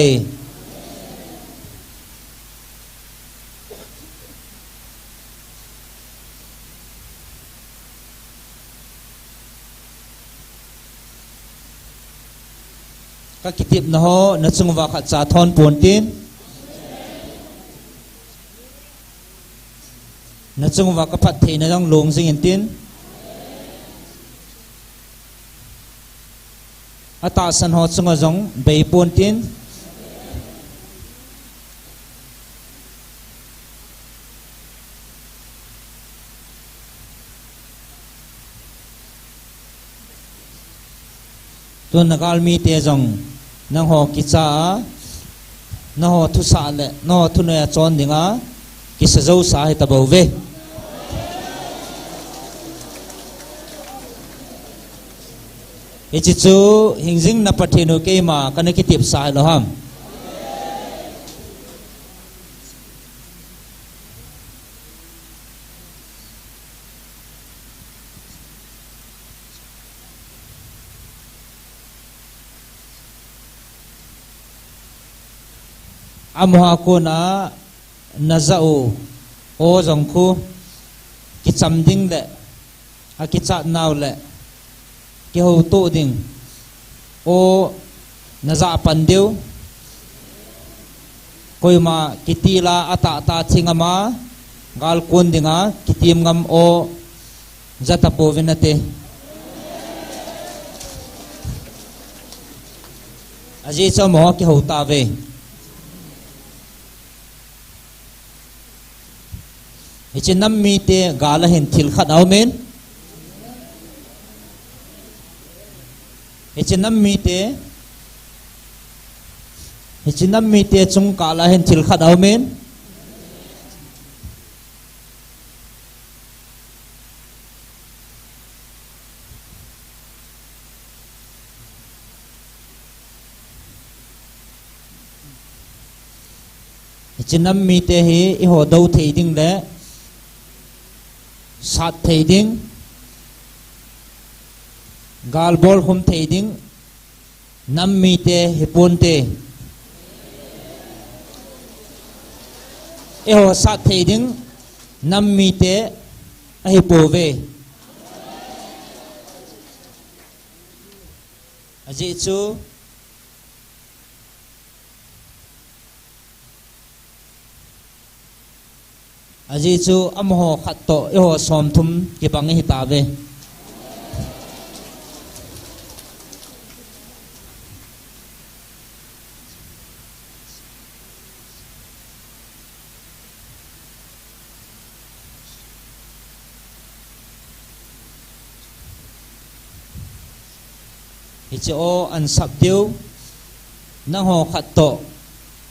ka kitip na ho na chungwa khat cha thon pon tin na chungwa ka phat thei na jang long sing in tin ata san ho chunga jong bei pon tin tuan nakal mi te jong nang ho kicha na ho thu sa le no thu ne chon dinga ki sa zo sa he ta bo ve e chi chu hingjing na pathinu ke ma kana ki tip sa lo ham amha ko na nazau o jong khu ki cham ding le a ki cha naw le ki ho to ding o naza pan deu koi ma ki ti la ata ta thingama gal kon dinga ki tim ngam o zata po vinate aji cho mo ki ho ta ve hichi nam mi te gala hin thil khat au men hichi nam mi te chung kala hin thil khat au men hichi nam mi te hi i ho do thei ding le sát thầy đinh gal bol hum thầy đinh nam mi te hipon te eho sát thầy đinh nam mi te hipo ve aji chu aji chu amho khat to eho som thum ki bang hi ta ve hi chu an sak deu na ho khat to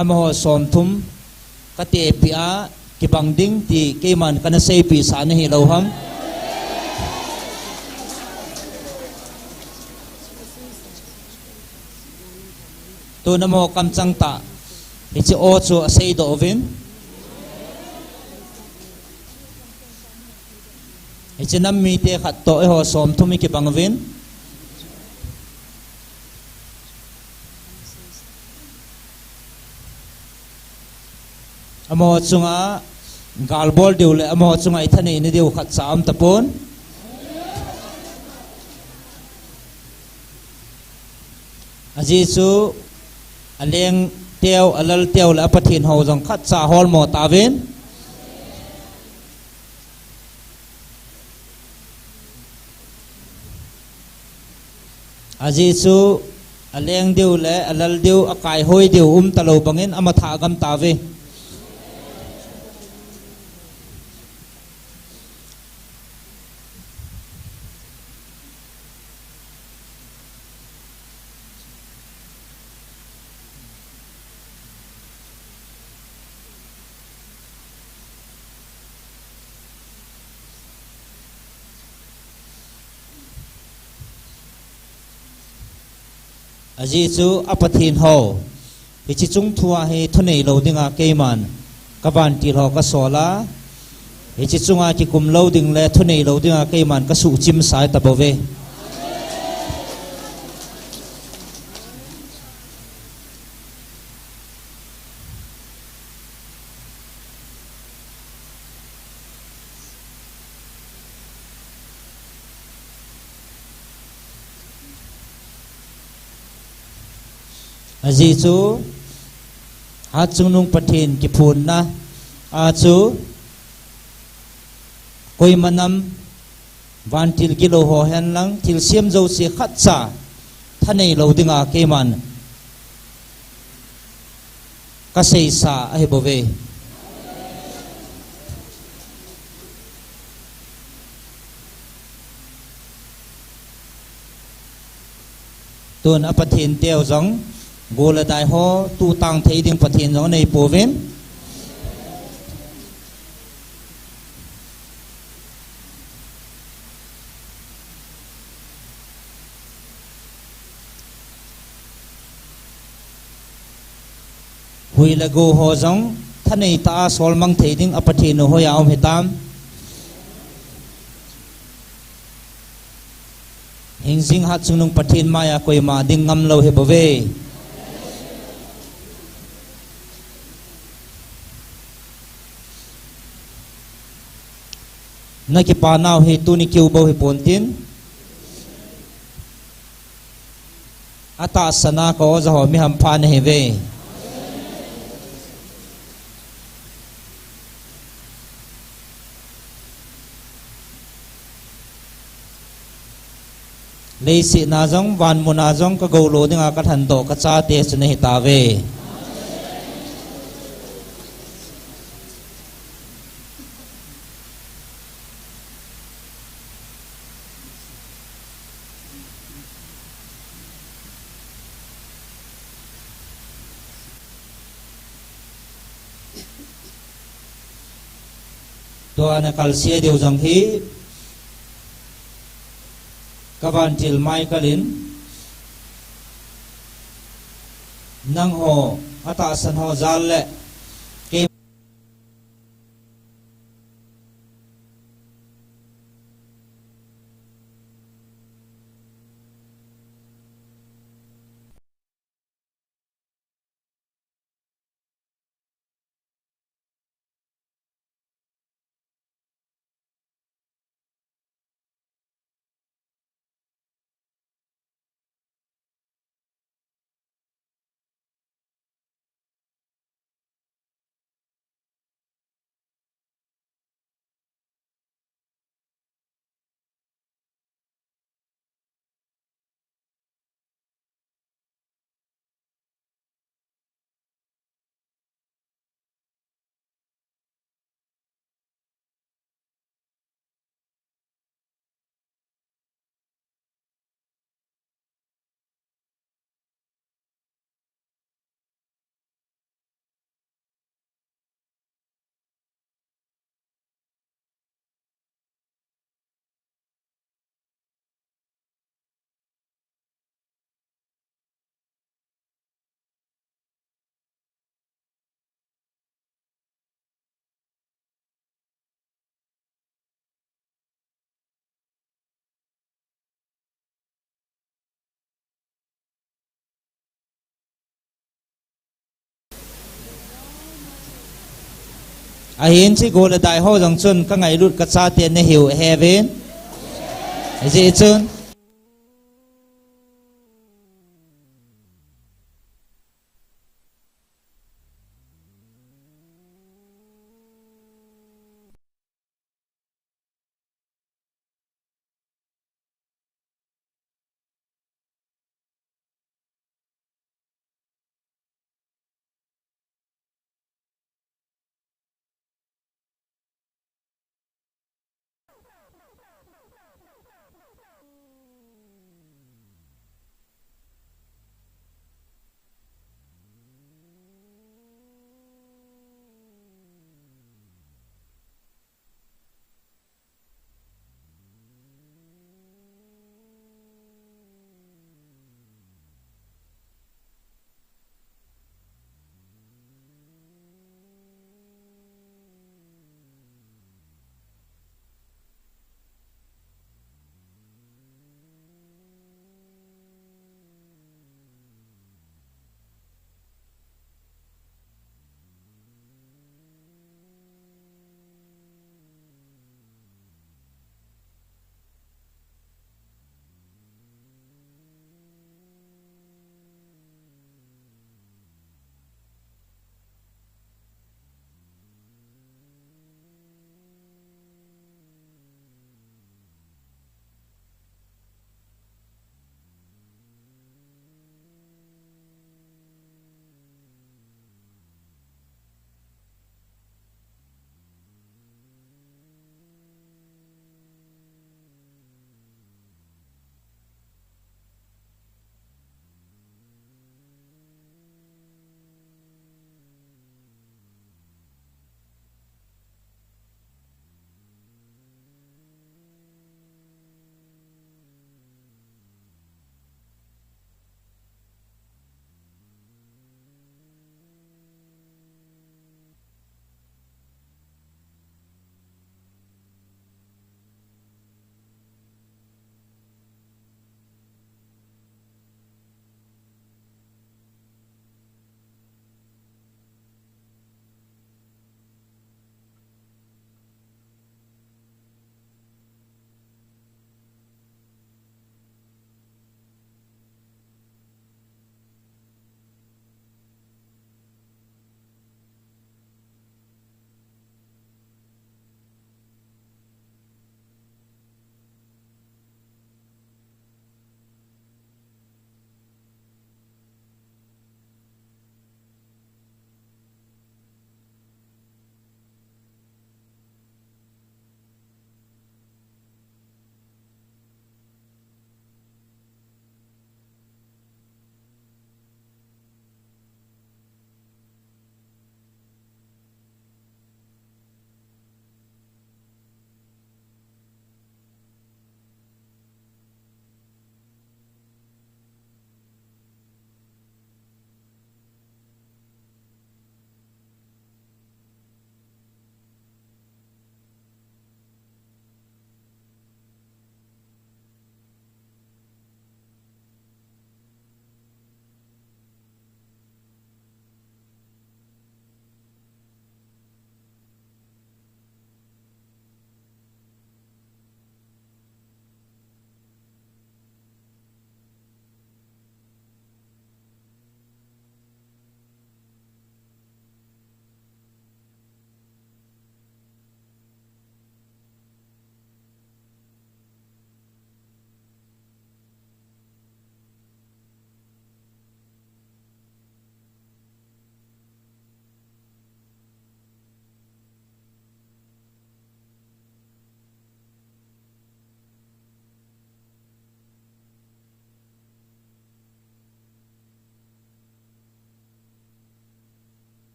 amho som thum ka te pia ki bang ding ti ke man kana sei pi sa na hi lo ham tu namo kam chang ta hi chi o chu a sei do vin hi chi nam mi te khat to e ho som thumi ki bang vin amo chunga galbol deule amo chunga ithani ni deu khat sam tapon aji chu aleng teo alal teo la pathin ho jong khat cha hol mo tawen aji chu aleng deule alal deu akai hoi deu talo bangin amatha gam tawe aji chu apathin ho hichi chung thua he thunei lo dinga keiman kaban ti ho ka sola hichi chunga ki kum lo ding le thunei lo dinga keiman ka su chim sai ta bove aji chu hat chung nung pathin ki phun na a chu koi manam van til kilo ho hen lang til siam zo si khat cha thanei lo dinga ke man ka sei sa a he bove tuan apathin teo zong gola dai ho tu tang thei ding pathin zong nei poven hui la go ho zong thanei ta sol mang thei ding apathin ho ya om hitam hình sinh hat chung nung pathin maya koi ma ding ngam lo he bove na ki pa naw he tu ni kiu bo he pontin ata sana ko za ho mi ham phan he ve lấy sĩ na giống van mùa na giống các gấu lúa dengan các hành động các cha tê xin hít ta về Tuan kalsia điều rằng hi kavan til mai kalin nang ho ata san ho zal le ke a hiền chi gola dai ho jong chun ka ngai lut ka cha te ne hiu heaven je chun